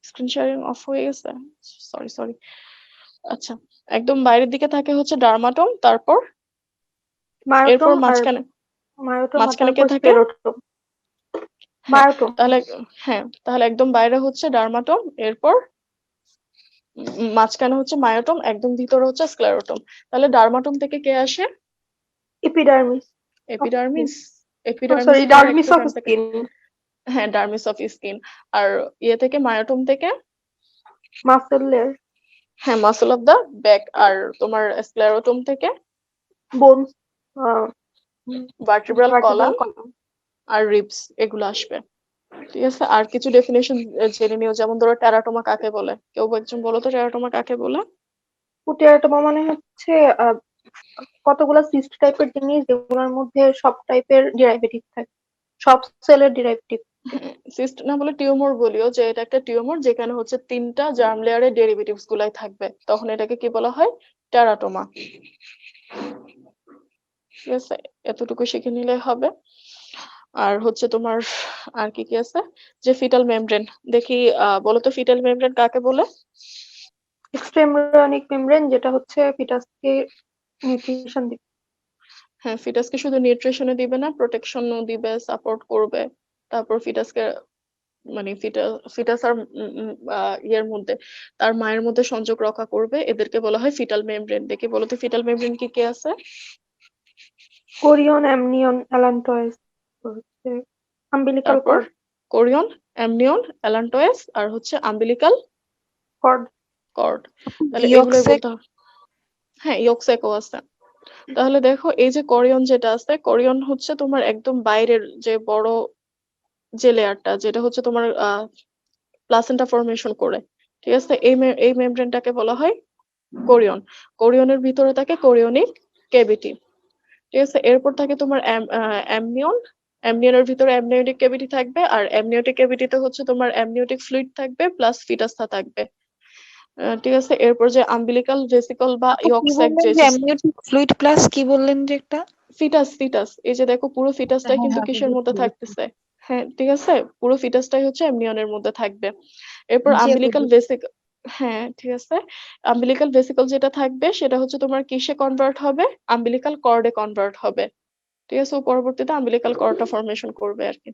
স্ক্রিন শেয়ারিং অফ হয়ে গেছে, সরি সরি। আচ্ছা, একদম বাইরের দিকে থাকে হচ্ছে ডার্মাটোম, তারপর এরপর মায়োটোম আর মাঝখানে মায়োটোম, আর মাঝখানে কে তারপর থাকে? স্ক্লেরোটোম। হ্যাঁ, মায়োটোম। তাহলে হ্যাঁ, তাহলে একদম বাইরে হচ্ছে ডার্মাটোম, এরপর মাঝখানে হচ্ছে মায়োটোম, একদম ভিতরে হচ্ছে স্ক্লেরোটোম। তাহলে ডার্মাটোম থেকে কে আসে? Epidermis of skin. Epidermis. Sorry, epidermis তোমার ডার্মিস অফ একটোডার্ম থেকে। স্কিন। হ্যাঁ, ডার্মিস অফ স্কিন। আর ইয়ে থেকে মায়োটোম থেকে মাসেল লেয়ার। হ্যাঁ, মাসল অফ দা ব্যাক। আর তোমার স্ক্লেরোটোম থেকে bones, vertebral vertebral column column. আর রিবস, এগুলো আসবে। ঠিক আছে, আর কিছু ডেফিনেশন জেনে নিও। যেমন ধরো টেরাটোমা কাকে বলে? কেউ একজন বলো তো টেরাটোমা কাকে বলে? টেরাটোমা মানে হচ্ছে আহ, কতগুলা সিস্ট টাইপের জিনিস যেগুলোর মধ্যে সব টাইপের ডেরিভেটিভ থাকে, সব সেলের ডেরিভেটিভ। সিস্ট না বলে টিউমার বলিও, যে এটা একটা টিউমার যেখানে হচ্ছে 3টা জার্ম লেয়ারের ডেরিভেটিভস গুলাই থাকবে, তখন এটাকে কি বলা হয়? টেরাটোমা। ঠিক আছে, এতটুকু শিখে নিলে হবে। আর হচ্ছে তোমার আর কি কি আছে, যে ফিটাল মেমব্রেন দেখি। বলো তো ফিটাল মেমব্রেন কাকে বলে? এক্সট্রাএমব্রায়োনিক মেমব্রেন, যেটা হচ্ছে ফিটাসকে নিউট্রিশন দিবে। হ্যাঁ, ফিটাসকে শুধু নিউট্রিশনে দিবে না, প্রোটেকশনও দিবে, সাপোর্ট করবে। তারপর ফিটাসকে মানে ফিটাস আর ইয়ের মধ্যে, তার মায়ের মধ্যে সংযোগ রক্ষা করবে। এদেরকে বলা হয় ফিটাল মেমব্রেন। দেখি বলো তো ফিটাল মেমব্রেন কি কি আছে? কোরিয়ন, অ্যামনিয়ন, অ্যালান্টয়েস, হচ্ছে আম্বিলিকাল তারপর কর্ড। কোরিয়ন, অ্যামনিয়ন, অ্যালান্টয়েস, আর হচ্ছে আম্বিলিকাল কর্ড। কর্ড। তাহলে এগুলোই ইয়োকসেক। বলতে হবে। হ্যাঁ, ইয়োকসেকও আছে। তাহলে দেখো, এই যে কোরিয়ন যেটা আছে, কোরিয়ন হচ্ছে তোমার একদম বাইরের যে বড় যে লেয়ারটা, যেটা হচ্ছে তোমার প্লাসেন্টা ফর্মেশন করে, ঠিক আছে? এই মেমব্রেনটাকে বলা হয় কোরিয়ন। কোরিয়নের ভিতরে থাকে কোরিয়নিক ক্যাভিটি, ঠিক আছে? এরপর থাকে তোমার অ্যামনিয়ন। অ্যামনিয়নের ভিতরে অ্যামনিওটিক ক্যাভিটি থাকবে, আর অ্যামনিওটিক ক্যাভিটিতে হচ্ছে তোমার অ্যামনিওটিক ফ্লুইড থাকবে প্লাস ফিটাসটা থাকবে, ঠিক আছে? এরপর যে আম্বিলিকাল ভেসিকল বা আপু ইয়ক কি স্যাক বললেন যে যে অ্যামনিওটিক ফ্লুইড প্লাস কি বললেন যে একটা? ফিটাস, এই যে দেখো পুরো ফিটাসটাই হ্যাঁ কিন্তু হ্যাঁ কিসের মধ্যে বুঝছি। থাকতেছে? হ্যাঁ, ঠিক আছে, পুরো ফিটাসটাই হচ্ছে অ্যামনিয়নের মধ্যে থাকবে। এরপর জি আপু আম্বিলিকাল বুঝছি। ভেসিকল, হ্যাঁ ঠিক আছে, আম্বিলিকাল ভেসিকল যেটা থাকবে সেটা হচ্ছে তোমার কিসে কনভার্ট হবে? আম্বিলিকাল কর্ডে কনভার্ট হবে, ঠিক আছে? ও পরবর্তীতে আম্বিলিকাল কর্ডটা ফর্মেশন করবে আর কি।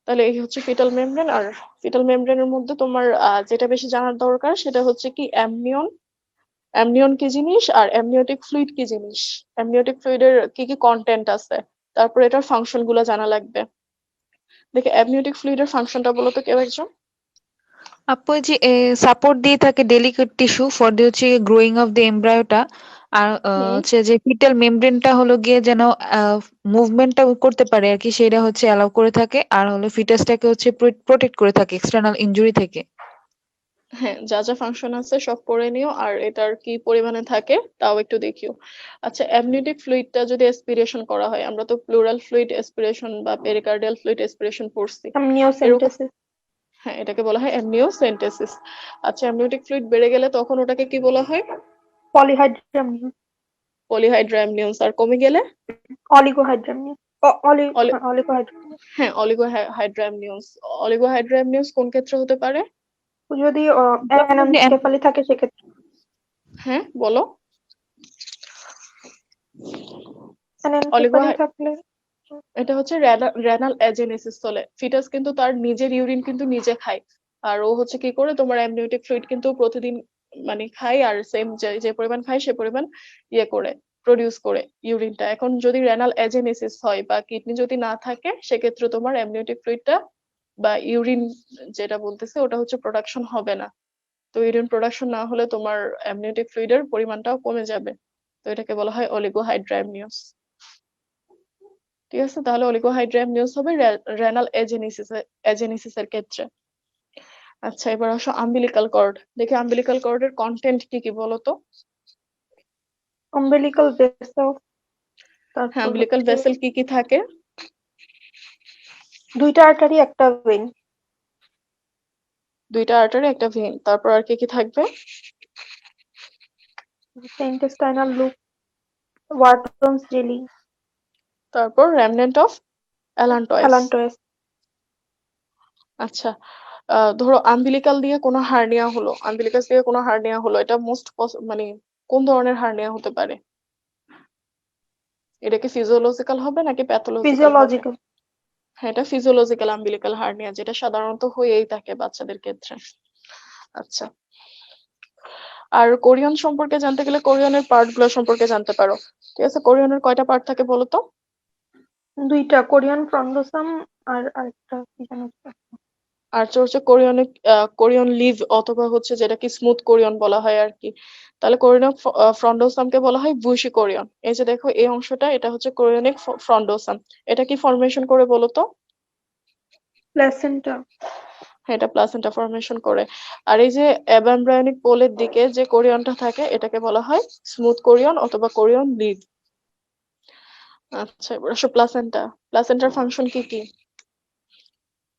তাহলে এই হচ্ছে ফিটাল মেমব্রেন। আর ফিটাল মেমব্রেনের মধ্যে তোমার যেটা বেশি জানার দরকার সেটা হচ্ছে কি অ্যামনিয়ন। অ্যামনিয়ন কি জিনিস আর অ্যামনিওটিক ফ্লুইড কি জিনিস, অ্যামনিওটিক ফ্লুইডের কি কি কন্টেন্ট আছে, তারপর এটার ফাংশন গুলো জানা লাগবে। দেখে অ্যামনিওটিক ফ্লুইডের ফাংশনটা বলো তো কেউ একজন। আপু এই যে সাপোর্ট দিয়ে থাকে ডেলিকেট টিস্যু ফর দি হচ্ছে গ্রোয়িং অফ দি এমব্রায়োটা, আর হুম, হচ্ছে যে ফিটাল মেমব্রেনটা হলো গিয়ে যেন মুভমেন্টটা করতে পারে আর কি, সেটা হচ্ছে অ্যালাউ করে থাকে, আর হলো ফিটাসটাকে হচ্ছে প্রোটেক্ট করে থাকে এক্সটার্নাল ইনজুরি থেকে। হ্যাঁ, যা যা ফাংশন আছে সব পড়ে নিও, আর এটার কি পরিমাণে থাকে তাও একটু দেখিও। আচ্ছা, অ্যামনিওটিক ফ্লুইডটা যদি এসপিরেশন করা হয়, আমরা তো প্লুরাল ফ্লুইড এসপিরেশন বা পেরিকার্ডিয়াল ফ্লুইড এসপিরেশন পড়ছি, এরকম, amniocentesis, হ্যাঁ এটাকে বলা হয় অ্যামনিওসেন্টেসিস। আচ্ছা, অ্যামনিওটিক ফ্লুইড বেড়ে গেলে তখন ওটাকে কি বলা হয়? polyhydramnios, পলিহাইড্রামনিয়ন্স। আর কমে গেলে? oligohydramnios, অলি- oligohydramnios। হ্যাঁ, অলিগোহাইড্রামনিয়ন্স। অলিগোহাইড্রামনিয়ন্স কোন ক্ষেত্রে হতে পারে? যদি যখন যে anencephaly থাকে সেক্ষেত্রে, হ্যাঁ বলো। anencephaly অলিগোহাই থাকলে এটা হচ্ছে রেনাল এজেনেসিস চলে। ফিটাস কিন্তু তার নিজের ইউরিন কিন্তু নিজে খায়, আর ও হচ্ছে কি করে তোমার অ্যামনিওটিক ফ্লুইড কিন্তু প্রতিদিন মানে খায়, আর সেম যে যে পরিমাণ খায় সে পরিমাণ ইয়ে করে প্রডিউস করে ইউরিনটা। এখন যদি রেনাল এজেনেসিস হয় বা কিডনি যদি না থাকে, সেক্ষেত্রে তোমার অ্যামনিওটিক ফ্লুইডটা বা ইউরিন যেটা বলতেছে ওটা হচ্ছে প্রোডাকশন হবে না। তো ইউরিন প্রোডাকশন না হলে তোমার অ্যামনিওটিক ফ্লুইডের পরিমাণটাও কমে যাবে। তো এটাকে বলা হয় অলিগোহাইড্রামনিয়স, ঠিক আছে? তাহলে অলিগোহাইড্রামনিয়স হবে রেনাল এজেনেসিস এর ক্ষেত্রে। আচ্ছা, এবার আসো আম্বিলিকাল কর্ড। দেখি আম্বিলিকাল কর্ডের কন্টেন্ট কি কি বলো তো। umbilical vessel, হ্যাঁ, তারপর আম্বিলিকাল হচ্ছে ভেসেল কি কি থাকে? দুইটা আর্টারি একটা ভেইন, দুইটা আর্টারি একটা ভেইন, তারপর আর কি কি থাকবে? intestinal loop, Wharton's jelly, তারপর রেমনেন্ট অফ অ্যালান্টয়েস। allantois, আচ্ছা, ধরো আম্বিলিকাল দিয়ে কোনো হার্নিয়া হলো, আম্বিলিকাস দিয়ে কোনো হার্নিয়া হলো, এটা মানে কোন ধরনের হার্নিয়া হতে পারে? এটা কি ফিজিওলজিক্যাল হবে নাকি প্যাথোলজিক্যাল হবে? physiological, হ্যাঁ, এটা ফিজিওলজিক্যাল আম্বিলিকাল হার্নিয়া, যেটা সাধারণত হয়েই থাকে বাচ্চাদের ক্ষেত্রে। আচ্ছা, আর কোরিয়ন সম্পর্কে জানতে গেলে কোরিয়নের পার্ট গুলো সম্পর্কে জানতে পারো, ঠিক আছে? কোরিয়নের কয়টা পার্ট থাকে বলো তো। দুইটা কোরিয়ান ফ্রন্ডোসাম আর আরেকটা কি যেন একটা। আর হচ্ছে কোরিয়নে কোরিয়ন লিভ অথবা হচ্ছে যেটাকে স্মুথ কোরিয়ন বলা হয় আর কি। তাহলে কোরিয়ন ফ্রন্ডোসামকে বলা হয় বুশি কোরিয়ন। এই যে দেখো এই অংশটা, এটা হচ্ছে কোরিয়নিক ফ্রন্ডোসাম। এটা কি ফর্মেশন করে বলো তো? প্ল্যাসেন্টা, হ্যাঁ, এটা প্লাসেন্টা ফর্মেশন করে। আর এই যে অ্যাবামব্রায়োনিক পোলের দিকে যে কোরিয়নটা থাকে এটাকে বলা হয় স্মুথ কোরিয়ন অথবা কোরিয়ন লিভ। আচ্ছা, এবার আসো প্লাসেন্টা। প্লাসেন্টার ফাংশন কি কি?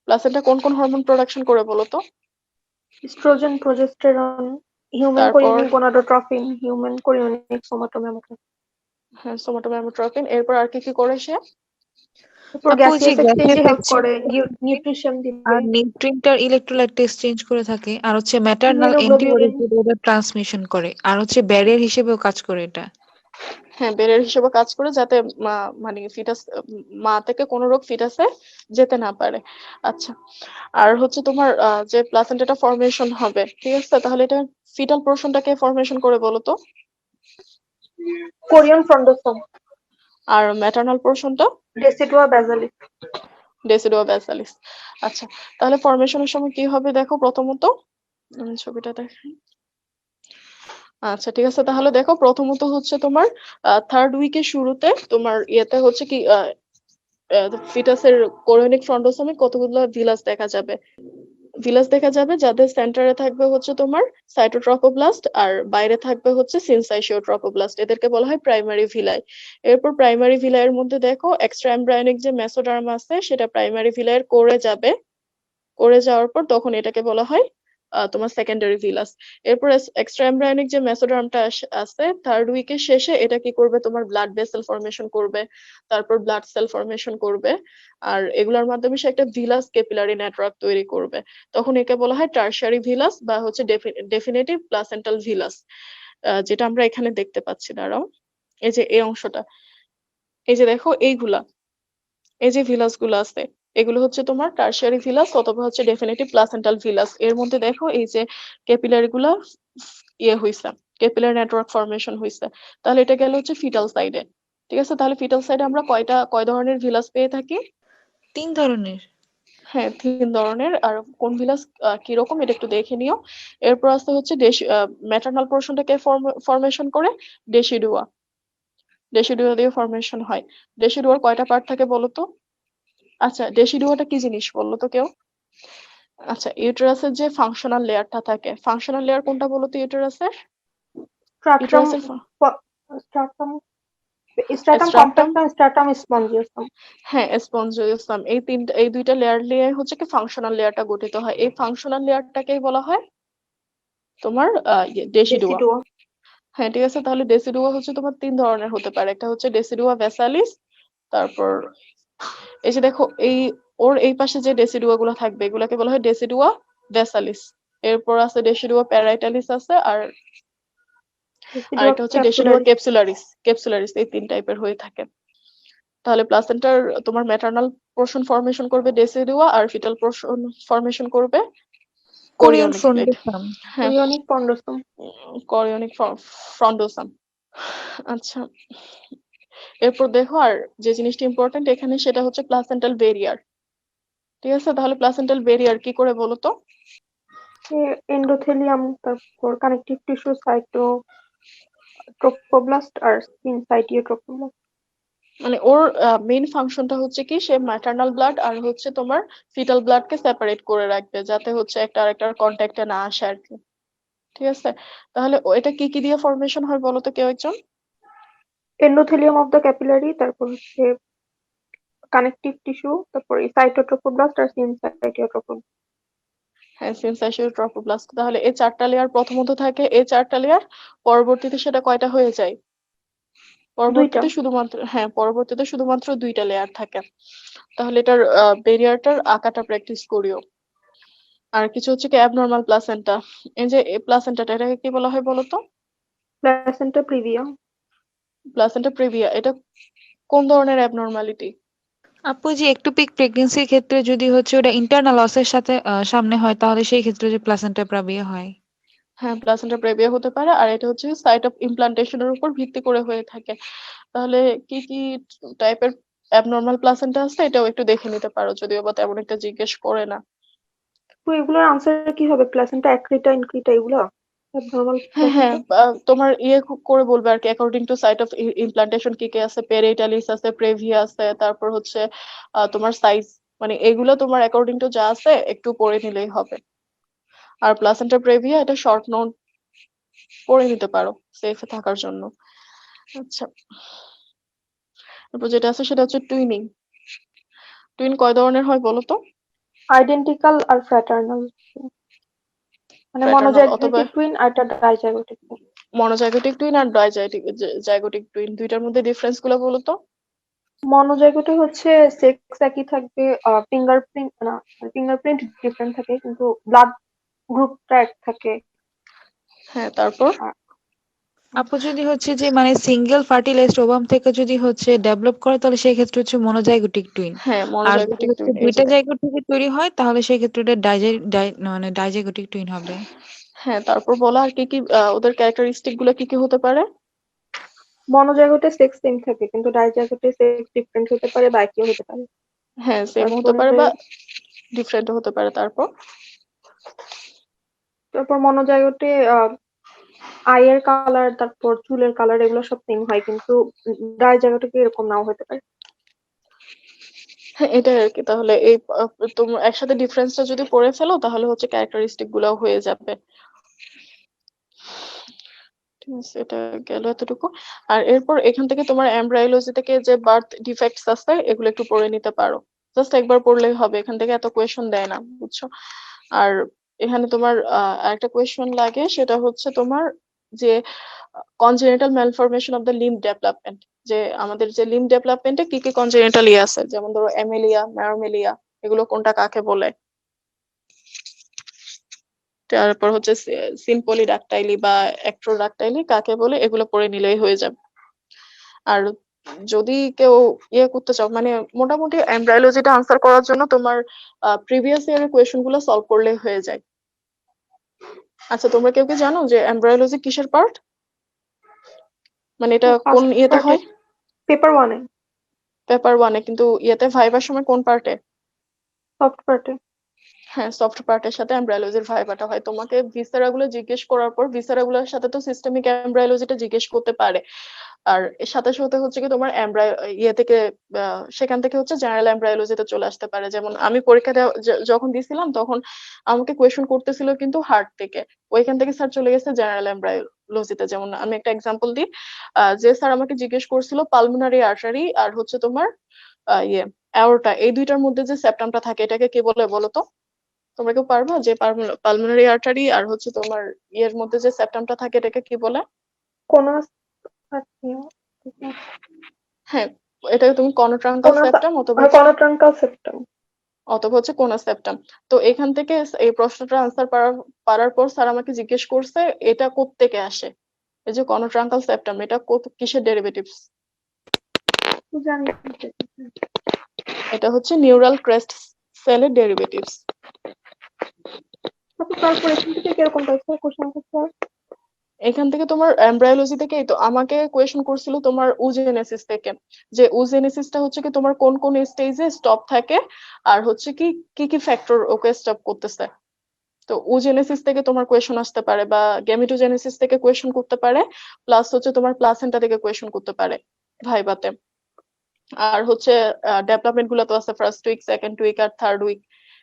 প্লাসেন্টা কোন কোন হরমোন প্রোডাকশন করে বলো তো? ইস্ট্রোজেন, প্রোজেস্টেরন, হিউম্যান তারপর কোরিয়নিক গনাডোট্রফিন, হিউম্যান কোরিয়নিক সোমাটোমেমোগ্রাফ, হ্যাঁ, সোমাটোমেমোট্রপিন। এরপর আর কি কি করে সে? তারপর আপু ওই যে গ্যাসিয়াস গ্যাসের এক্সচেঞ্জে হেল্প এক্সচেঞ্জ করে, নিউট্রিশন দিবে, আর নিউট্রিয়েন্টের ইলেক্ট্রোলাইট চেঞ্জ করে থাকে, আর হচ্ছে ম্যাটারনাল ইমিউনোগ্লোবিউলিন, অ্যান্টিবডি ট্রান্সমিশন করে, আর হচ্ছে ব্যারিয়ার হিসেবেও কাজ করে এটা। হ্যাঁ, বেরের হিসেবে কাজ করে যাতে মানে ফিটাস, মা থেকে কোনো রোগ ফিটাসে যেতে না পারে। আচ্ছা, আর হচ্ছে তোমার যে প্লাসেন্টাটা ফর্মেশন হবে, ঠিক আছে? তাহলে এটা ফিটাল পোর্শনটাকে ফর্মেশন করে বলো তো। কোরিয়ান ফ্রন্ডোসোম, আর ম্যাটার্নাল পোর্শনটা? ডেসিডুয়া ব্যাসালিস, ডেসিডুয়া ব্যাসালিস। আচ্ছা, তাহলে ফর্মেশনের সময় কি হবে দেখো প্রথমত, ছবিটা দেখাই। আচ্ছা, ঠিক আছে, তাহলে দেখো প্রথমত হচ্ছে তোমার থার্ড উইকের শুরুতে তোমার ইয়েতে হচ্ছে কি ফিটাসের কোরিয়নিক ফ্রন্ডোসোমে কতগুলো ভিলাস দেখা যাবে। ভিলাস দেখা যাবে যাদের সেন্টারে থাকবে হচ্ছে তোমার সাইটোট্রফোব্লাস্ট আর বাইরে থাকবে হচ্ছে সিনসাইটিওট্রফোব্লাস্ট, এদেরকে বলা হয় প্রাইমারি ভিলাই। এরপর প্রাইমারি ভিলাইয়ের মধ্যে দেখো এক্সট্রা এমব্রায়োনিক যে মেসোডার্ম আছে সেটা প্রাইমারি ভিলাইয়ের কোরে যাবে, করে যাওয়ার পর তখন এটাকে বলা হয় তোমার সেকেন্ডারি ভিলাস। এরপর এক্সট্রা এমব্রায়োনিক যে মেসোডার্মটা আছে থার্ড উইকের শেষে এটা কি করবে, তোমার ব্লাড ভেসেল ফর্মেশন করবে, তারপর ব্লাড সেল ফর্মেশন করবে, আর এগুলোর মাধ্যমে সে একটা ভিলাস ক্যাপিলারি নেটওয়ার্ক তৈরি করবে। তখন একে বলা হয় টারশারি ভিলাস বা হচ্ছে ডেফিনেটিভ প্লাসেন্টাল ভিলাস, যেটা আমরা এখানে দেখতে পাচ্ছি। দাঁড়াও, এই যে এই অংশটা, এই যে দেখো এইগুলা, এই যে ভিলাস গুলো আছে এগুলো হচ্ছে তোমার টারশিয়ারি ভিলাস অথবা হচ্ছে ডেফিনেটিভ প্লাসেন্টাল ভিলাস। এর মধ্যে দেখো এই যে ক্যাপিলারি গুলা হইছে, ক্যাপিলারি নেটওয়ার্ক ফর্মেশন হইছে। তাহলে এটা গেল হচ্ছে ফিটাল সাইডে। ঠিক আছে, তাহলে ফিটাল সাইডে আমরা কয় ধরনের ভিলাস পেয়ে থাকি? 3 ধরনের। হ্যাঁ, 3 ধরনের। আর কোন ভিলাস কিরকম এটা একটু দেখে নিও। এরপর আসতে হচ্ছে ম্যাটার্নাল পোর্শনটাকে ফর্মেশন করে ডেসিডুয়া, ডেসিডুয়া দিয়ে ফর্মেশন হয়। ডেসিডুয়ার কয়টা পার্ট থাকে বলো তো? আচ্ছা, ডেসিডুয়াটা কি জিনিস বললো তো কেউ? আচ্ছা, ইউটেরাসের যে ফাংশনাল লেয়ারটা থাকে, ফাংশনাল লেয়ার কোনটা বলো তো ইউটেরাসের? স্ট্রাটাম ইউটেরাসের স্ট্রাটাম স্ট্রাটাম স্ট্রাটাম, কম্প্যাক্টাম স্ট্রাটাম স্পঞ্জিয়াসাম। হ্যাঁ স্পঞ্জিওসাম, এই দুইটা লেয়ার নিয়ে হচ্ছে কি ফাংশনাল লেয়ারটা গঠিত হয়। এই ফাংশনাল লেয়ারটাকেই বলা হয় তোমার ডেসিডুয়া। ডেসিডুয়া। হ্যাঁ ঠিক আছে, তাহলে ডেসিডুয়া হচ্ছে তোমার 3 ধরনের হতে পারে। একটা হচ্ছে ডেসিডুয়া ভ্যাসালিস, তারপর এই যে দেখো ওর এই পাশে যে ডেসিডুয়া গুলো থাকবে এগুলাকে বলা হয় ডেসিডুয়া ভ্যাসালিস। এরপর আছে ডেসিডুয়া প্যারাইটালিস আছে, আর ডেসিডুয়া এটা হচ্ছে ডেসিডুয়া ক্যাপসুলারিস। ক্যাপসুলারিস, এই 3 টাইপের হয়ে থাকে। তাহলে প্লাসেন্টার তোমার ম্যাটার্নাল পোর্শন ফর্মেশন করবে ডেসিডুয়া, আর ফিটাল পোর্শন ফর্মেশন করবে কোরিয়ন কোরিওনিক ফ্লুইড। ফ্রন্ডোসাম। হ্যাঁ, ইওনিক পন্ডোসাম। কোরিওনিক ফ্রন্ডোসাম। আচ্ছা, এরপর দেখো আর যে জিনিসটা ইম্পর্টেন্ট এখানে সেটা হচ্ছে প্লাসেন্টাল বেরিয়ার। ঠিক আছে, তাহলে প্লাসেন্টাল বেরিয়ার কি করে বলো তো? এন্ডোথেলিয়াম, তারপর কানেকটিভ টিস্যু, সাইটোট্রোফোব্লাস্ট আর সিনসাইটিওট্রোফোব্লাস্ট। মানে ওর মেইন ফাংশনটা হচ্ছে কি, সে ম্যাটার্নাল ব্লাড আর হচ্ছে তোমার ফিটাল ব্লাডকে সেপারেট করে রাখবে, যাতে হচ্ছে একটা আরেকটার কন্ট্যাক্টে না আসে আর কি। ঠিক আছে, তাহলে এটা কি কি দিয়ে ফর্মেশন হয় বলো তো কেউ একজন? এন্ডোথেলিয়াম অফ দ্য ক্যাপিলারি, তারপর হচ্ছে কানেকটিভ টিস্যু, তারপর সাইটোট্রোফোব্লাস্ট আর সিনসাইটিওট্রোফোব্লাস্ট। হ্যাঁ, সিনসাইটিও ট্রফোব্লাস্ট। তাহলে এই 4টা লেয়ার প্রথমত থাকে, এই 4টা লেয়ার পরবর্তীতে সেটা কয়টা হয়ে যায়? দুইটা। পরবর্তীতে শুধুমাত্র 2টা লেয়ার থাকে। তাহলে এটার বেরিয়ারটার আঁকাটা প্র্যাকটিস করিও। আর কিছু হচ্ছে কি অ্যাবনর্মাল প্লাসেন্টা। এই যে প্লাসেন্টাটা, এটাকে কি বলা হয় বলো তো? Placenta previa. প্লাসেন্টা প্রিভিয়া, এটা কোন ধরনের অ্যাবনর্মালিটি? আপু যে একটুপিক প্রেগন্যান্সির ক্ষেত্রে যদি হচ্ছে ওটা ইন্টারনাল লসের সাথে সামনে হয় তাহলে সেই ক্ষেত্রে যে প্লাসেন্টা প্রাবিয়া হয়। হ্যাঁ, প্লাসেন্টা প্রেভিয়া হতে পারে, আর এটা হচ্ছে সাইট অফ ইমপ্লান্টেশনের উপর ভিত্তি করে হয়ে থাকে। তাহলে কি কি টাইপের অ্যাবনর্মাল প্লাসেন্টা আছে এটাও একটু দেখে নিতে পারো, যদিও বা তেমন একটা জিজ্ঞেস করে না। তো এগুলোর আনসার কি হবে? প্লাসেন্টা অ্যাক্রিটা, ইনক্রিটা, এগুলো অ্যাবনর্মাল হ্যাঁ হ্যাঁ, প্লাসেন্টা। তোমার করে বলবে আর কি, according to site of implantation কি কি আছে, পেরিটালিস আছে, প্রেভিয়া আছে, তারপর হচ্ছে তোমার সাইজ, মানে এগুলো তোমার অ্যাকর্ডিং টু যা আছে একটু পড়ে নিলেই হবে। আর প্লাসেন্টা প্রেভিয়া এটা শর্ট নোট পড়ে নিতে পারো সেফে থাকার জন্য। আচ্ছা, তারপর যেটা আছে সেটা হচ্ছে টুইনিং। টুইন কয় ধরনের হয় বলো তো? আইডেন্টিক্যাল আর ফ্র্যাটার্নাল, মানে ফ্র্যাটার্নাল অথবা মনোজাইগোটিক টুইন আর একটা ডাইজাইগোটিক টুইন। মনোজাইগোটিক টুইন আর জাইগোটিক টুইন, দুইটার মধ্যে ডিফারেন্স গুলো বলো তো? মনোজাইগোটে হচ্ছে সেক্স একই থাকবে, ফিঙ্গারপ্রিন্ট না, ফিঙ্গারপ্রিন্ট ডিফারেন্ট থাকে কিন্তু ব্লাড গ্রুপটা এক থাকে। হ্যাঁ, তারপর আর আপু যদি হচ্ছে যে মানে সিঙ্গেল ফার্টিলাইজড ওভাম থেকে যদি হচ্ছে ডেভেলপ করে তাহলে সেই ক্ষেত্রে হচ্ছে মনোজাইগোটিক টুইন। হ্যাঁ, আর যদি মনোজাইগোটিক হচ্ছে টুইন, এই যে দুইটা জায়গা থেকে তৈরি হয় তাহলে সেই ক্ষেত্রে এটা মানে ডাইজাইগোটিক টুইন হবে। হ্যাঁ, তারপর বলো আর কি কি ওদের ক্যারেক্টারিস্টিক গুলো কি কি হতে পারে? মনোজাইগোটে সেক্স সেম থাকে কিন্তু ডাইজাইগোটে সেক্স ডিফারেন্ট হতে পারে বা একইও হতে পারে। হ্যাঁ, সেম হতে তারপরে পারে বা ডিফারেন্ট হতে পারে। তারপর তারপর মনোজাইগোটে আইয়ের কালার, তারপর চুলের কালার, এগুলো সব সেম হয় কিন্তু ডাইজাইগোটে এরকম নাও হতে পারে। হ্যাঁ, এটাই আরকি। তাহলে এই তোমরা একসাথে ডিফারেন্সটা যদি পড়ে ফেলো তাহলে হচ্ছে ক্যারেক্টারিস্টিক গুলাও হয়ে যাবে। ঠিক আছে, এটা গেল এতটুকু। আর এরপর এখান থেকে তোমার এমব্রায়োলজি থেকে যে বার্থ ডিফেক্টস আছে এগুলো একটু পড়ে নিতে পারো। জাস্ট একবার পড়লেই হবে, এখান থেকে এত কোয়েশন দেয় না, বুঝছো? আর এখানে তোমার আরেকটা কোয়েশন লাগে, সেটা হচ্ছে তোমার যে congenital malformation of the limb development, যে আমাদের যে লিম্ব ডেভেলপমেন্টে কি কি কনজেনিটাল আছে, যেমন ধরো এমেলিয়া, ম্যারোমেলিয়া, এগুলো কোনটা কাকে বলে। তারপর হচ্ছে সিম্পলিডাক্টাইলি বা অ্যাক্ট্রোডাক্টাইলি কাকে বলে, এগুলো পড়ে নিলেই হয়ে যাবে। আর যদি কেউ ইয়ে করতে চাও, মানে মোটামুটি এমব্রায়োলজিটা আনসার করার জন্য তোমার প্রিভিয়াস ইয়ারের কোয়েশন গুলো সলভ করলেই হয়ে যায়। আচ্ছা, তোমরা কেউ কি জানো যে এমব্রায়োলজি কিসের পার্ট, মানে এটা কোন ফার্স্ট ইয়েতে পার্টে, হয়? পেপার ওয়ানে, পেপার ওয়ানে, কিন্তু ইয়েতে ভাইবার সময় কোন পার্টে? সফট পার্টে। হ্যাঁ, সফট পার্টের সাথে এমব্রায়োলজির ভাইবাটা হয়। তোমাকে ভিসেরা গুলো জিজ্ঞেস করার পর ভিসেরা গুলোর সাথে তো সিস্টেমিক এমব্রায়োলজিটা জিজ্ঞেস করতে পারে। আর এর সাথে সাথে হচ্ছে কি তোমার ইয়ে থেকে সেখান থেকে হচ্ছে জেনারেল এমব্রায়োলজিতে চলে আসতে পারে। যেমন আমি পরীক্ষা যখন দিছিলাম তখন আমাকে কোয়েশন করতেছিল কিন্তু হার্ট থেকে, ওইখান থেকে স্যার চলে গেছে জেনারেল এমব্রায়োলজিতে। যেমন আমি একটা এক্সাম্পল দিই, যে স্যার আমাকে জিজ্ঞেস করছিল পালমোনারি আর্টারি আর হচ্ছে তোমার ইয়ে অ্যাওর্টা, এই দুইটার মধ্যে যে সেপ্টামটা থাকে এটাকে কি বলে বলো তো? তোমরা কেউ পারবা যে পালমোনারি আর্টারি আর হচ্ছে তোমার ইয়ের মধ্যে যে সেপ্টামটা থাকে এটাকে কি বলে? কোনাস, হ্যাঁ, এটাকে তুমি কর্নোট্রাঙ্কাল কোনাস, সেপ্টাম অথবা হচ্ছে কর্নোট্রাঙ্কাল সেপ্টাম। কোনা সেপ্টাম। তো এখান থেকে এই প্রশ্নটা আনসার পারার পর স্যার আমাকে জিজ্ঞেস করছে এটা কোত্থেকে আসে, এই যে কর্নোট্রাঙ্কাল সেপ্টাম এটা কিসের ডেরিভেটিভস? জানি। এটা হচ্ছে নিউরাল ক্রেস্ট সেলের ডেরিভেটিভস। আচ্ছা, তারপর এখান থেকে কিরকম টাইপের কোশ্চেন করতে হয়? এখান থেকে তোমার এমব্রায়োলজি থেকে তো আমাকে কোয়েশন করছিল তোমার উজেনেসিস থেকে, যে উজেনেসিসটা হচ্ছে কি তোমার কোন কোন স্টেজে স্টপ থাকে আর হচ্ছে কি কি কি ফ্যাক্টর ওকে স্টপ করতেছে। তো উজেনেসিস থেকে তোমার কোয়েশন আসতে পারে, বা গ্যামিটোজেনেসিস থেকে কোয়েশন করতে পারে, প্লাস হচ্ছে তোমার প্লাসেন্টা থেকে কোয়েশন করতে পারে ভাইবাতে। আর হচ্ছে ডেভেলপমেন্ট গুলো তো আছে, ফার্স্ট উইক, সেকেন্ড উইক আর থার্ড উইক,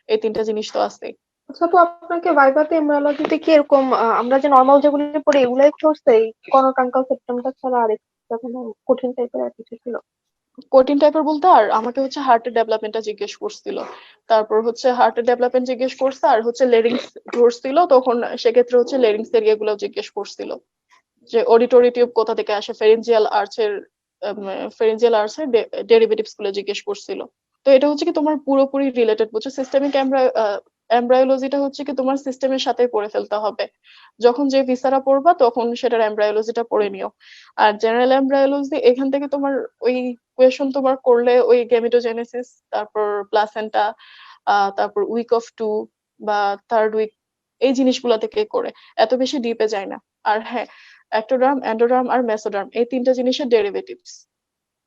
এই তিনটা জিনিস তো আছে। আচ্ছা, তো আপনাকে ভাইভাতে এমব্রায়োলজিতে কি এরকম আমরা যে নর্মাল যেগুলো পড়ি এগুলাই করছে, এই কর্নোট্রাঙ্কাল সেপ্টামটা ছাড়া আর একটা কোনো কঠিন টাইপের আর কিছু ছিল? কঠিন টাইপের বলতে আর আমাকে হচ্ছে হার্টের ডেভেলপমেন্টটা জিজ্ঞেস করছিল, তারপর হচ্ছে হার্টের ডেভেলপমেন্ট জিজ্ঞেস করছে, আর হচ্ছে লেরিংস ধরছিল তখন, সেক্ষেত্রে হচ্ছে লেরিংস এর ইয়েগুলো জিজ্ঞেস করছিল, যে অডিটরি টিউব কোথা থেকে আসে, ফেরেঞ্জিয়াল আর্চের ডেরিভেটিভস গুলো জিজ্ঞেস করছিল। তো এটা হচ্ছে কি তোমার পুরোপুরি রিলেটেড, বুঝছো? সিস্টেমিক এমব্রায়োলজিটা হচ্ছে কি তোমার সিস্টেমের সাথে পড়ে ফেলতে হবে। যখন যে ভিসারা পড়বা তখন সেটার এমব্রায়োলজিটা পড়ে নিও। আর জেনারেল এমব্রায়োলজি এখান থেকে তোমার ওই কোয়েশন তোমার করলে ওই গেমিটোজেনেসিস, তারপর প্লাসেন্টা, তারপর উইক অফ টু বা থার্ড উইক, এই জিনিসগুলো থেকে করে, এত বেশি ডিপে যায় না। আর হ্যাঁ, অ্যাক্টোডার্ম, এন্ডোডার্ম আর মেসোডার্ম, এই তিনটা জিনিসের ডেরিভেটিভস,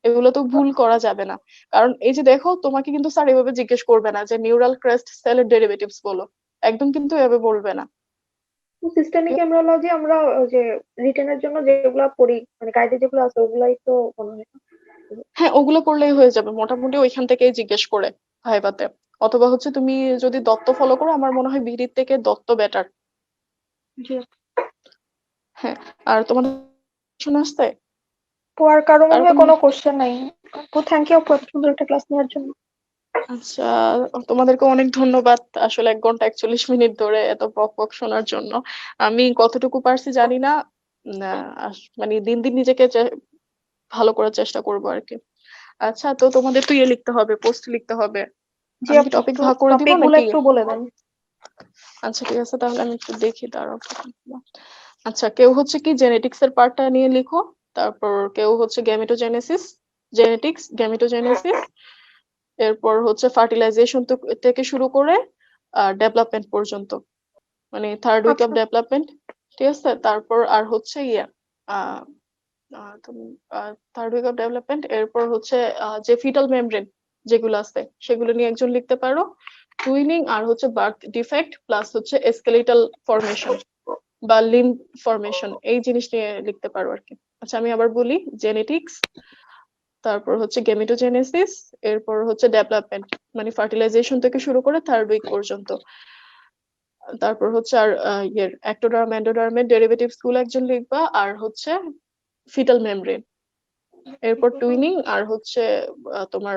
এগুলো তো ভুল করা যাবে না। কারণ এই যে দেখো, তোমাকে কিন্তু স্যার এভাবে জিজ্ঞেস করবে না যে নিউরাল ক্রেস্ট সেলের ডেরিভেটিভস বলো, একদম কিন্তু এভাবে বলবে না। সিস্টেমিক এমব্রায়োলজি আমরা ওই যে রিটেনের জন্য যেগুলা পড়ি, মানে গাইডে যেগুলো আছে ওগুলাই তো মনে হয়। হ্যাঁ, ওগুলো করলেই হয়ে যাবে মোটামুটি, ওইখান থেকেই জিজ্ঞেস করে ভাইবাতে। অথবা হচ্ছে তুমি যদি দত্ত ফলো করো, আমার মনে হয় বিডির থেকে দত্ত বেটার। জি। হ্যাঁ, আর তোমার শোনা আসছে? পড়ার কারো মনে আর হয় কোন, কোনো কোশ্চেন নাই। তো থ্যাংক ইউ এত সুন্দর একটা ক্লাস নেওয়ার জন্য। আচ্ছা, তোমাদেরকে অনেক ধন্যবাদ আসলে 1 ঘন্টা 41 মিনিট ধরে এত বক বক শোনার জন্য। আমি কতটুকু পারছি জানি না, মানে দিন দিন নিজেকে ভালো করার চেষ্টা করবো আর কি। আচ্ছা, তো তোমাদের তো ইয়ে লিখতে হবে, পোস্ট লিখতে হবে। জি আমি কি আপু, টপিক একটু ভাগ করে দিব টপিক গুলো নাকি? একটু বলে দেন। আচ্ছা, ঠিক আছে, তাহলে আমি একটু দেখি, দাঁড়াও। আচ্ছা, কেউ হচ্ছে কি জেনেটিক্স এর পার্টটা নিয়ে লিখো, তারপর কেউ হচ্ছে গ্যামেটোজেনেসিস, জেনেটিক্স, গ্যামেটোজেনেসিস, এরপর হচ্ছে ফার্টিলাইজেশন থেকে শুরু করে ডেভেলপমেন্ট পর্যন্ত, মানে থার্ড উইক অফ আচ্ছা, ডেভেলপমেন্ট। ঠিক আছে, তারপর আর হচ্ছে থার্ড উইক অফ ডেভেলপমেন্ট, এরপর হচ্ছে যে ফিটাল মেমব্রেন যেগুলো আছে সেগুলো নিয়ে একজন লিখতে পারো, টুইনিং, আর হচ্ছে বার্থ ডিফেক্ট, প্লাস হচ্ছে স্কেলিটাল ফরমেশন বা লিম্ব ফরমেশন, এই জিনিস নিয়ে লিখতে পারো আর কি। আচ্ছা, আমি আবার বলি, জেনেটিক্স, তারপর হচ্ছে গেমেটোজেনেসিস, এরপর হচ্ছে ডেভেলপমেন্ট মানে ফার্টিলাইজেশন থেকে শুরু করে থার্ড উইক পর্যন্ত। তারপর হচ্ছে আর ইয়ের একটোডার্ম এন্ডোডার্মের ডেরিভেটিভস গুলো একজন লিখবা, আর হচ্ছে ফিটাল মেমব্রেন, এরপর টুইনিং, আর হচ্ছে তোমার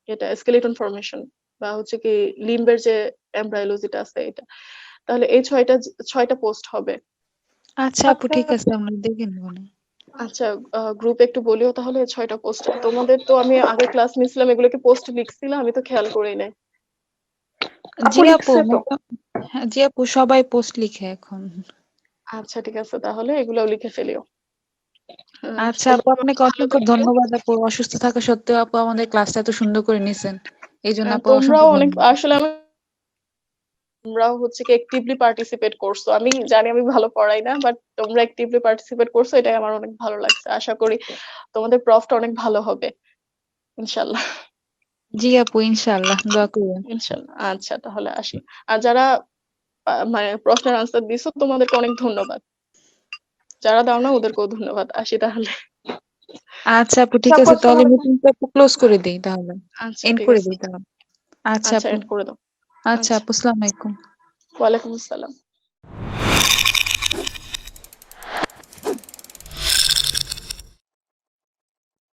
এটা স্কেলিটন ফর্মেশন বা হচ্ছে কি লিম্বের যে এমব্রায়োলজিটা আছে এটা। তাহলে এই ছয়টা পোস্ট হবে। আচ্ছা আপু, ঠিক আছে, আমরা দেখে নেবো না। আচ্ছা, গ্রুপে একটু বলিও তাহলে এই 6টা পোস্ট। তোমাদের তো আমি আগে ক্লাস নিছিলাম, এগুলোকে পোস্ট লিখছিলাম, আমি তো খেয়াল করেই নাই। জি আপু, লিখছে তো। হ্যাঁ, জি আপু, সবাই পোস্ট লিখে এখন। আচ্ছা ঠিক আছে, তাহলে এগুলোও লিখে ফেলিও। আচ্ছা আপু, সবাই আপনাকে ভালো অসংখ্য থাকো। ধন্যবাদ আপু, অসুস্থ থাকা সত্ত্বেও আপু আমাদের ক্লাসটা এত সুন্দর করে নিছেন, এই জন্য আপু তোমরাও অসংখ্য অনেক, ধন্যবাদ। আসলে তোমরাও হচ্ছে কি অ্যাক্টিভলি পার্টিসিপেট করছো। আমি জানি আমি ভালো পড়াই না, বাট তোমরা অ্যাক্টিভলি পার্টিসিপেট করছো, এটাই আমার অনেক ভালো লাগছে। আশা করি তোমাদের প্রফটা অনেক ভালো হবে ইনশাল্লাহ। জি আপু, ইনশাআল্লাহ, দোয়া করবেন। ইনশাল্লাহ। আচ্ছা তাহলে আসি। আর যারা মানে প্রশ্নের আনসার দিছো তোমাদেরকে অনেক ধন্যবাদ, যারা দাও না ওদেরকেও ধন্যবাদ। আসি তাহলে। আচ্ছা আপু, ঠিক আচ্ছা আপু, আছে, তাহলে আসসালামু আলাইকুম। মিটিংটা একটু ক্লোজ করে দিই তাহলে, আচ্ছা এন্ড ঠিক করে আছে। দিই তাহলে। আচ্ছা আচ্ছা আপু। এন্ড করে দাও। আচ্ছা আচ্ছা, আপু, আসসালামু আলাইকুম। ওয়ালাইকুম আসসালাম।